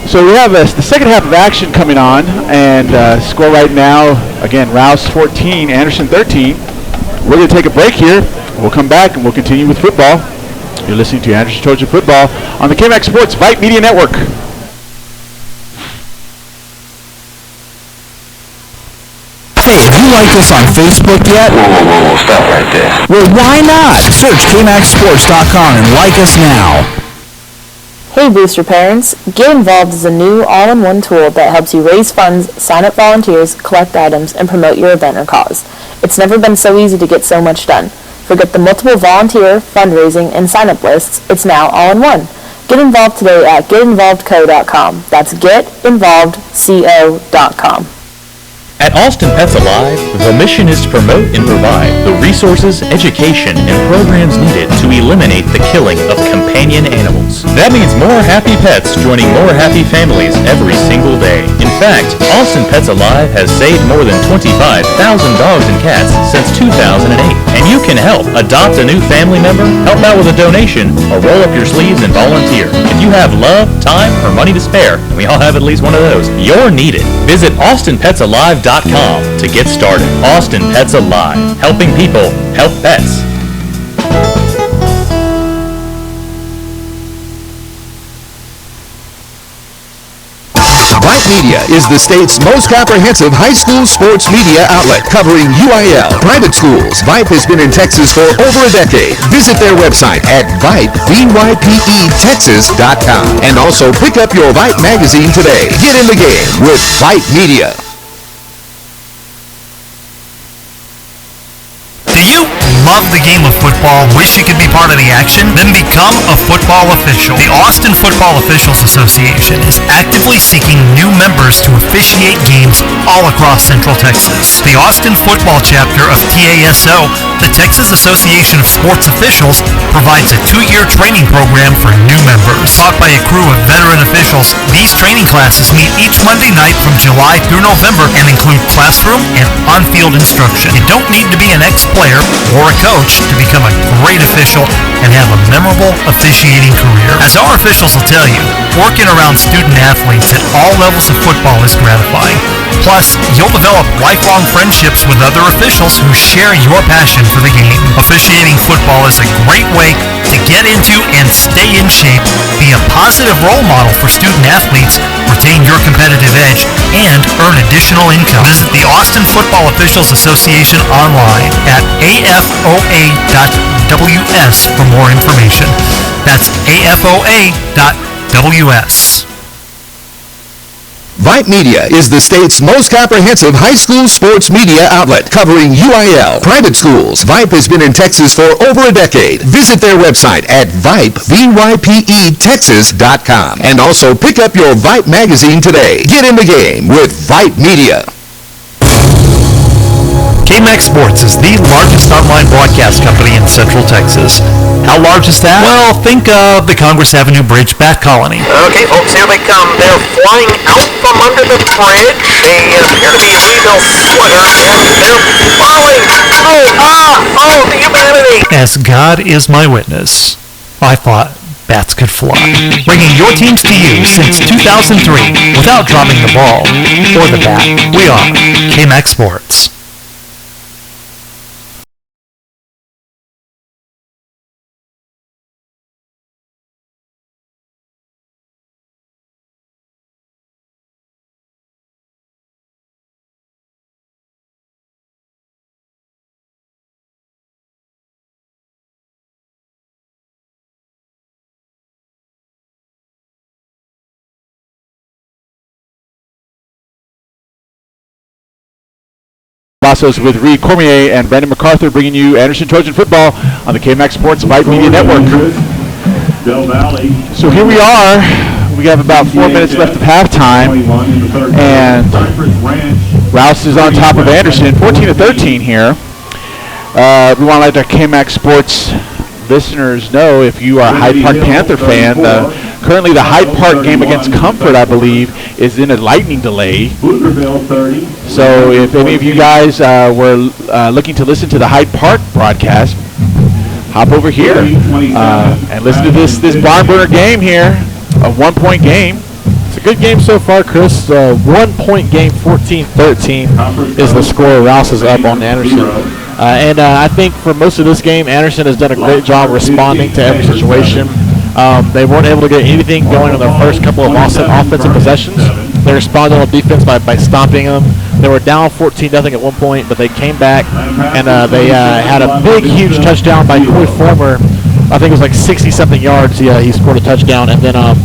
So we have the second half of action coming on, and score right now, again, Rouse 14, Anderson 13. We're going to take a break here. We'll come back, and we'll continue with football. You're listening to Anderson Trojan Football on the KMAX Sports Vype Media Network. Hey, have you liked us on Facebook yet? Whoa, stop right there. Well, why not? Search KMAXSports.com and like us now. Hey Booster Parents, Get Involved is a new all-in-one tool that helps you raise funds, sign up volunteers, collect items, and promote your event or cause. It's never been so easy to get so much done. Forget the multiple volunteer, fundraising, and sign-up lists. It's now all in one. Get involved today at getinvolvedco.com. That's getinvolvedco.com. At Austin Pets Alive, the mission is to promote and provide the resources, education, and programs needed to eliminate the killing of companion animals. That means more happy pets joining more happy families every single day. In fact, Austin Pets Alive has saved more than 25,000 dogs and cats since 2008. And you can help. Adopt a new family member, help out with a donation, or roll up your sleeves and volunteer. If you have love, time, or money to spare, and we all have at least one of those, you're needed. Visit AustinPetsAlive.com to get started. Austin Pets Alive, helping people help pets. Vype Media is the state's most comprehensive high school sports media outlet, covering UIL, private schools. Vype has been in Texas for over a decade. Visit their website at Vype, VYPETexas.com. And also pick up your Vype magazine today. Get in the game with Vype Media. Do you love the game of football? Wish you could be part of the action? Then become a football official. The Austin Football Officials Association is actively seeking new members to officiate games all across Central Texas. The Austin Football Chapter of TASO, the Texas Association of Sports Officials, provides a 2-year training program for new members. Taught by a crew of veteran officials, these training classes meet each Monday night from July through November and include classroom and on-field instruction. You don't need to be an ex-player or a coach to become a great official and have a memorable officiating career. As our officials will tell you, working around student athletes at all levels of football is gratifying. Plus, you'll develop lifelong friendships with other officials who share your passion for the game. Officiating football is a great way to get into and stay in shape, be a positive role model for student athletes, retain your competitive edge, and earn additional income. Visit the Austin Football Officials Association online at afoa.ws for more information. That's afoa.ws. Vype Media is the state's most comprehensive high school sports media outlet, covering UIL, private schools. Vype has been in Texas for over a decade. Visit their website at Vype, VYPETexas.com. And also pick up your Vype magazine today. Get in the game with Vype Media. KMAX Sports is the largest online broadcast company in Central Texas. How large is that? Well, think of the Congress Avenue Bridge Bat Colony. Okay, folks, here they come. They're flying out from under the bridge. They appear to be rebuilt sweater, and they're falling. Oh, the humanity! As God is my witness, I thought bats could fly. Bringing your teams to you since 2003 without dropping the ball or the bat. We are KMAX Sports. Vassos with Reed Cormier and Brandon MacArthur bringing you Anderson Trojan football on the KMAX Sports Vype Media Network. So here we are. We have about 4 minutes left of halftime, and Rouse is on top of Anderson, 14-13 here. We want to let our KMAX Sports listeners know, if you are a Hyde Park Panther fan, currently the Hyde Park game against Comfort, I believe, is in a lightning delay. So if any of you guys were looking to listen to the Hyde Park broadcast, hop over here and listen to this barn burner game here, a 1-point game. It's a good game so far, Chris. 1-point game, 14-13 is the score. Rouse is up on Anderson. And I think for most of this game, Anderson has done a great job responding to every situation. They weren't able to get anything going on their first couple of offensive possessions. They responded on defense by stomping them. They were down 14-0 at one point, but they came back, and they had a big, huge touchdown by Coy Former. I think it was like 60-something yards. He scored a touchdown, and then on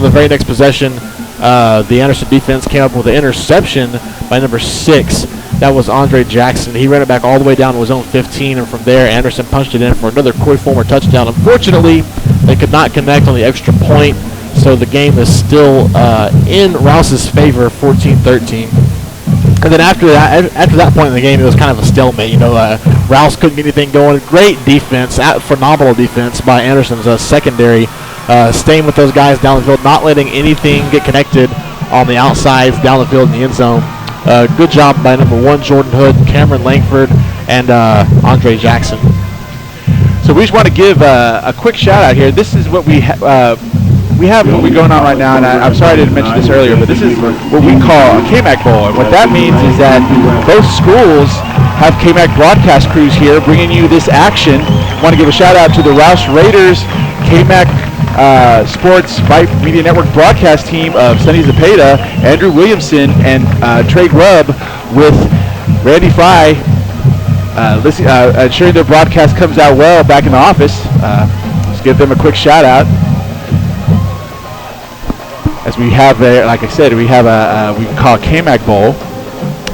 the very next possession, the Anderson defense came up with an interception by number 6. That was Andre Jackson. He ran it back all the way down to his own 15, and from there, Anderson punched it in for another Coy Fulmer touchdown. Unfortunately, they could not connect on the extra point, so the game is still in Rouse's favor, 14-13. And then after that point in the game, it was kind of a stalemate. You know, Rouse couldn't get anything going. Great defense, phenomenal defense by Anderson's secondary, staying with those guys down the field, not letting anything get connected on the outsides, down the field in the end zone. Good job by number 1, Jordan Hood, Cameron Langford, and Andre Jackson. So we just want to give a quick shout out here. This is what we have what we're going on right now, and I'm sorry I didn't mention this earlier, but this is what we call a KMAC Bowl. And what that means is that both schools have KMAC broadcast crews here bringing you this action. Want to give a shout out to the Rouse Raiders KMAC Sports Vype Media Network broadcast team of Sonny Zepeda, Andrew Williamson, and Trey Grubb, with Randy Fry ensuring their broadcast comes out well back in the office. Let's give them a quick shout out. As we have there, like I said, we have we call a KMAC Bowl,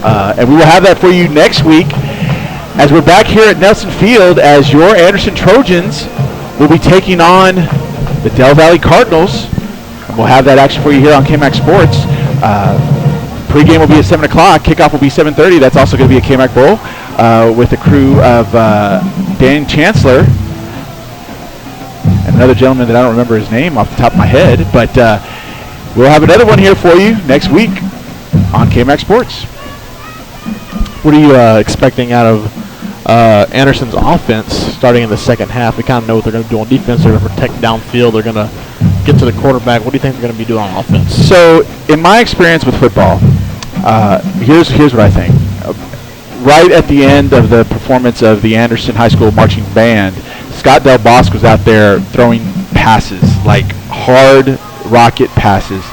and we will have that for you next week as we're back here at Nelson Field as your Anderson Trojans will be taking on the Del Valley Cardinals, and we'll have that action for you here on KMAC Sports. Pre-game will be at 7 o'clock. Kickoff will be 7:30. That's also going to be a KMAC Bowl with the crew of Dan Chancellor and another gentleman that I don't remember his name off the top of my head, but we'll have another one here for you next week on KMAC Sports. What are you expecting out of Anderson's offense starting in the second half? We kind of know what they're going to do on defense. They're going to protect downfield. They're going to get to the quarterback. What do you think they're going to be doing on offense? So, in my experience with football, here's what I think. Right at the end of the performance of the Anderson High School Marching Band, Scott Del Bosque was out there throwing passes, like hard rocket passes.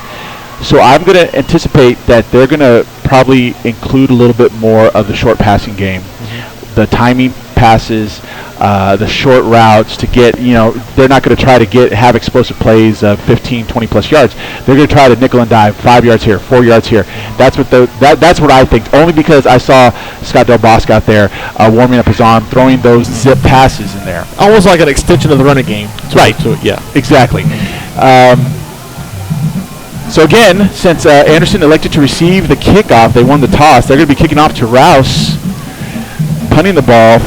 So I'm going to anticipate that they're going to probably include a little bit more of the short passing game. Mm-hmm. The timing passes, the short routes to get, they're not going to try to have explosive plays of 15, 20 plus yards. They're going to try to nickel and dime 5 yards here, 4 yards here. That's what I think, only because I saw Scott Del Bosque out there warming up his arm, throwing those zip passes in there. Almost like an extension of the running game. Right. Yeah. Exactly. So again, since Anderson elected to receive the kickoff, they won the toss. They're going to be kicking off to Rouse, punting the ball.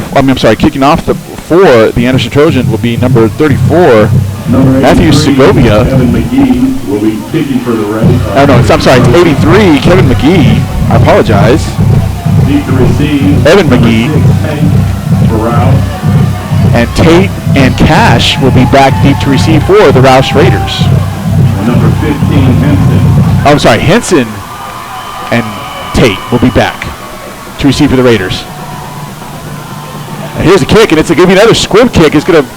Kicking off for the Anderson Trojan will be number 34, Matthew Segovia. Kevin McGee will be kicking for the Reds. It's 83, Kevin McGee. I apologize. Deep to receive. Evan McGee. For Rouse. And Tate and Cash will be back deep to receive for the Rouse Raiders. Number 15, Henson. Henson and Tate will be back to receive for the Raiders. And here's a kick, and it's going to be another squib kick. It's going to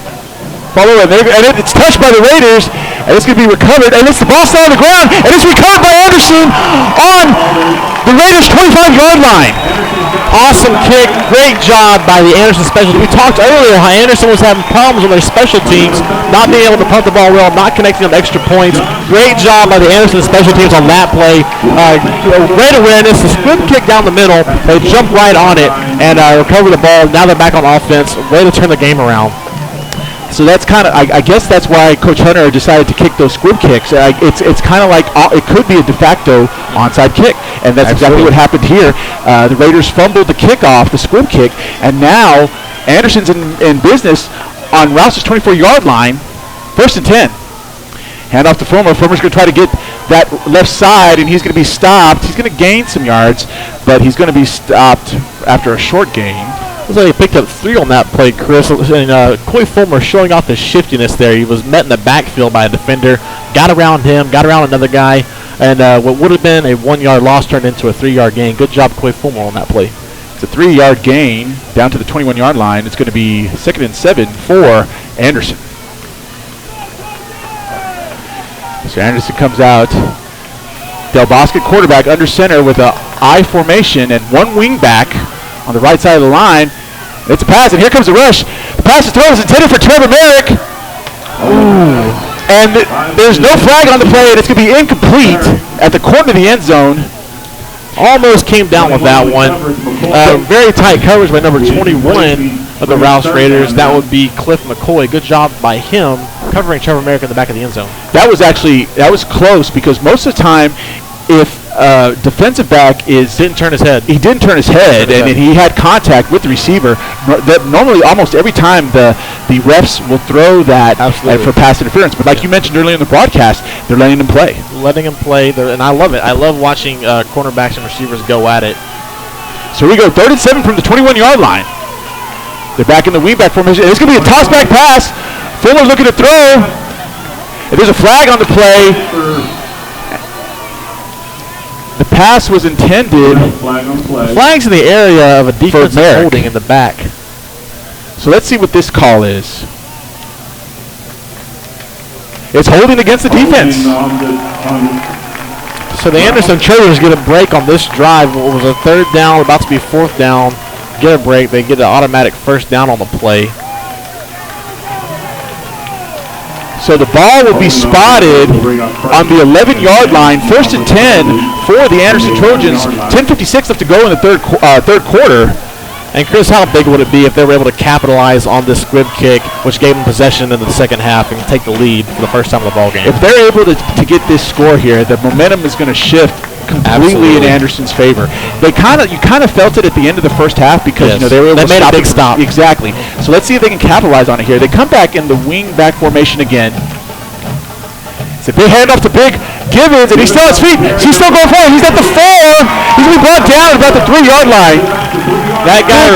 follow, and it's touched by the Raiders, and it's going to be recovered, and it's the ball still on the ground, and it's recovered by Anderson on the Raiders' 25-yard line. Awesome kick. Great job by the Anderson special teams. We talked earlier how Anderson was having problems with their special teams, not being able to punt the ball well, not connecting on extra points. Great job by the Anderson special teams on that play. Great awareness. The squib kick down the middle. They jumped right on it and recovered the ball. Now they're back on offense. Way to turn the game around. So that's kind of, I guess that's why Coach Hunter decided to kick those squib kicks. It's kind of like, it could be a de facto onside kick, and that's exactly what happened here. The Raiders fumbled the kickoff, the squib kick, and now Anderson's in business on Rouse's 24-yard line, 1st and 10. Hand off to Fulmer. Fulmer's going to try to get that left side, and he's going to be stopped. He's going to gain some yards, but he's going to be stopped after a short gain. Looks like he picked up 3 on that play, Chris. And Coy Fulmer showing off his shiftiness there. He was met in the backfield by a defender, got around him, got around another guy, and what would have been a 1-yard loss turned into a 3-yard gain. Good job, Coy Fulmer, on that play. It's a 3-yard gain down to the 21-yard line. It's going to be 2nd and 7 for Anderson. So Anderson comes out. Del Bosque quarterback under center with a I formation and one wing back on the right side of the line. It's a pass, and here comes the rush. The pass is thrown. It's intended for Trevor Merrick. Ooh. And there's no flag on the play, and it's going to be incomplete at the corner of the end zone. almost came down with that one. Very tight coverage by number 21 of the Rouse Raiders. That would be Cliff McCoy. Good job by him covering Trevor Merrick in the back of the end zone. That was close because most of the time, if defensive back didn't turn his head. He didn't turn his head, and he had contact with the receiver. Normally, almost every time the refs will throw that for pass interference. But like you mentioned earlier in the broadcast, they're letting him play. And I love it. I love watching cornerbacks and receivers go at it. So we go 3rd and 7 from the 21-yard line. They're back in the wingback formation. It's going to be a toss-back pass. Fuller looking to throw. And there's a flag on the play. The pass was intended. Flags in the area of a defensive holding in the back. So let's see what this call is. It's holding against the defense. So the Anderson Trojans get a break on this drive. It was a 3rd down, about to be 4th down. Get a break. They get an automatic 1st down on the play. So the ball will be spotted on the 11-yard line. 1st and 10 for the Anderson Trojans. 10:56 left to go in the third quarter. And Chris, how big would it be if they were able to capitalize on this squib kick, which gave them possession in the second half and take the lead for the first time in the ball game? If they're able to get this score here, the momentum is going to shift completely in Anderson's favor. You kind of felt it at the end of the first half because they were able to made a big stop. Exactly. So let's see if they can capitalize on it here. They come back in the wing back formation again. It's a big handoff to Big Givens, and he's still on his feet. He's still going forward. He's at the 4. He's going to be brought down at about the 3-yard line. That guy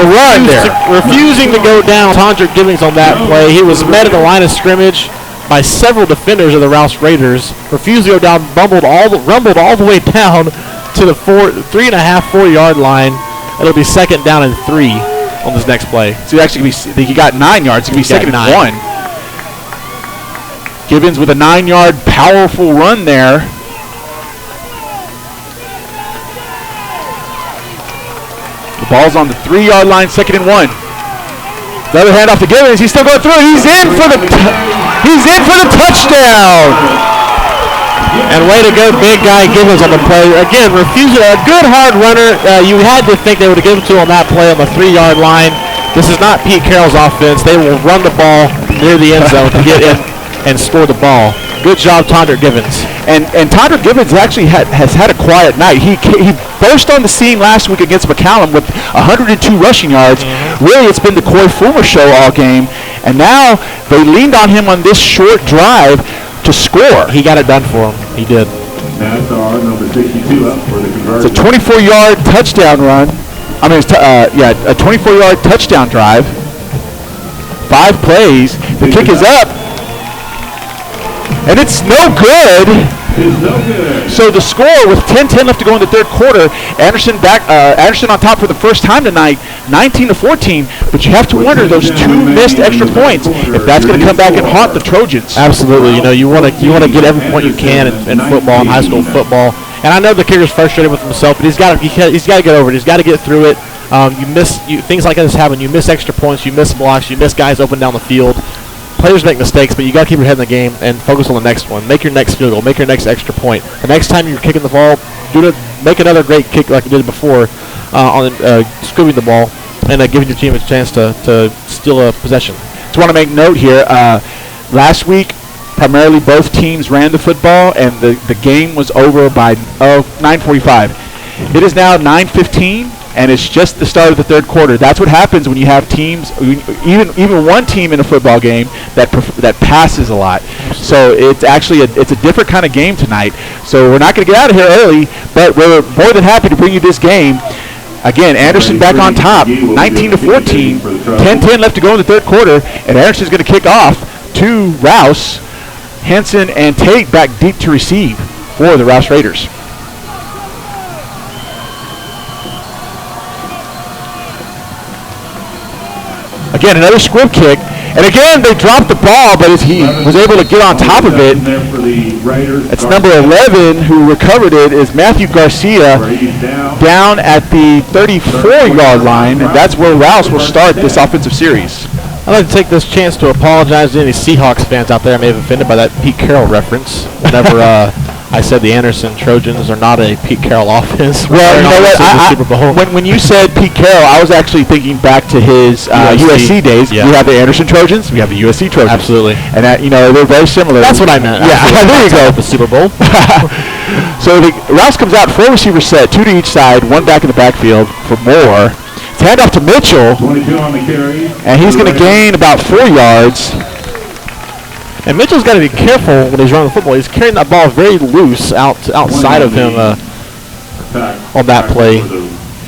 refusing to go down. Tondrick Givens on that play. He was met at the line of scrimmage by several defenders of the Rouse Raiders. Refused to go down, rumbled all the way down to the 3.5, 4-yard line. It'll be 2nd down and 3 on this next play. So he got 9 yards. It's going to be 2nd and 1. Givens with a 9-yard powerful run there. The ball's on the 3-yard line, 2nd and 1. The other handoff to Givens. He's still going through. He's in for the touchdown. And way to go, big guy Givens on the play. Again, refusing a good hard runner. You had to think they would have given it to him on that play on the 3-yard line. This is not Pete Carroll's offense. They will run the ball near the end zone to get in and score the ball. Good job, Tondrick Givens. And Tondrick Givens actually has had a quiet night. He burst on the scene last week against McCallum with 102 rushing yards. Really, it's been the Coy Fulmer show all game. And now they leaned on him on this short drive to score. He got it done for him. He did. Number 62 up for the conversion. It's a 24-yard touchdown run. A 24-yard touchdown drive. 5 plays. The kick is up. And it's no good. So the score with 10:10 left to go in the third quarter, Anderson on top for the first time tonight, 19-14. But you have to wonder those 2 missed extra points if that's going to come back and haunt the Trojans. Absolutely. You want to get every point you can in football, in high school football. And I know the kicker's frustrated with himself, but he's got to get over it. He's got to get through it. Things like this happen. You miss extra points. You miss blocks. You miss guys open down the field. Players make mistakes, but you got to keep your head in the game and focus on the next one. Make your next field goal. Make your next extra point. The next time you're kicking the ball, make another great kick like you did before on scooping the ball and giving your team a chance to steal a possession. Just want to make note here. Last week, primarily both teams ran the football, and the game was over by 9:45. It is now 9:15. And it's just the start of the third quarter. That's what happens when you have teams, even one team in a football game that passes a lot. So it's actually a different kind of game tonight. So we're not going to get out of here early, but we're more than happy to bring you this game. Again, Anderson back on top, 19-14, 10:10 left to go in the third quarter, and Anderson's going to kick off to Rouse. Henson and Tate back deep to receive for the Rouse Raiders. Again, another squib kick. And again, they dropped the ball, but he was able to get on top of it. It's number 11 who recovered it is Matthew Garcia down at the 34-yard line. And that's where Rouse will start this offensive series. I'd like to take this chance to apologize to any Seahawks fans out there I may have offended by that Pete Carroll reference. Whenever I said the Anderson Trojans are not a Pete Carroll offense. Well, you know what? Super Bowl. When you said Pete Carroll, I was actually thinking back to his USC days. Yeah. We have the Anderson Trojans. We have the USC Trojans. Absolutely. And that, they're very similar. That's what I meant. Yeah, there you go. The Super Bowl. So the Rouse comes out, 4 receiver set, 2 to each side, 1 back in the backfield for more. It's hand off to Mitchell, 22 on the carry. and he's going to gain about 4 yards. And Mitchell's got to be careful when he's running the football. He's carrying that ball very loose outside of him on that play.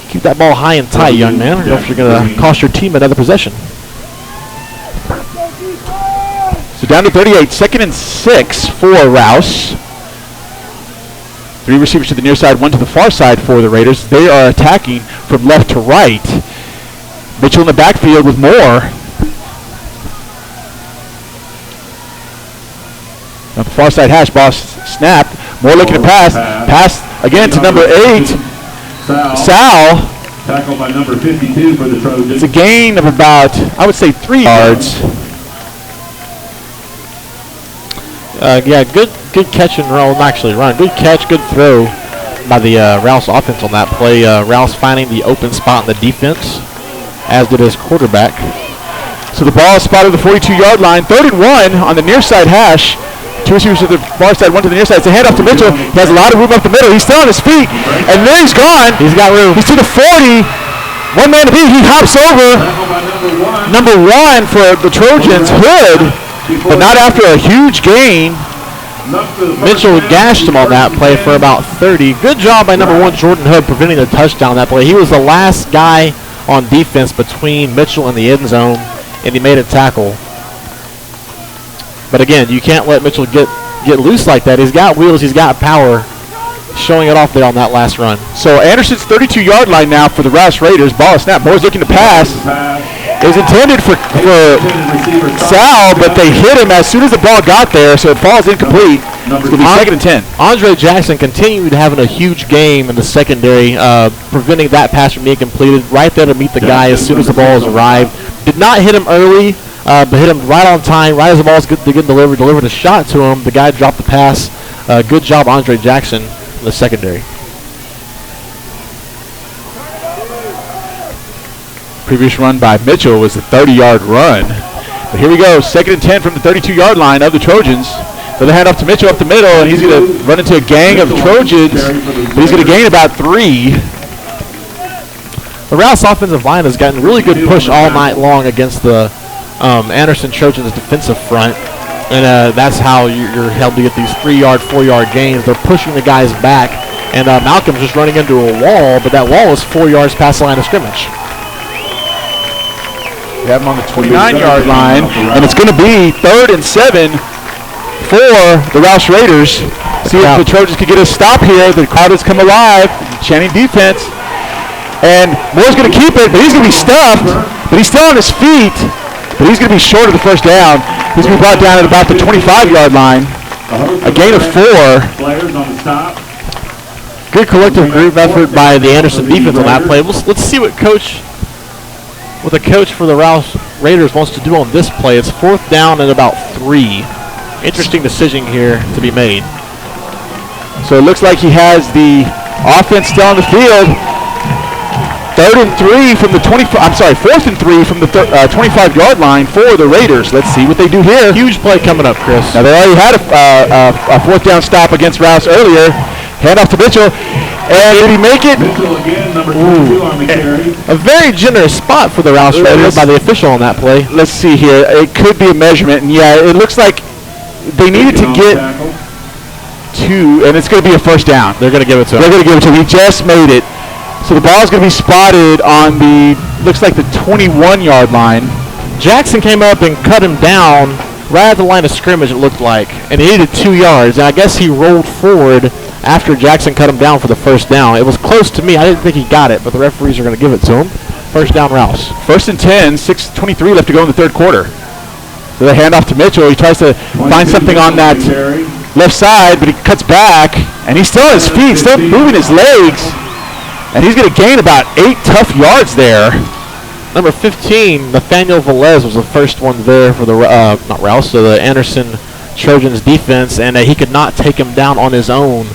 Keep that ball high and tight, young man. I don't know if you're going to cost your team another possession. So down to 38, 2nd and 6 for Rouse. 3 receivers to the near side, 1 to the far side for the Raiders. They are attacking from left to right. Mitchell in the backfield with Moore. On the far side hash, ball snapped. Moore looking to pass. Pass again to number 8. Sal. Tackled by number 52 for the Trojans. It's a gain of about, I would say, 3 yards. Yeah, good catch and roll. Not actually run. Good catch, good throw by the Rouse offense on that play. Rouse finding the open spot in the defense, as did his quarterback. So the ball is spotted at the 42-yard line. 3rd and 1 on the near side hash. 2 receivers to the far side, 1 to the near side. It's a handoff to Mitchell. He has a lot of room up the middle. He's still on his feet. And then he's gone. He's got room. He's to the 40. 1 man to beat. He hops over. Number 1 for the Trojans, Hood. But not after a huge gain. Mitchell gashed him on that play for about 30. Good job by number 1, Jordan Hood, preventing the touchdown on that play. He was the last guy on defense between Mitchell and the end zone, and he made a tackle. But again, you can't let Mitchell get loose like that. He's got wheels, he's got power, showing it off there on that last run. So Anderson's 32-yard line now for the Rouse Raiders. Ball is snapped. Moore's looking to pass. It was intended for Sal, but they hit him as soon as the ball got there, so it falls incomplete. It's going to be 2nd and 10. Andre Jackson continued having a huge game in the secondary, preventing that pass from being completed. Right there to meet the guy as soon as the ball has arrived. Did not hit him early, but hit him right on time, right as the ball was getting delivered. Delivered a shot to him. The guy dropped the pass. Good job, Andre Jackson, in the secondary. Previous run by Mitchell was a 30-yard run. But here we go, 2nd and 10 from the 32-yard line of the Trojans. So they hand off to Mitchell up the middle, and he's going to run into a gang of Trojans, but he's going to gain about 3. The Rouse offensive line has gotten really good push all night long against the Anderson Trojans defensive front, and that's how you're held to get these 3-yard, 4-yard gains. They're pushing the guys back, and Malcolm's just running into a wall, but that wall is 4 yards past the line of scrimmage. We have him on the 29-yard line, and it's going to be 3rd and 7 for the Rouse Raiders. See if the Trojans can get a stop here. The crowd has come alive. Channing defense. And Moore's going to keep it, but he's going to be stuffed. But he's still on his feet. But he's going to be short of the first down. He's going to be brought down at about the 25-yard line. A gain of 4. Good collective group effort by the Anderson defense on that play. Let's see what the coach for the Rouse Raiders wants to do on this play. It's 4th down and about 3. Interesting decision here to be made. So it looks like he has the offense still on the field. 4th and 3 from the 25-yard line for the Raiders. Let's see what they do here. Huge play coming up, Chris. Now they already had a 4th down stop against Rouse earlier. Hand off to Mitchell. And did he make it? Mitchell again, number 22 on the carry. A very generous spot for the Rouse Raiders by the official on that play. Let's see here. It could be a measurement. And yeah, it looks like they needed to get 2, and it's going to be a 1st down. They're going to give it to him. They're going to give it to him. He just made it. So the ball is going to be spotted on the, looks like the 21-yard line. Jackson came up and cut him down right at the line of scrimmage, it looked like, and he needed 2 yards. And I guess he rolled forward after Jackson cut him down for the 1st down. It was close to me. I didn't think he got it, but the referees are going to give it to him. 1st down, Rouse. 1st and 10, 6:23 left to go in the 3rd quarter. So they hand off to Mitchell. He tries to find something on that left side, but he cuts back, and he's still on his feet, still moving his legs, and he's going to gain about 8 tough yards there. Number 15, Nathaniel Velez was the first one there for the, not Rouse, so the Anderson Trojans defense, and he could not take him down on his own.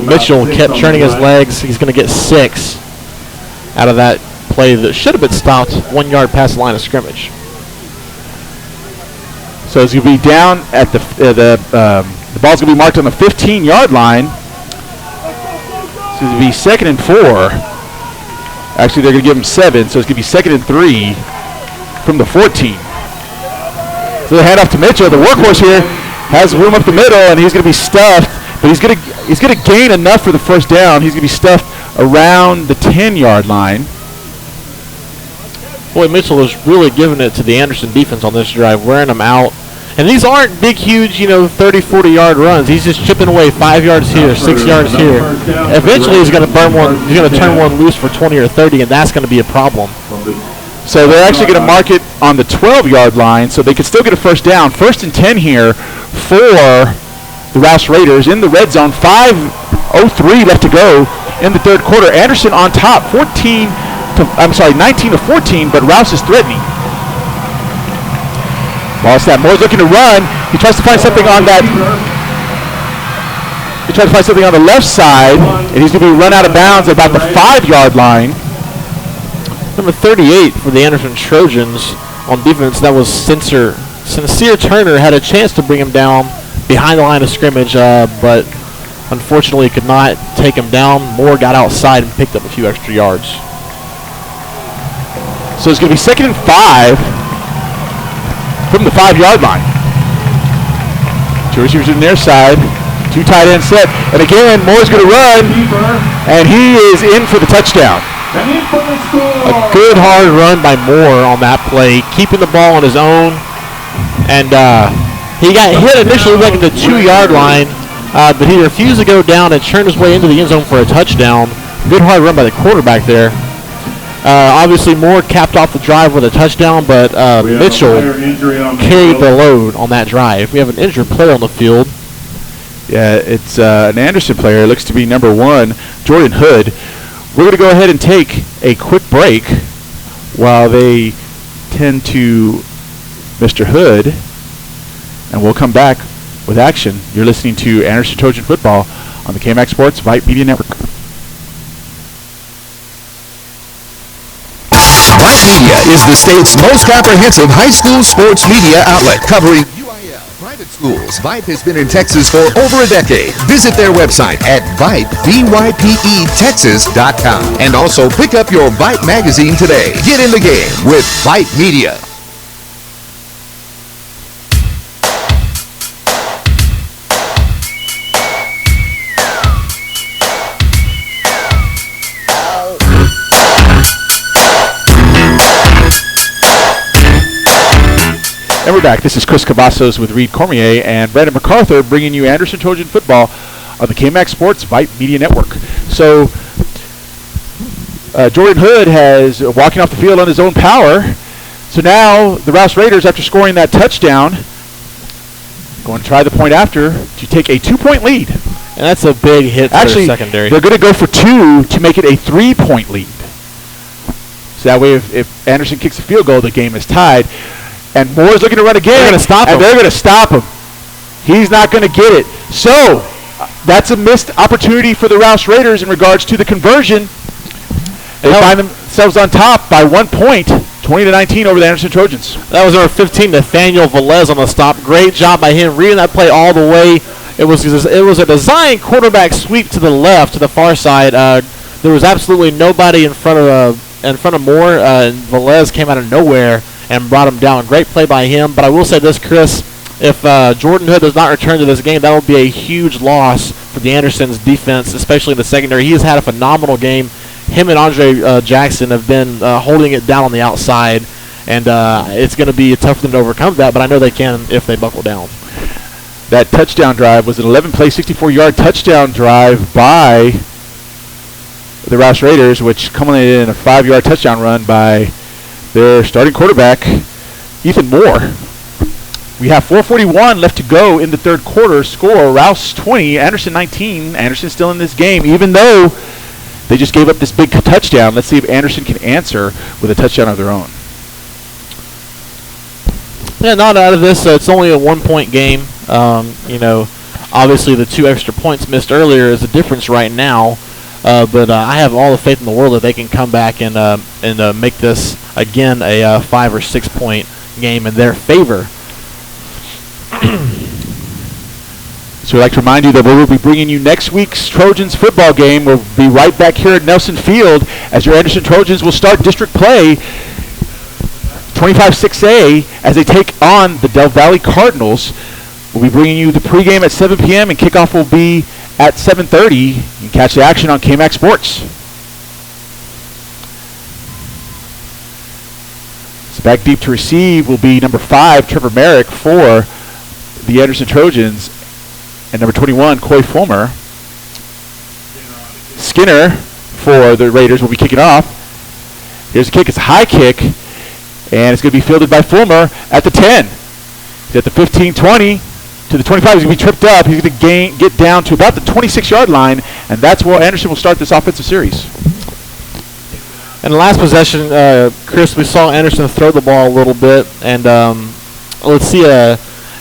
Mitchell kept turning his legs. He's going to get 6 out of that play that should have been stopped 1 yard past the line of scrimmage. So it's going to be down at the ball's going to be marked on the 15-yard line. So it's going to be 2nd and 4. Actually, they're going to give him 7, so it's going to be 2nd and 3 from the 14. So the handoff to Mitchell. The workhorse here has room up the middle, and he's going to be stuffed. But he's going to gain enough for the first down. He's going to be stuffed around the 10-yard line. Boy, Mitchell is really giving it to the Anderson defense on this drive, wearing them out. And these aren't big, huge, 30, 40-yard runs. He's just chipping away 5 yards here, 6 yards here. Eventually, he's going to burn one. He's going to turn one loose for 20 or 30, and that's going to be a problem. So they're actually going to mark it on the 12-yard line, so they could still get a first down. 1st and 10 here for the Rouse Raiders in the red zone. 5:03 left to go in the third quarter. Anderson on top, 19 to 14, but Rouse is threatening. Ball snap. Moore's looking to run. He tries to find something on that. He tries to find something on the left side, and he's going to be run out of bounds at about the 5-yard line. Number 38 for the Anderson Trojans on defense. That was Sincere Turner. Had a chance to bring him down behind the line of scrimmage, but unfortunately could not take him down. Moore got outside and picked up a few extra yards. So it's going to be 2nd and 5 from the 5-yard line. 2 receivers on their side. 2 tight ends set. And again, Moore's going to run, and he is in for the touchdown. A good hard run by Moore on that play, keeping the ball on his own. And he got hit initially back at the 2-yard line, but he refused to go down and turned his way into the end zone for a touchdown. Good hard run by the quarterback there. Obviously, Moore capped off the drive with a touchdown, but Mitchell carried the load on that drive. We have an injured player on the field. Yeah, it's an Anderson player. It looks to be number 1, Jordan Hood. We're going to go ahead and take a quick break while they tend to Mr. Hood, and we'll come back with action. You're listening to Anderson Trojan Football on the KMAX Sports Vype Media Network. Vype Media is the state's most comprehensive high school sports media outlet, covering UIL private schools. Vype has been in Texas for over a decade. Visit their website at Vype, VYPETexas.com. And also pick up your Vype magazine today. Get in the game with Vype Media. And we're back. This is Chris Cavazos with Reed Cormier and Brandon MacArthur bringing you Anderson Trojan Football on the KMAX Sports Vype Media Network. So Jordan Hood has walking off the field on his own power. So now the Rouse Raiders, after scoring that touchdown, going to try the point after to take a 2-point lead. And that's a big hit for the secondary. They're going to go for 2 to make it a 3-point lead. So that way if Anderson kicks a field goal, the game is tied. And Moore's looking to run again. They're going to stop him. And they're going to stop him. He's not going to get it. So that's a missed opportunity for the Rouse Raiders in regards to the conversion. They find themselves on top by 1 point, 20-19 over the Anderson Trojans. That was number 15, Nathaniel Velez on the stop. Great job by him reading that play all the way. It was a design quarterback sweep to the left, to the far side. There was absolutely nobody in front of Moore, and Velez came out of nowhere and brought him down. Great play by him. But I will say this, Chris, if Jordan Hood does not return to this game, that will be a huge loss for the Anderson's defense, especially in the secondary. He has had a phenomenal game. Him and Andre Jackson have been holding it down on the outside, and it's going to be tough for them to overcome that, but I know they can if they buckle down. That touchdown drive was an 11-play, 64-yard touchdown drive by the Rouse Raiders, which culminated in a 5-yard touchdown run by their starting quarterback, Ethan Moore. We have 4:41 left to go in the third quarter. Score, Rouse 20, Anderson 19. Anderson still in this game, even though they just gave up this big touchdown. Let's see if Anderson can answer with a touchdown of their own. Yeah, not out of this. It's only a 1-point game. Obviously the 2 extra points missed earlier is the difference right now. But I have all the faith in the world that they can come back and make this again a 5 or 6 point game in their favor. So I'd like to remind you that we will be bringing you next week's Trojans football game. We'll be right back here at Nelson Field as your Anderson Trojans will start district play 25-6A as they take on the Del Valley Cardinals. We'll be bringing you the pregame at 7 p.m. and kickoff will be at 7:30. You can catch the action on KMAX Sports. So back deep to receive will be number 5, Trevor Merrick for the Anderson Trojans. And number 21, Coy Fulmer. Skinner for the Raiders will be kicking off. Here's the kick. It's a high kick. And it's going to be fielded by Fulmer at the 10. He's at the 15-20 to the 25. He's going to be tripped up. He's going to get down to about the 26-yard line. And that's where Anderson will start this offensive series. In the last possession, Chris, we saw Anderson throw the ball a little bit. And let's see.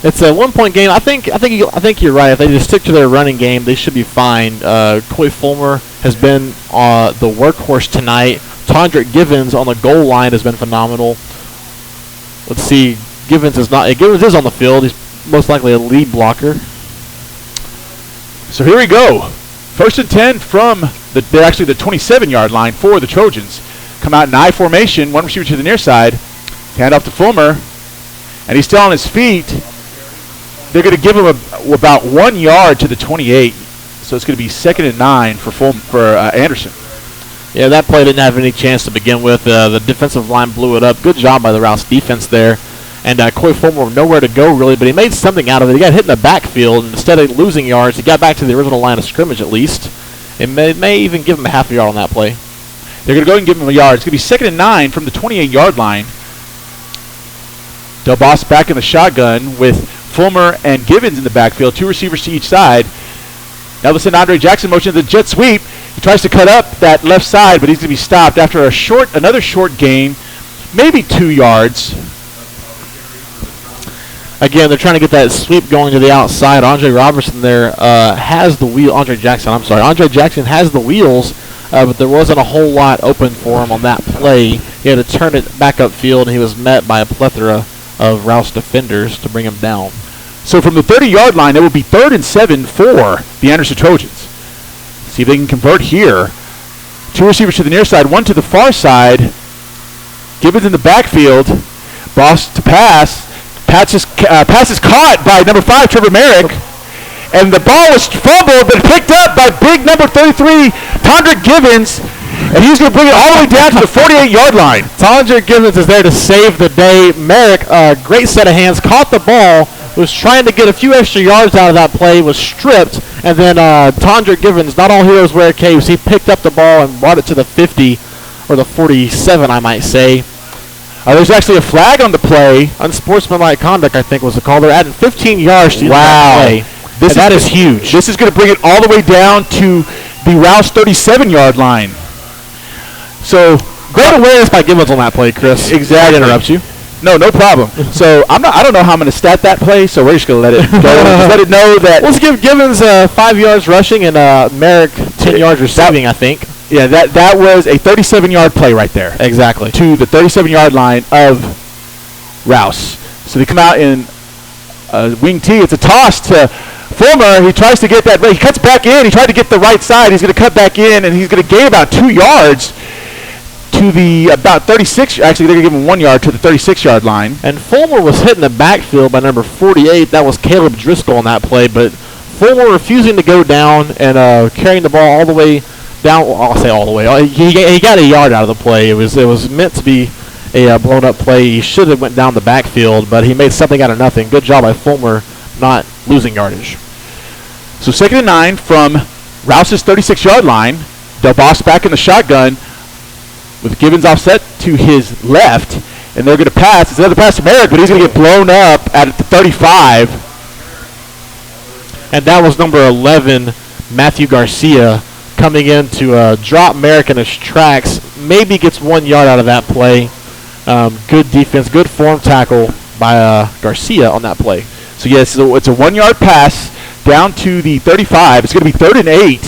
It's a 1-point game. I think you're right. If they just stick to their running game, they should be fine. Coy Fulmer has been the workhorse tonight. Tondrick Givens on the goal line has been phenomenal. Let's see. Givens is on the field. He's most likely a lead blocker. So here we go. 1st and 10 from the 27-yard line for the Trojans. Come out in I formation. One receiver to the near side. Hand off to Fulmer. And he's still on his feet. They're going to give him about 1 yard to the 28. So it's going to be 2nd and 9 for Anderson. Yeah, that play didn't have any chance to begin with. The defensive line blew it up. Good job by the Rouse defense there. And Coy Fulmer nowhere to go, really, but he made something out of it. He got hit in the backfield, and instead of losing yards, he got back to the original line of scrimmage at least. It may even give him a half a yard on that play. They're going to go and give him a yard. It's going to be 2nd and 9 from the 28-yard line. Del Boss back in the shotgun with Fulmer and Givens in the backfield, 2 receivers to each side. Now listen, Andre Jackson motion to the jet sweep. He tries to cut up that left side, but he's going to be stopped after another short gain, maybe 2 yards. Again, they're trying to get that sweep going to the outside. Andre Jackson has the wheels, but there wasn't a whole lot open for him on that play. He had to turn it back upfield, and he was met by a plethora of Rouse defenders to bring him down. So from the 30-yard line, it will be 3rd and 7 for the Anderson Trojans. See if they can convert here. 2 receivers to the near side, 1 to the far side. Gibbons in the backfield. Boss to pass. Pass is caught by number 5, Trevor Merrick. And the ball was fumbled, but picked up by big number 33, Tondrick Givens. And he's going to bring it all the way down to the 48-yard line. Tondrick Givens is there to save the day. Merrick, great set of hands, caught the ball, was trying to get a few extra yards out of that play, was stripped, and then Tondrick Givens, not all heroes wear capes, he picked up the ball and brought it to the 50, or the 47, I might say. There's actually a flag on the play. Unsportsmanlike conduct, I think, was the call. They're adding 15 yards to that play. That is huge. This is going to bring it all the way down to the Rouse 37-yard line. So great awareness by Givens on that play, Chris. Exactly. I interrupt you. No problem. So I don't know how I'm going to stat that play, so we're just going to let it go. Just let it know that. Let's give Givens 5 yards rushing and Merrick 10 yards receiving, I think. Yeah, that was a 37-yard play right there. Exactly. To the 37-yard line of Rouse. So they come out in wing T. It's a toss to Fulmer. He tries to get that. He cuts back in. He tried to get the right side. He's going to cut back in, and he's going to gain about 2 yards to the about 36. Actually, they're going to give him 1 yard to the 36-yard line. And Fulmer was hit in the backfield by number 48. That was Caleb Driscoll on that play. But Fulmer refusing to go down and carrying the ball all the way down. I'll say all the way. He got a yard out of the play. It was meant to be a blown up play. He should have went down the backfield, but he made something out of nothing. Good job by Fulmer not losing yardage. So 2nd and 9 from Rouse's 36-yard line. Del Boss back in the shotgun with Gibbons offset to his left, and they're going to pass. It's another pass to Merrick, but he's going to get blown up at the 35. And that was number 11, Matthew Garcia, coming in to drop Merrick in his tracks. Maybe gets 1 yard out of that play. Good defense, good form tackle by Garcia on that play. So yes, so it's a 1-yard pass down to the 35. It's going to be 3rd and 8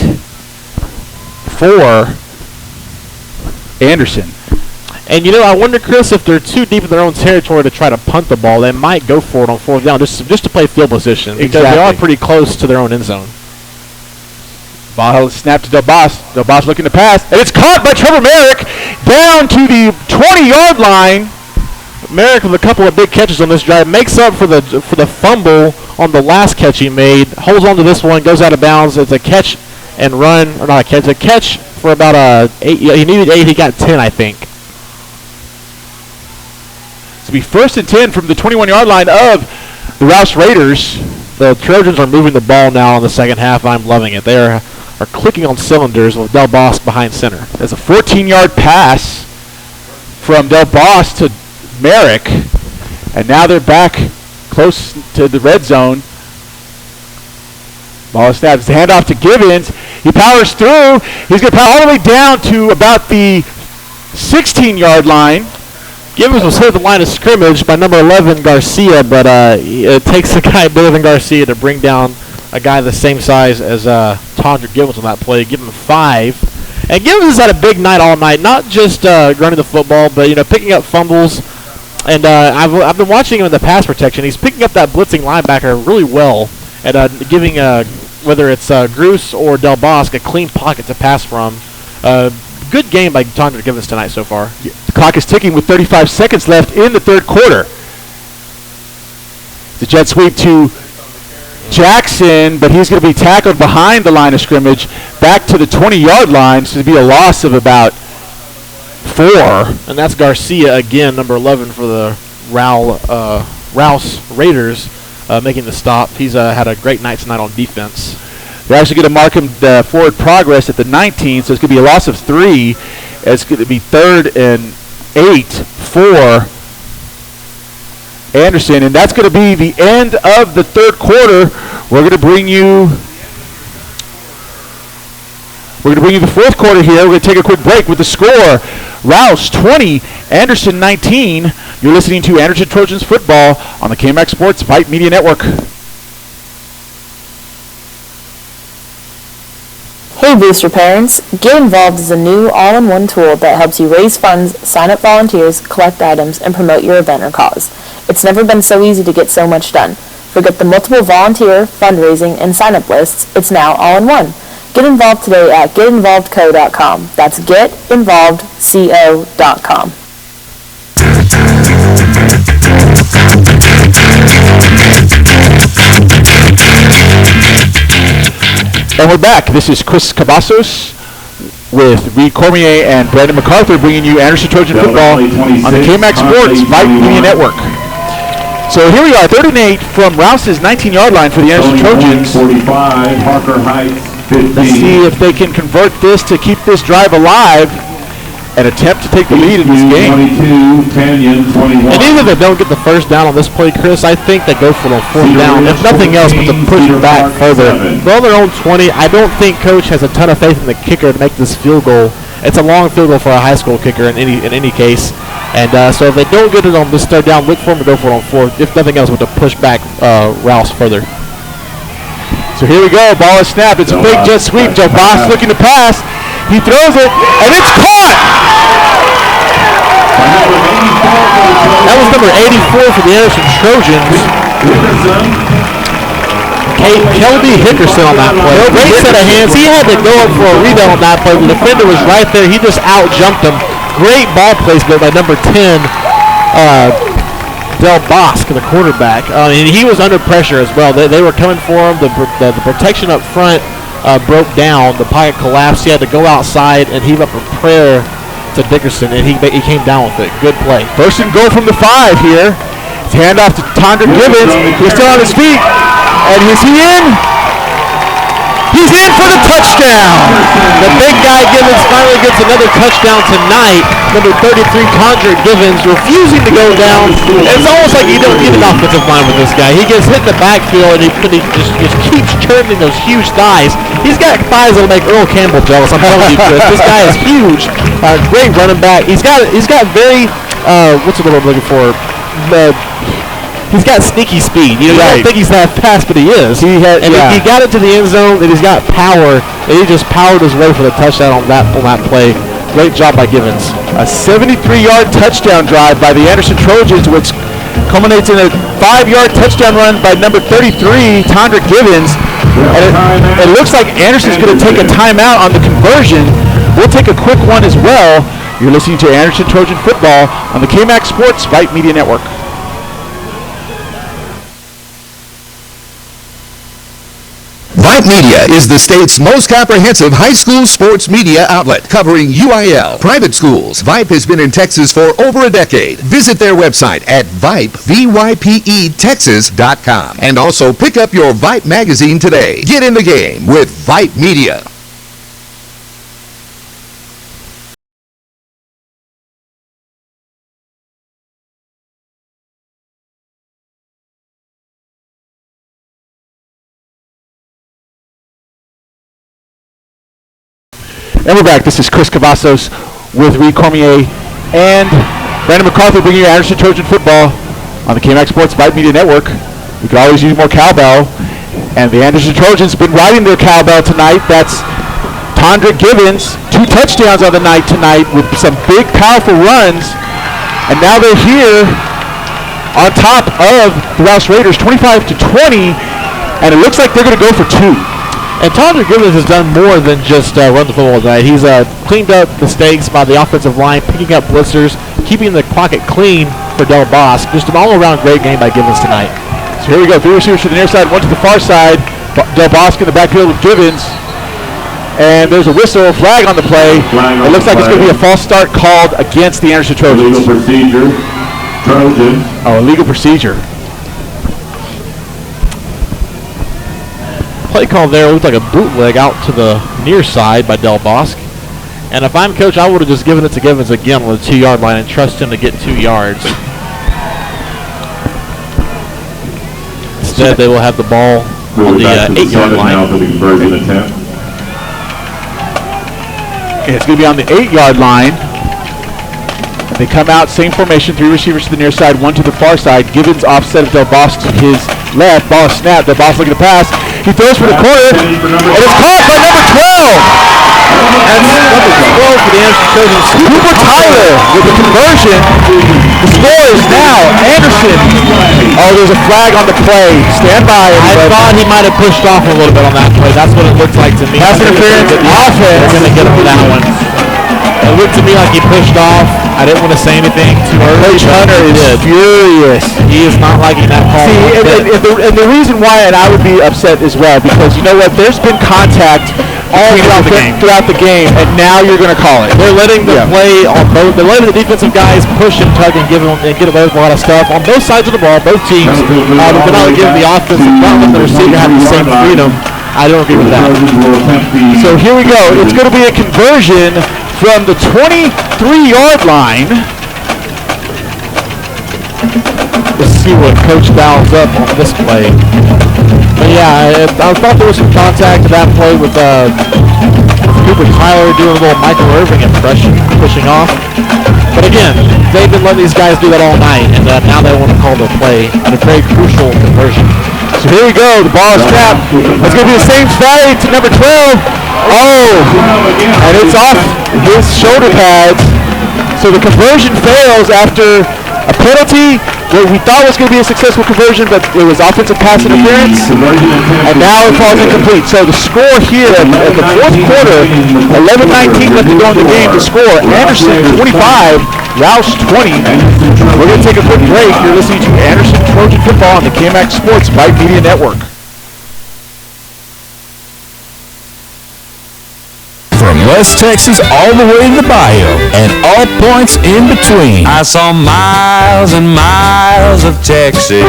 for Anderson. And, I wonder, Chris, if they're too deep in their own territory to try to punt the ball, they might go for it on 4th down just to play field position. Because they are pretty close to their own end zone. Ball snapped to Del Boss. Del Boss looking to pass. And it's caught by Trevor Merrick down to the 20-yard line. Merrick with a couple of big catches on this drive makes up for the fumble on the last catch he made. Holds on to this one, goes out of bounds. It's a catch and run, or not a catch, a catch for about 8. He needed 8. He got 10, I think. It's going to be 1st and 10 from the 21-yard line of the Rouse Raiders. The Trojans are moving the ball now in the second half. I'm loving it. They are clicking on cylinders with Del Boss behind center. There's a 14-yard pass from Del Boss to Merrick, and now they're back close to the red zone. Ball is snapped. It's a handoff to Givens. He powers through. He's going to power all the way down to about the 16-yard line. Givens was hit at the line of scrimmage by number 11, Garcia, but it takes a guy bigger than Garcia to bring down a guy the same size as Tondra Givens on that play. Give him 5. And Givens has had a big night all night, not just running the football, but picking up fumbles. And I've been watching him in the pass protection. He's picking up that blitzing linebacker really well and giving, whether it's Gruce or Del Bosque, a clean pocket to pass from. Good game by Tondra Givens tonight so far. The clock is ticking with 35 seconds left in the 3rd quarter. The jet sweep to Jackson, but he's going to be tackled behind the line of scrimmage back to the 20-yard line. So it'll be a loss of about 4. And that's Garcia again, number 11 for the Rouse Raiders, making the stop. He's had a great night tonight on defense. They're actually going to mark him forward progress at the 19, so it's going to be a loss of 3. It's going to be 3rd and 8 for Anderson, and that's going to be the end of the 3rd quarter. We're going to bring you the 4th quarter here. We're going to take a quick break with the score. Rouse 20, Anderson 19. You're listening to Anderson Trojans football on the KMAX Sports Vype Media Network. Hey Booster parents, Get Involved is a new all-in-one tool that helps you raise funds, sign up volunteers, collect items, and promote your event or cause. It's never been so easy to get so much done. Forget the multiple volunteer, fundraising, and sign-up lists. It's now all-in-one. Get involved today at getinvolvedco.com. That's getinvolvedco.com. And we're back. This is Chris Cavazos with Reed Cormier and Brandon MacArthur bringing you Anderson Trojan football on the KMAX Sports Vype Media Network. So here we are, 3rd and 8 from Rouse's 19-yard line for the Anderson Trojans. 45, Parker Heights, 15. Let's see if they can convert this to keep this drive alive and attempt to take the lead in this game. 22, Tanyan, 21. And even if they don't get the first down on this play, Chris, I think they go for the 4th down, if nothing else, but to push it back further. They're on their own 20. I don't think Coach has a ton of faith in the kicker to make this field goal. It's a long field goal for a high school kicker in any case. And so if they don't get it on this 3rd down, look for them to go for it on 4th. If nothing else, but to push back Rouse further. So here we go. Ball is snapped. It's a big jet sweep. Joe Boss looking to pass. He throws it, and it's caught! That was number 84 for the Anderson Trojans. Kelby Hickerson on that play. Great set of hands. He had to go up for a rebound on that play. The defender was right there. He just out-jumped him. Great ball placement by number 10, Del Bosque, the quarterback. And he was under pressure as well. They were coming for him. The protection up front broke down. The pocket collapsed. He had to go outside and heave up a prayer to Dickerson, and he came down with it. Good play. 1st and goal from the 5 here. It's handoff to Tondra Givens. He's still on his feet. And is he in? He's in for the touchdown. The big guy Givens finally gets another touchdown tonight. Number 33, Tondra Givens, refusing to go down. It's almost like you don't need an offensive line with this guy. He gets hit in the backfield, and he just keeps turning those huge thighs. He's got thighs that'll make Earl Campbell jealous. I'm telling you, Chris. This guy is huge. Great running back. He's got very what's the word I'm looking for? he's got sneaky speed. You don't think he's that fast, but he is. He got it to the end zone, and he's got power, and he just powered his way for the touchdown on that play. Great job by Givens. A 73-yard touchdown drive by the Anderson Trojans, which culminates in a 5-yard touchdown run by number 33, Tondra Givens. And it looks like Anderson's going to take a timeout on the conversion. We'll take a quick one as well. You're listening to Anderson Trojan Football on the KMAX Sports Vype Media Network. Vype Media is the state's most comprehensive high school sports media outlet, covering UIL, private schools. Vype has been in Texas for over a decade. Visit their website at Vype, VYPE, and also pick up your Vype magazine today. Get in the game with Vype Media. And we're back. This is Chris Cavazos with Reed Cormier and Brandon McCarthy bringing you Anderson Trojan Football on the KMAX Sports Vype Media Network. We could always use more cowbell, and the Anderson Trojans been riding their cowbell tonight. That's Tondra Givens, 2 touchdowns on the night tonight with some big, powerful runs, and now they're here on top of the Rouse Raiders, 25-20, and it looks like they're going to go for 2. And Tondra Givens has done more than just run the football tonight. He's cleaned up mistakes by the offensive line, picking up blitzers, keeping the pocket clean for Del Bosque. Just an all-around great game by Givens tonight. So here we go. 3 receivers to the near side, 1 to the far side. Del Bosque in the backfield with Givens. And there's a whistle, flag on the play. It looks like it's going to be a false start called against the Anderson Trojans. Illegal procedure. Trojans. Oh, illegal procedure. Play call there looked like a bootleg out to the near side by Del Bosque. And if I'm coach, I would have just given it to Givens again on the 2-yard line and trust him to get 2 yards. Instead, they will have the ball on the 8-yard line. Now for the conversion attempt. It's going to be on the 8-yard line. They come out, same formation, 3 receivers to the near side, 1 to the far side. Givens offset of Del Bosque to his left. Ball is snapped. Del Bosque looking to pass. He throws for the corner, and it's caught by number 12. That's number 12 for the Anderson Trojans. Cooper Tyler with the conversion. The score is now Anderson. Oh, there's a flag on the play. Stand by. I thought he might have pushed off a little bit on that play. That's what it looked like to me. Pass interference, offense. They're going to get him for that one. It looked to me like he pushed off. I didn't want to say anything too early. Coach Hunter is furious. He is not liking that call. See, and the reason why, and I would be upset as well, because you know what? There's been contact all throughout the game, and now you're going to call it. They're letting the play on both. They're letting the defensive guys push and tug and get away with a lot of stuff on both sides of the ball, both teams. But they're not giving the offensive, not letting the receiver have the same freedom. I don't agree with that. So here we go. It's going to be a conversion from the 23-yard line. Let's see what Coach dials up on this play. But yeah, I thought there was some contact to that play with Cooper Tyler doing a little Michael Irving impression, pushing off. But again, they've been letting these guys do that all night, and now they want to call the play at a very crucial conversion. So here we go. The ball is snapped. It's going to be the same flag to number 12. Oh, and it's off his shoulder pads. So the conversion fails after a penalty. What we thought was going to be a successful conversion, but it was offensive pass interference, and now it falls incomplete. So the score here at the fourth quarter, 11:19 left to go in the game. The score, Anderson 25, Rouse 20. We're going to take a quick break. You're listening to Anderson Trojan Football on the KMAX Sports Vype Media Network. From West Texas all the way to the Bayou and all points in between. I saw miles and miles of Texas.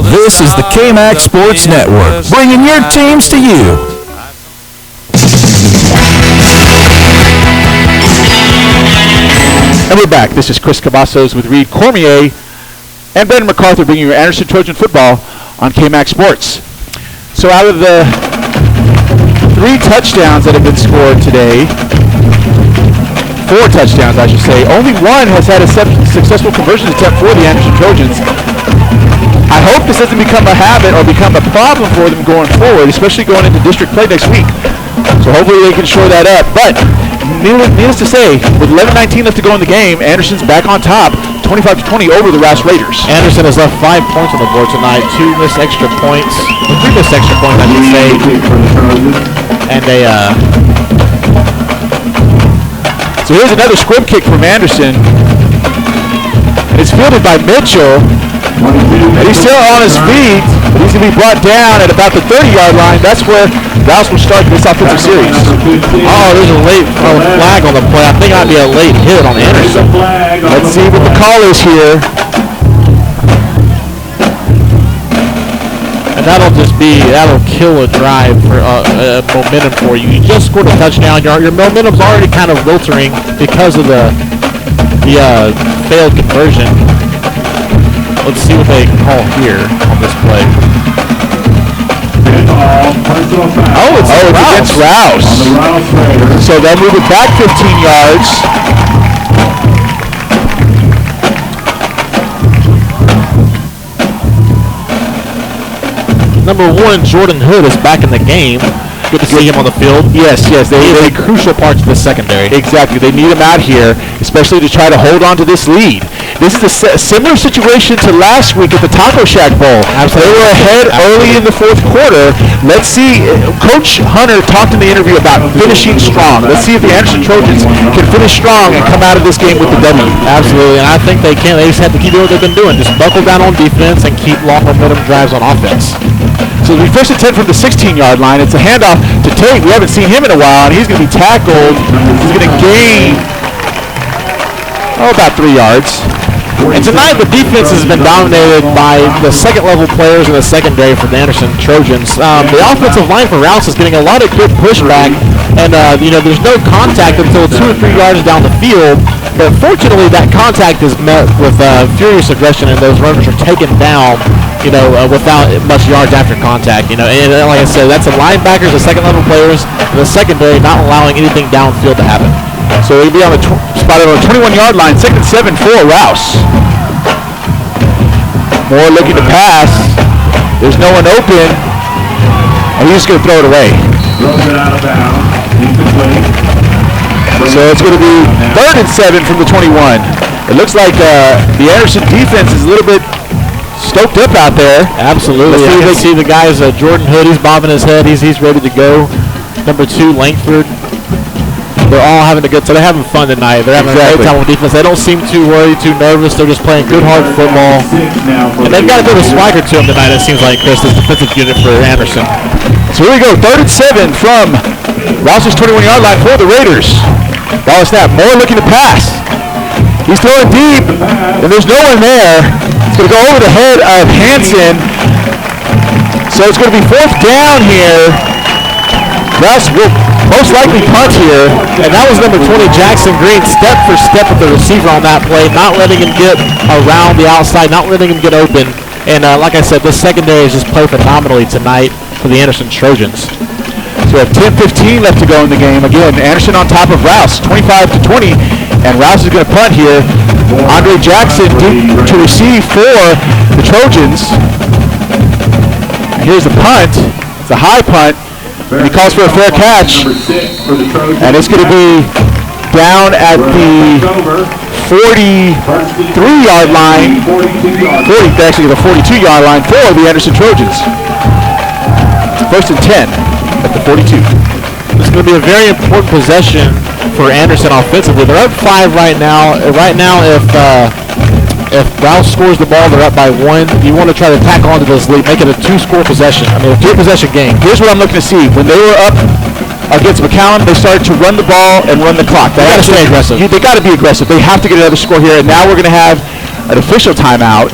This is the KMAX Sports Network, bringing your teams to you. And we're back. This is Chris Cavazos with Reed Cormier and Brandon McCarthy bringing you Anderson Trojan Football on KMAX Sports. So out of the 3 touchdowns that have been scored today, 4 touchdowns I should say, only one has had a successful conversion attempt for the Anderson Trojans. I hope this doesn't become a habit or become a problem for them going forward, especially going into district play next week. So hopefully they can shore that up. But needless to say, with 11:19 left to go in the game, Anderson's back on top, 25-20 over the Rouse Raiders. Anderson has left 5 points on the board tonight, 2 missed extra points, 3 missed extra points, I should say, and So here's another squib kick from Anderson. It's fielded by Mitchell. And he's still on his feet. But he's going to be brought down at about the 30-yard line. That's where Rouse will start this offensive series. Oh, there's a late flag on the play. I think that'd be a late hit on Anderson. Let's see what the call is here. And that'll kill a drive for momentum for you. You just scored a touchdown. Your momentum's already kind of filtering because of the failed conversion. Let's see what they call here on this play. Oh, it's against Rouse. So they'll move it back 15 yards. Number 1, Jordan Hood is back in the game. Good to see him on the field. Yes. They crucial parts of the secondary. Exactly. They need him out here, especially to try to hold on to this lead. This is a similar situation to last week at the Taco Shack Bowl. Absolutely. They were ahead early in the fourth quarter. Let's see. Coach Hunter talked in the interview about finishing strong. Let's see if the Anderson Trojans can finish strong and come out of this game with the W. Absolutely, and I think they can. They just have to keep doing what they've been doing. Just buckle down on defense and keep long momentum drives on offense. So we first and 10 from the 16-yard line. It's a handoff to Tate. We haven't seen him in a while, and he's going to be tackled. He's going to gain about 3 yards. And tonight the defense has been dominated by the second-level players in the secondary for the Anderson Trojans. The offensive line for Rouse is getting a lot of good pushback, and there's no contact until 2 or 3 yards down the field. But fortunately, that contact is met with furious aggression, and those runners are taken down, without much yards after contact. And like I said, that's the linebackers, the second-level players, and the secondary not allowing anything downfield to happen. So he'll be on the spot on the 21-yard line, 2nd and 7 for Rouse. Moore looking to pass. There's no one open. And he's just going to throw it away. So it's going to be 3rd and 7 from the 21. It looks like the Anderson defense is a little bit stoked up out there. Absolutely. You see the guys, Jordan Hood, he's bobbing his head. He's ready to go. Number 2, Langford. They're all having a good time. They're having fun tonight. They're having a great time on defense. They don't seem too worried, too nervous. They're just playing good, hard football. And they've got a bit of swagger to them tonight, it seems like, Chris, this defensive unit for Anderson. So here we go, 3rd and 7 from Rouse's 21-yard line for the Raiders. Ball snap. Moore looking to pass. He's throwing deep, and there's no one there. It's going to go over the head of Hansen. So it's going to be 4th down here. Rouse will most likely punt here. And that was number 20, Jackson Green, step for step with the receiver on that play, not letting him get around the outside, not letting him get open. And like I said, this secondary has just played phenomenally tonight for the Anderson Trojans. So we have 10:15 left to go in the game. Again, Anderson on top of Rouse, 25-20, and Rouse is going to punt here. Andre Jackson to receive for the Trojans. Here's the punt. It's a high punt. And he calls for a fair catch. And it's going to be down at the 43-yard line. Actually the 42-yard line for the Anderson Trojans. 1st and 10 at the 42. This is going to be a very important possession for Anderson offensively. They're up 5 right now. Right now, if Rouse scores the ball, they're up by 1. You want to try to tack onto this lead, make it a 2-score possession. I mean, a 2-possession game. Here's what I'm looking to see. When they were up against McCallum, they started to run the ball and run the clock. They got to stay aggressive. They got to be aggressive. They have to get another score here. And now we're going to have an official timeout.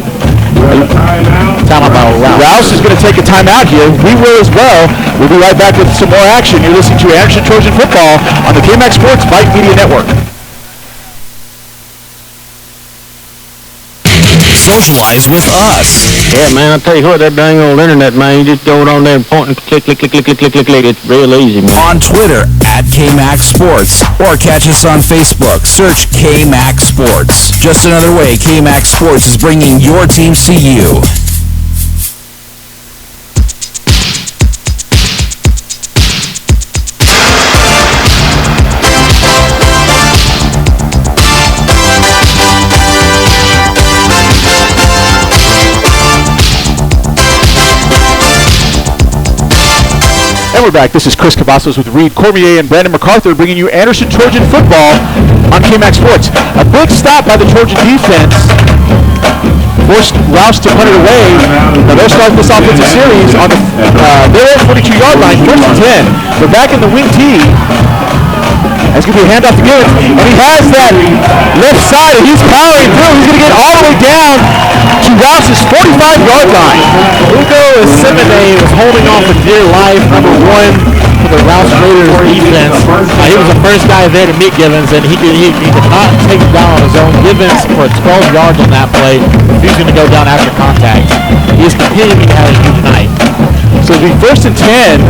Timeout by Rouse. Rouse is going to take a timeout here. We will as well. We'll be right back with some more action. You're listening to Anderson Trojan Football on the KMAX Sports Vype Media Network. Socialize with us. Yeah, man, I tell you what, that dang old internet, man, you just go on there and point and click. It's real easy, man. On Twitter, @KMAX Sports, or catch us on Facebook. Search KMAX Sports. Just another way KMAX Sports is bringing your teams to you. we're back. This is Chris Cavazos with Reed Cormier and Brandon MacArthur bringing you Anderson Trojan football on KMAX Sports. A big stop by the Trojan defense forced Rouse to punt it away. Now they're starting this offensive series on their 42-yard line, 1st and 10. They're back in the wing tee. That's going to be a handoff to Gibbons, and he has that left side, and he's powering through. He's going to get all the way down to Rouse's 45-yard line. Hugo Simone was holding on for dear life, number 1 for the Rouse Raiders defense. He was the first guy there to meet Gibbons, and he did not take him down on his own. Gibbons for 12 yards on that play. He's going to go down after contact. He's continuing to have a huge night. So it'll be 1st and 10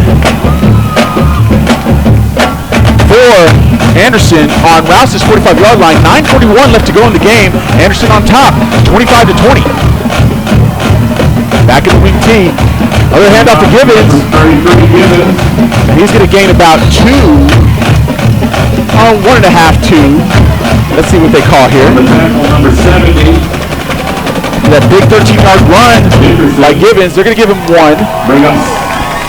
for Anderson on Rouse's 45-yard line. 9:41 left to go in the game. Anderson on top, 25-20. Back in the wing tee. Other handoff to Gibbons. And he's going to gain about 1.5, 2. Let's see what they call here. Number 70. That big 13-yard run by Gibbons. They're going to give him 1. Bring up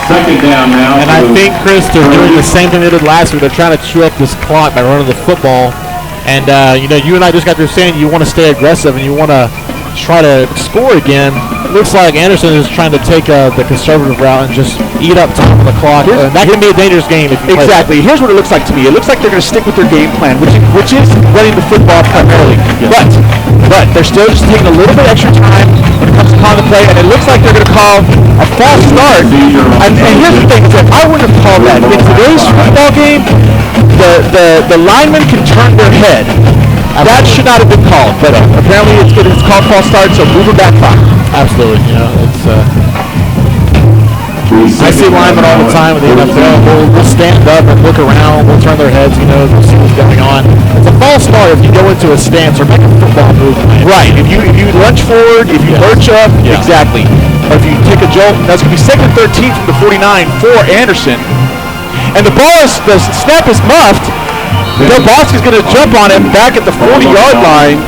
second down now. And I think, Chris, they're doing the same thing they did last week. They're trying to chew up this clock by running the football. And, you and I just got through saying you want to stay aggressive and you want to try to score again. It looks like Anderson is trying to take the conservative route and just eat up time on the clock. That can be a dangerous game if you play Exactly. Here's what it looks like to me. It looks like they're going to stick with their game plan, which is running the football primarily. But they're still just taking a little bit extra time when it comes to calling the play, and it looks like they're going to call a false start. And here's the thing, is that I wouldn't have called that. In today's football game, the linemen can turn their head. That should not have been called, but apparently it's called false start, so move it back 5. Absolutely. I see linemen all the time with the NFL. We'll stand up and look around. We'll turn their heads, we'll see what's going on. It's a false start if you go into a stance or make a football move. Right. If you lunge forward, if you lurch up, exactly. Or if you take a jolt, that's going to be 2nd and 13 from the 49 for Anderson. And the snap is muffed. Del Bosque is going to jump on him back at the 40-yard line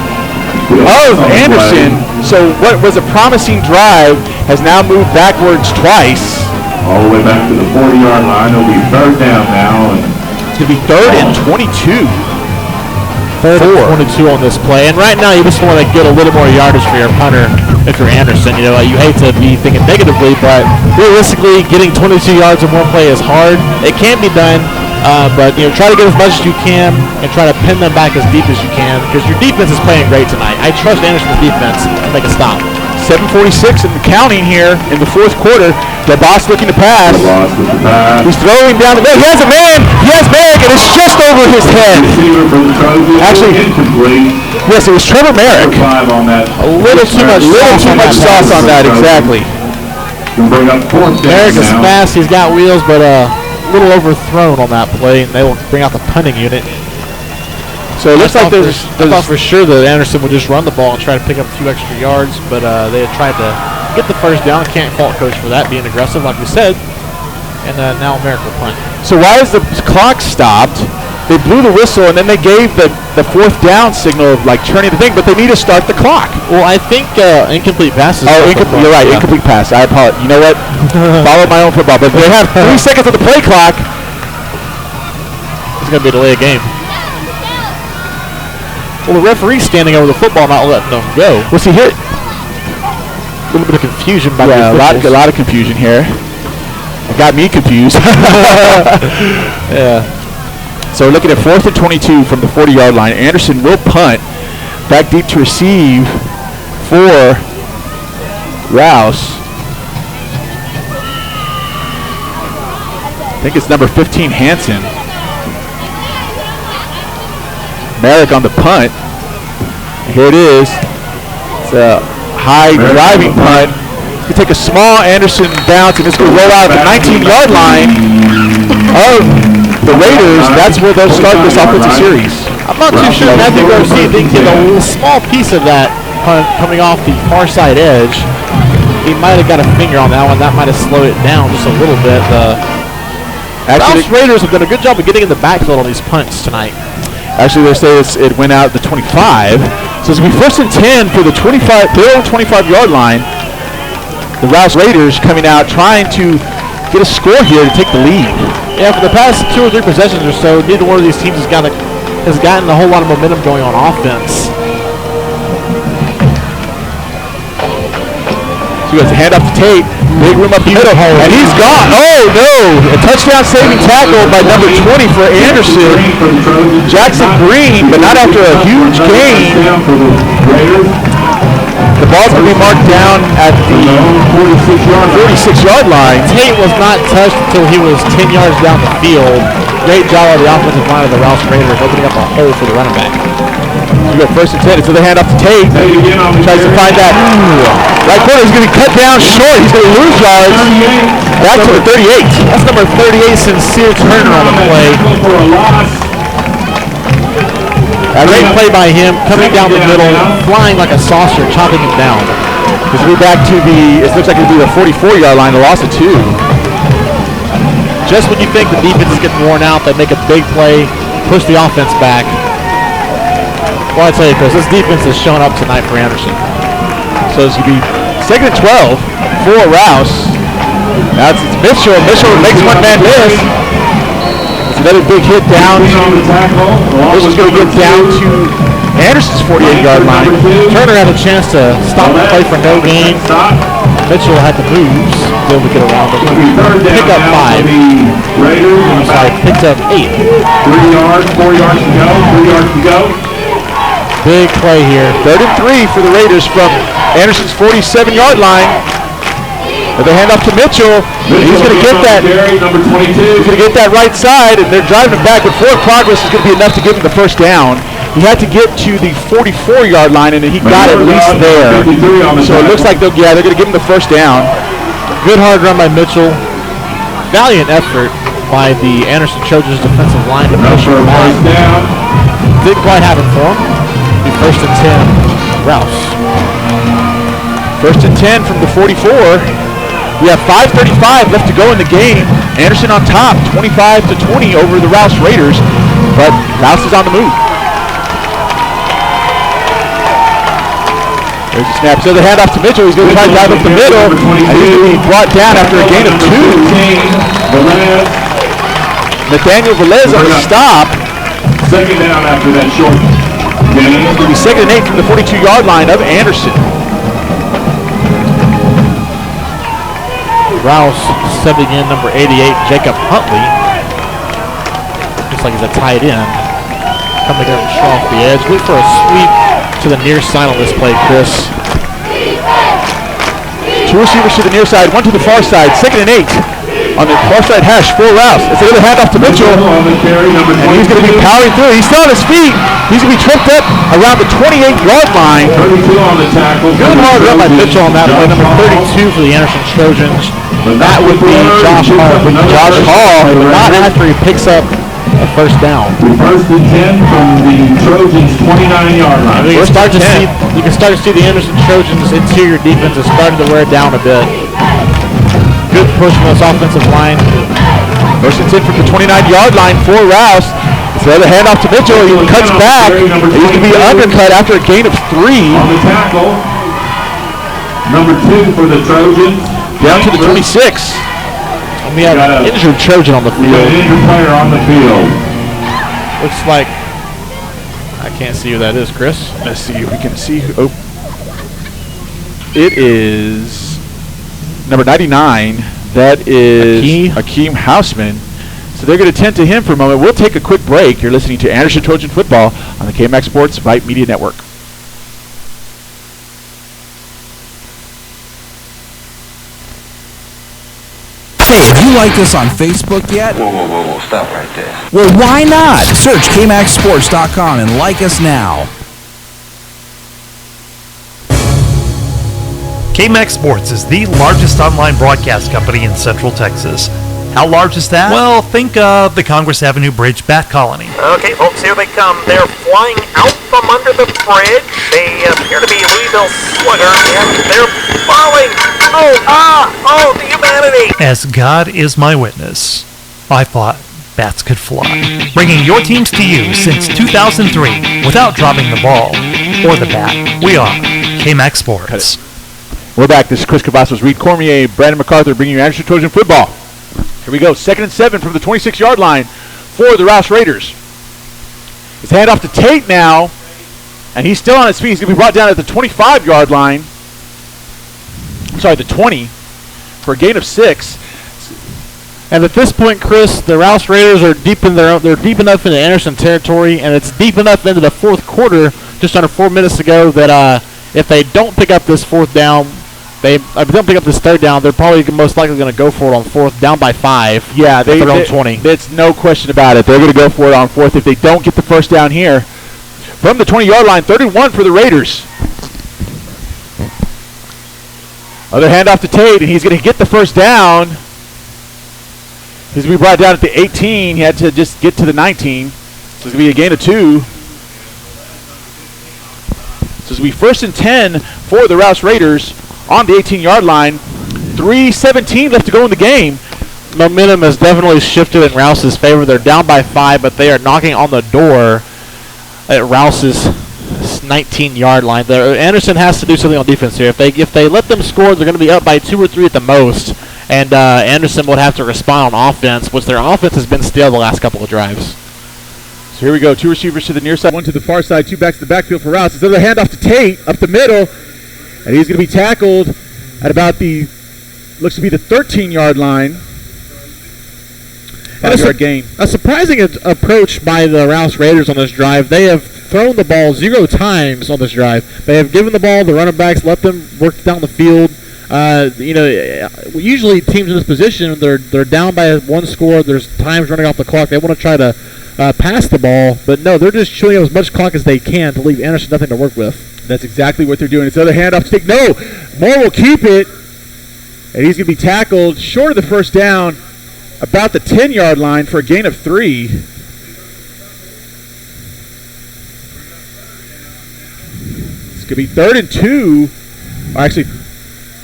of Anderson. So what was a promising drive has now moved backwards twice. All the way back to the 40-yard line. It'll be 3rd down now. And it's going to be 3rd and 22. 3rd and 22 on this play. And right now you just want to get a little more yardage for your punter if you're Anderson. You hate to be thinking negatively, but realistically getting 22 yards in one play is hard. It can be done. But try to get as much as you can and try to pin them back as deep as you can because your defense is playing great tonight. I trust Anderson's defense to make a stop. 7:46 and counting here in the 4th quarter. The boss looking to pass. He's throwing down the middle. He has a man. He has Merrick, and it's just over his head. Actually, yes, it was Trevor Merrick. A little too much sauce on that. Exactly. Merrick is fast. He's got wheels, but little overthrown on that play, and they will bring out the punting unit. So it looks like I thought for sure that Anderson would just run the ball and try to pick up a few extra yards, but they had tried to get the first down. Can't fault coach for that, being aggressive, like we said. And now Merrick will punt. So why is the clock stopped? They blew the whistle, and then they gave the 4th down signal of turning the thing, but they need to start the clock. Well, I think incomplete passes. Oh, you're right, yeah. Incomplete pass. I apologize. You know what? Follow my own football, but they have 3 seconds on the play clock. It's going to be a delay of game. Well, the referee's standing over the football, not letting them go. Well, see here, a little bit of confusion by the officials. A lot of confusion here. It got me confused. Yeah. So we're looking at 4th and 22 from the 40-yard line. Anderson will punt back deep to receive for Rouse. I think it's number 15, Hansen. Merrick on the punt. Here it is. It's a high driving punt. You take a small Anderson bounce, and it's going to roll out at the 19-yard line of the Raiders. That's where they'll start this offensive series. I'm not too sure Matthew Garcia didn't get a little small piece of that punt coming off the far side edge. He might have got a finger on that one. That might have slowed it down just a little bit. Actually, the Raiders have done a good job of getting in the backfield on these punts tonight. Actually, they say it went out at the 25. So it's going to be 1st and 10 for the 25-yard line. The Rouse Raiders coming out trying to get a score here to take the lead. Yeah, for the past 2 or 3 possessions or so, neither one of these teams has gotten a whole lot of momentum going on offense. So he has a hand up to Tate. Big room up the middle. And he's gone. Oh, no. A touchdown saving tackle by number 20 for Anderson. Jackson Green, but not after a huge gain. The ball's going to be marked down at the 46-yard line. Tate was not touched until he was 10 yards down the field. Great job of the offensive line of the Rouse Raiders opening up a hole for the running back. You got 1st and 10, so they hand off to Tate. Tries to find that. Right corner, he's going to be cut down short. He's going to lose yards. Back to the 38. That's number 38, Sincere Turner on the play. A great play by him, coming down the middle, flying like a saucer, chopping him down. He's going back to it looks like it'll be the 44-yard line, the loss of 2. Just when you think the defense is getting worn out, they make a big play, push the offense back. Well, I tell you, Chris, this defense has shown up tonight for Anderson. So it's going to be 2nd and 12 for Rouse. Now it's Mitchell. Mitchell makes one man miss. It's another big hit down. Mitchell's going to get down to Anderson's 48-yard line. Turner had a chance to stop the play for no gain. Mitchell had the moves to be able to get around it. Pick up 5. Sorry, picked up 8. 3 yards, 4 yards to go, 3 yards to go. Big play here. 3rd and 3 for the Raiders from Anderson's 47-yard line. And they hand off to Mitchell. He's going to get that. Number 22. He's going to get that right side, and they're driving him back. But forward progress is going to be enough to give him the 1st down. He had to get to the 44-yard line, and he got at least there. So it looks like they're going to give him the 1st down. Good hard run by Mitchell. Valiant effort by the Anderson Trojans defensive line to push him back. Didn't quite happen for him. Be 1st and 10, Rouse. 1st and 10 from the 44. We have 5:35 left to go in the game. Anderson on top, 25-20 over the Rouse Raiders, but Rouse is on the move. There's a snap. So the handoff to Mitchell. He's going to try to dive up the middle, and he's going to be brought down after a gain of 2. Nathaniel Velez on the stop. 2nd down after that short gain. It's going to be 2nd and 8 from the 42-yard line of Anderson. Rouse subbing in number 88, Jacob Huntley. Looks like he's a tight end. Coming down off the edge. Wait for a sweep to the near side on this play, Chris. 2 receivers to the near side, 1 to the far side. 2nd and 8 on the far side hash for Rouse. It's another handoff to Mitchell. And he's going to be powering through. He's still on his feet. He's going to be tripped up around the 28-yard line. 32 on the tackle. Good hard run by Mitchell on that play. Number 32 for the Anderson Trojans. That would be Josh Hall. Josh Hall, not after he picks up a 1st down. 1st and 10 from the Trojans' 29-yard line. You can start to see the Anderson Trojans' interior defense is starting to wear down a bit. Good push from this offensive line. 1st and 10 from the 29-yard line for Rouse. So the handoff to Mitchell. He cuts back. He's going to be undercut after a gain of 3. On the tackle, number 2 for the Trojans. Down to the 26. And we have an injured Trojan on the field. An injured player on the field. Looks like, I can't see who that is, Chris. Let's see if we can see. It is number 99. That is Akeem Houseman. So they're going to tend to him for a moment. We'll take a quick break. You're listening to Anderson Trojan Football on the KMAX Sports Vype Media Network. Hey, have you liked us on Facebook yet? Whoa, stop right there. Well, why not? Search KMAXSports.com and like us now. KMAX Sports is the largest online broadcast company in Central Texas. How large is that? Well, think of the Congress Avenue Bridge Bat Colony. Okay, folks, here they come. They're flying out from under the bridge. They appear to be Louisville Slugger, and they're falling. Oh, the humanity. As God is my witness, I thought bats could fly. Bringing your teams to you since 2003 without dropping the ball or the bat. We are KMAX Sports. We're back. This is Chris Cavazos, Reed Cormier, Brandon MacArthur bringing you Anderson Trojan Football Here we go. 2nd and 7 from the 26-yard line for the Rouse Raiders. His handoff to Tate now, and he's still on his feet. He's going to be brought down at the 25-yard line. I'm sorry, the 20 for a gain of 6. And at this point, Chris, the Rouse Raiders are they're deep enough into Anderson territory, and it's deep enough into the fourth quarter, just under 4 minutes to go, that if they don't pick up this fourth down, if they don't pick up this third down, they're probably most likely going to go for it on fourth, down by 5. Yeah, they're on 20. There's no question about it. They're going to go for it on fourth if they don't get the first down here. From the 20-yard line, 31 for the Raiders. Other handoff to Tate, and he's going to get the first down. He's going to be brought down at the 18. He had to just get to the 19. So it's going to be a gain of 2. So it's going to be 1st and 10 for the Rouse Raiders on the 18-yard line. 3:17 left to go in the game. Momentum has definitely shifted in Rouse's favor. They're down by 5, but they are knocking on the door at Rouse's 19-yard line. Anderson has to do something on defense here. If they let them score, they're going to be up by 2 or 3 at the most. And Anderson would have to respond on offense, which their offense has been stale the last couple of drives. So here we go. 2 receivers to the near side, 1 to the far side, 2 backs to the backfield for Rouse. It's another handoff to Tate up the middle. And he's going to be tackled at about looks to be the 13-yard line. And a surprising approach by the Rouse Raiders on this drive. They have thrown the ball 0 times on this drive. They have given the ball, the running backs, let them work down the field. Usually teams in this position, they're down by 1 score. There's times running off the clock. They want to try to pass the ball, but no, they're just chewing up as much clock as they can to leave Anderson nothing to work with. That's exactly what they're doing. It's another handoff to Tate. No, Moore will keep it, and he's going to be tackled short of the first down, about the 10-yard line for a gain of 3. It's going to be 3rd and 2. Or actually,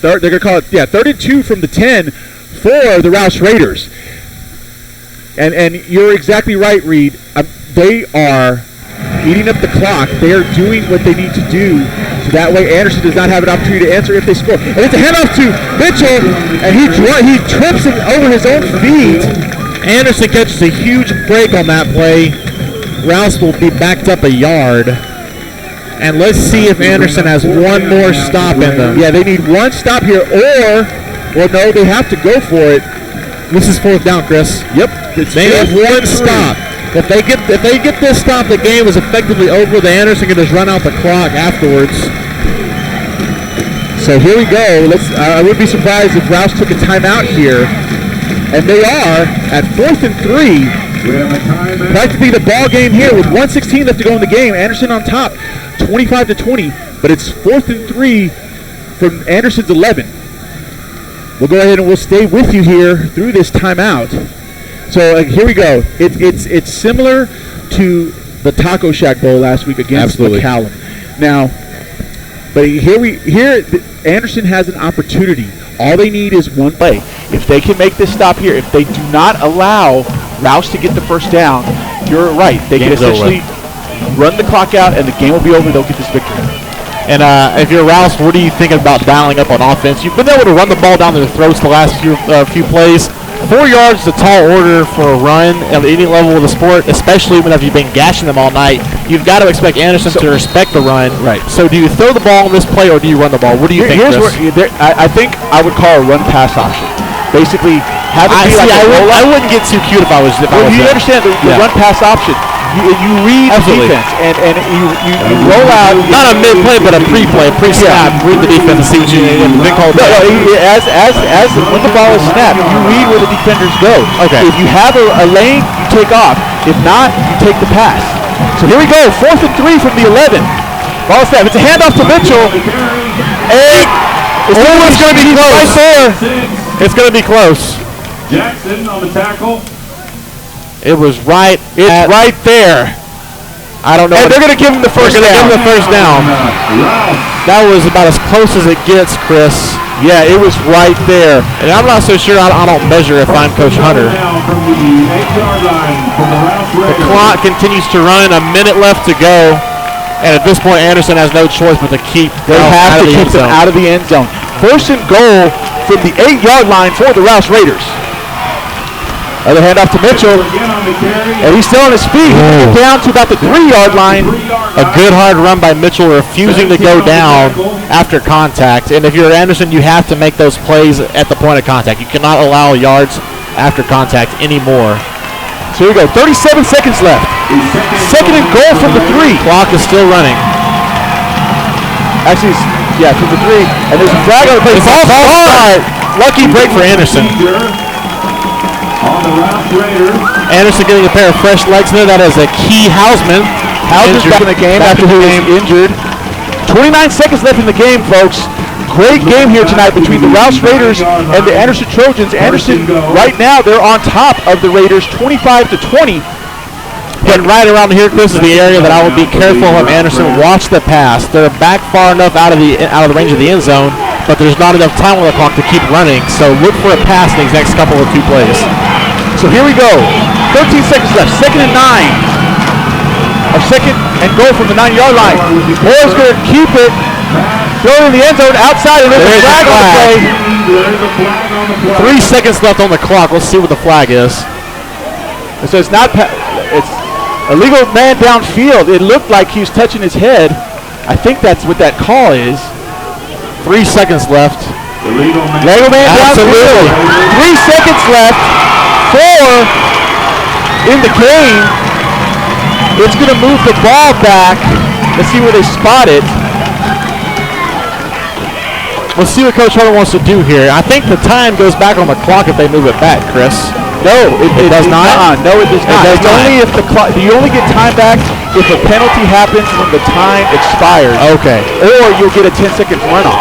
they're going to call it, 3rd and 2 from the 10 for the Rouse Raiders. And you're exactly right, Reed. They are eating up the clock. They are doing what they need to do, so that way Anderson does not have an opportunity to answer if they score. And it's a handoff to Mitchell, and he trips him over his own feet. Anderson catches a huge break on that play. Rouse will be backed up a yard. And let's see if Anderson has one more stop in them. Yeah, they need one stop here, or no, they have to go for it. This is 4th down, Chris. Yep. They have one stop. If they get this stop, the game is effectively over. The Anderson can just run out the clock afterwards. So here we go. I would be surprised if Rouse took a timeout here. And they are at 4th and 3. Practically the ball game here with 1:16 left to go in the game. Anderson on top, 25-20. But it's 4th and 3 from Anderson's 11. We'll go ahead and we'll stay with you here through this timeout. So here we go. It's similar to the Taco Shack Bowl last week against McCallum. Now, but here Anderson has an opportunity. All they need is one play. If they can make this stop here, if they do not allow Rouse to get the first down, you're right. They can essentially run the clock out, and the game will be over. They'll get this victory. And if you're Rouse, what are you thinking about dialing up on offense? You've been able to run the ball down their throats the last few plays. 4 yards is a tall order for a run at any level of the sport, especially whenever you've been gashing them all night. You've got to expect Anderson to respect the run. Right. So do you throw the ball on this play, or do you run the ball? What do you think, Chris? I think I would call a run-pass option. Basically, have it be I wouldn't get too cute if I was you understand the run-pass option. You read Absolutely. the defense, and you roll out. Not a mid-play, but a pre-play, pre-snap. Read the defense and see what you call it. As when the ball is snapped, you read where the defenders go. Okay. If you have a lane, you take off. If not, you take the pass. So here we go, 4th and 3 from the 11. Ball snap. It's a handoff to Mitchell. And it's going to be close. Right there. It's going to be close. Jackson on the tackle. It was right. It's right there. I don't know. And they're going to give him the first down. Give him the first down. That was about as close as it gets, Chris. Yeah, it was right there. And I'm not so sure. I don't measure if I'm Coach Hunter. The clock continues to run. A minute left to go. And at this point, Anderson has no choice but to keep. They have to keep them out of the end zone. 1st and goal from the 8-yard line for the Rouse Raiders. Other handoff to Mitchell. And he's still on his feet. He's down to about the 3-yard line. A good hard run by Mitchell, refusing to go down after contact. And if you're Anderson, you have to make those plays at the point of contact. You cannot allow yards after contact anymore. So here we go. 37 seconds left. Second and goal from the 3. Clock is still running. Actually, yeah, from the 3. And there's a flag on the play. It's all start. Lucky break for Anderson. Anderson getting a pair of fresh legs there. That is a key Hausman. Hausman's back in the game after he was injured. 29 seconds left in the game, folks. Great game here tonight between the Rouse Raiders and the Anderson Trojans. Anderson, right now, they're on top of the Raiders, 25-20. Getting right around here, Chris, is the area that I would be careful of Anderson. Watch the pass. They're back far enough out of the range of the end zone, but there's not enough time on the clock to keep running. So look for a pass in these next couple of 2 plays. So here we go. 13 seconds left. 2nd and 9. Or 2nd and goal from the 9-yard line. Moore's going to keep it. Throw in the end zone outside, and there's a flag on the play. 3 seconds left on the clock. Let's see what the flag is. So it's not. It's illegal man downfield. It looked like he was touching his head. I think that's what that call is. 3 seconds left. Illegal man downfield. 3 seconds left. 4 in the game. It's going to move the ball back. Let's see where they spot it. Let's see what Coach Hunter wants to do here. I think the time goes back on the clock if they move it back, Chris. No, it does not. No, it does not. It's only if the clock. You only get time back if a penalty happens when the time expires. Okay. Or you'll get a 10-second runoff.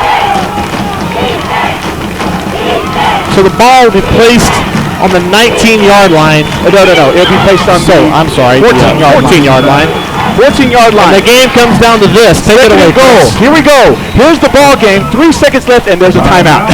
So the ball will be placed on the 19-yard line. No. It'll be placed on I'm sorry. 14-yard line. 14-yard line. And the game comes down to this. Take it away, goal. Here we go. Here's the ball game. 3 seconds left, and there's a timeout.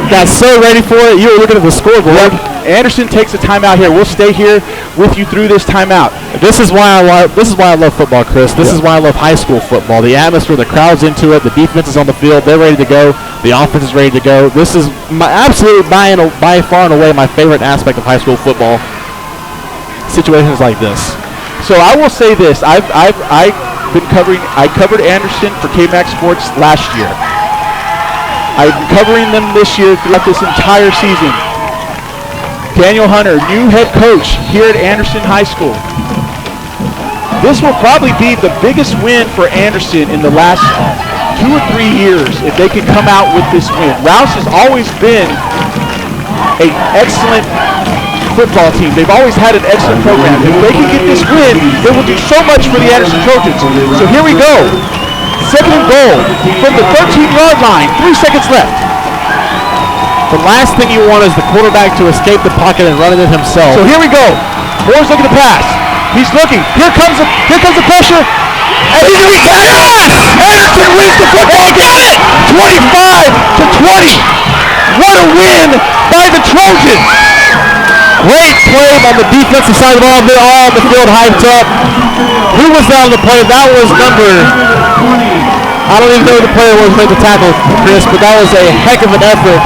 Got so ready for it. You were looking at the scoreboard. Anderson takes a timeout here. We'll stay here with you through this timeout. This is why I love football, Chris. This is why I love high school football. The atmosphere, the crowd's into it. The defense is on the field. They're ready to go. The offense is ready to go. This is absolutely by far and away my favorite aspect of high school football. Situations like this. So I will say this: I covered Anderson for KMAX Sports last year. I've been covering them this year throughout this entire season. Daniel Hunter, new head coach here at Anderson High School. This will probably be the biggest win for Anderson in the last 2 or 3 years if they can come out with this win. Rouse has always been an excellent football team. They've always had an excellent program. If they can get this win, it will do so much for the Anderson Trojans. So here we go. 2nd and goal from the 13-yard line. 3 seconds left. The last thing you want is the quarterback to escape the pocket and run it in himself. So here we go. Moore's looking to pass. He's looking. Here comes the pressure. And he's going to be Anderson wins the football game. 25-20. What a win by the Trojans. Great play on the defensive side of the ball. They're all on the field hyped up. Who was that on the play? That was number, I don't even know who the player was who made the tackle, Chris, but that was a heck of an effort.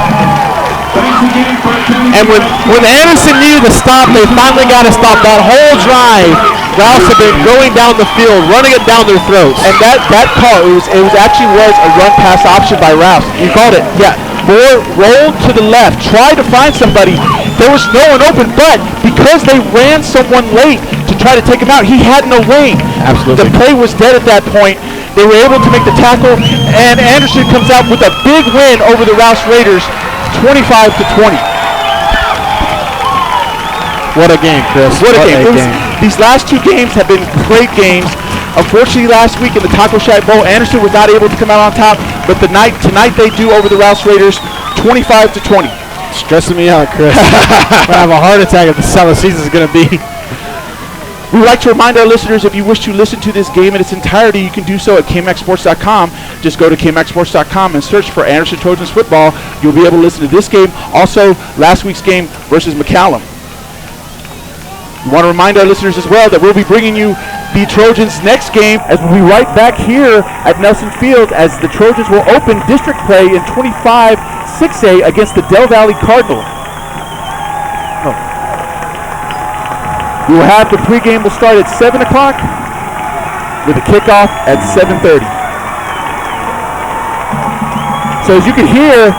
And when Anderson needed to stop, they finally got to stop. That whole drive, Rouse had been going down the field, running it down their throats. And that call, it was actually a run-pass option by Rouse. You called it, yeah. Moore rolled to the left, tried to find somebody. There was no one open, but because they ran someone late to try to take him out, he had no lane. Absolutely. The play was dead at that point. They were able to make the tackle, and Anderson comes out with a big win over the Rouse Raiders, 25-20. What a game, Chris. What a game. These last 2 games have been great games. Unfortunately, last week in the Taco Shack Bowl, Anderson was not able to come out on top, but tonight they do over the Rouse Raiders, 25-20. Stressing me out, Chris. I'm going to have a heart attack if this is how the season is going to be. We would like to remind our listeners, if you wish to listen to this game in its entirety, you can do so at KMAXSports.com. Just go to KMAXSports.com and search for Anderson Trojans football. You'll be able to listen to this game, also last week's game versus McCallum. We want to remind our listeners as well that we'll be bringing you the Trojans' next game as we'll be right back here at Nelson Field as the Trojans will open district play in 25-6A against the Del Valley Cardinal. We will have the pregame will start at 7 o'clock with a kickoff at 7:30. So as you can hear,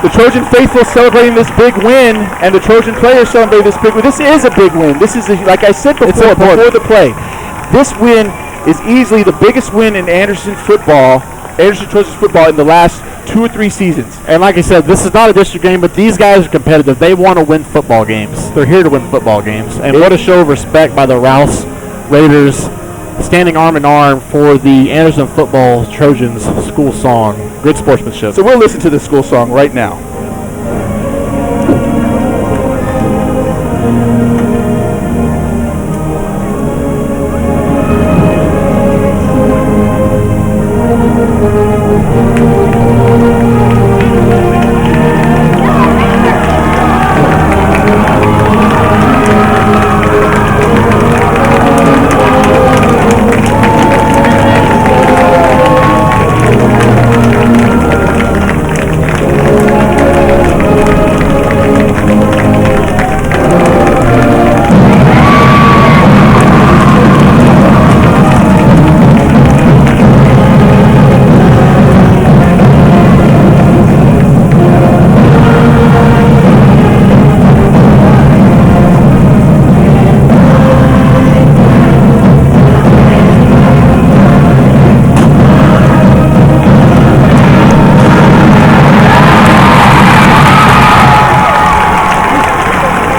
the Trojan faithful celebrating this big win, and the Trojan players celebrating this big win. This is a big win. This is, like I said before the play, this win is easily the biggest win in Anderson Trojans football in the last 2 or 3 seasons. And like I said, this is not a district game, but these guys are competitive. They want to win football games. They're here to win football games. And what a show of respect by the Rouse Raiders, standing arm in arm for the Anderson football Trojans school song. Good sportsmanship. So we'll listen to the school song right now.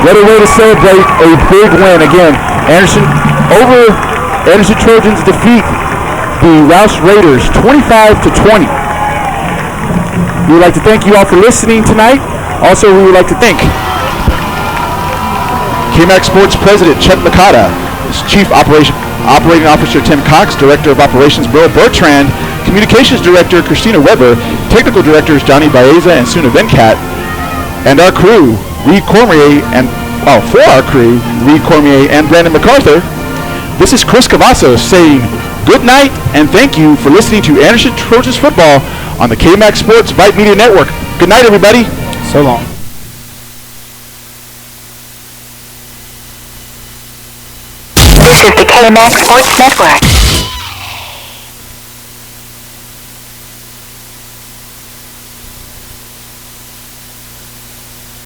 What a way to celebrate a big win. Again, Anderson Trojans defeat the Rouse Raiders 25-20. We would like to thank you all for listening tonight. Also, we would like to thank KMAC Sports President Chuck Makata, Chief Operating Officer Tim Cox, Director of Operations Bill Bertrand, Communications Director Christina Weber, Technical Directors Johnny Baeza and Suna Venkat, and our crew, Reed Cormier and Brandon MacArthur. This is Chris Cavazos saying good night and thank you for listening to Anderson Trojans football on the KMAC Sports Vype Media Network. Good night, everybody. So long. This is the KMAC Sports Network.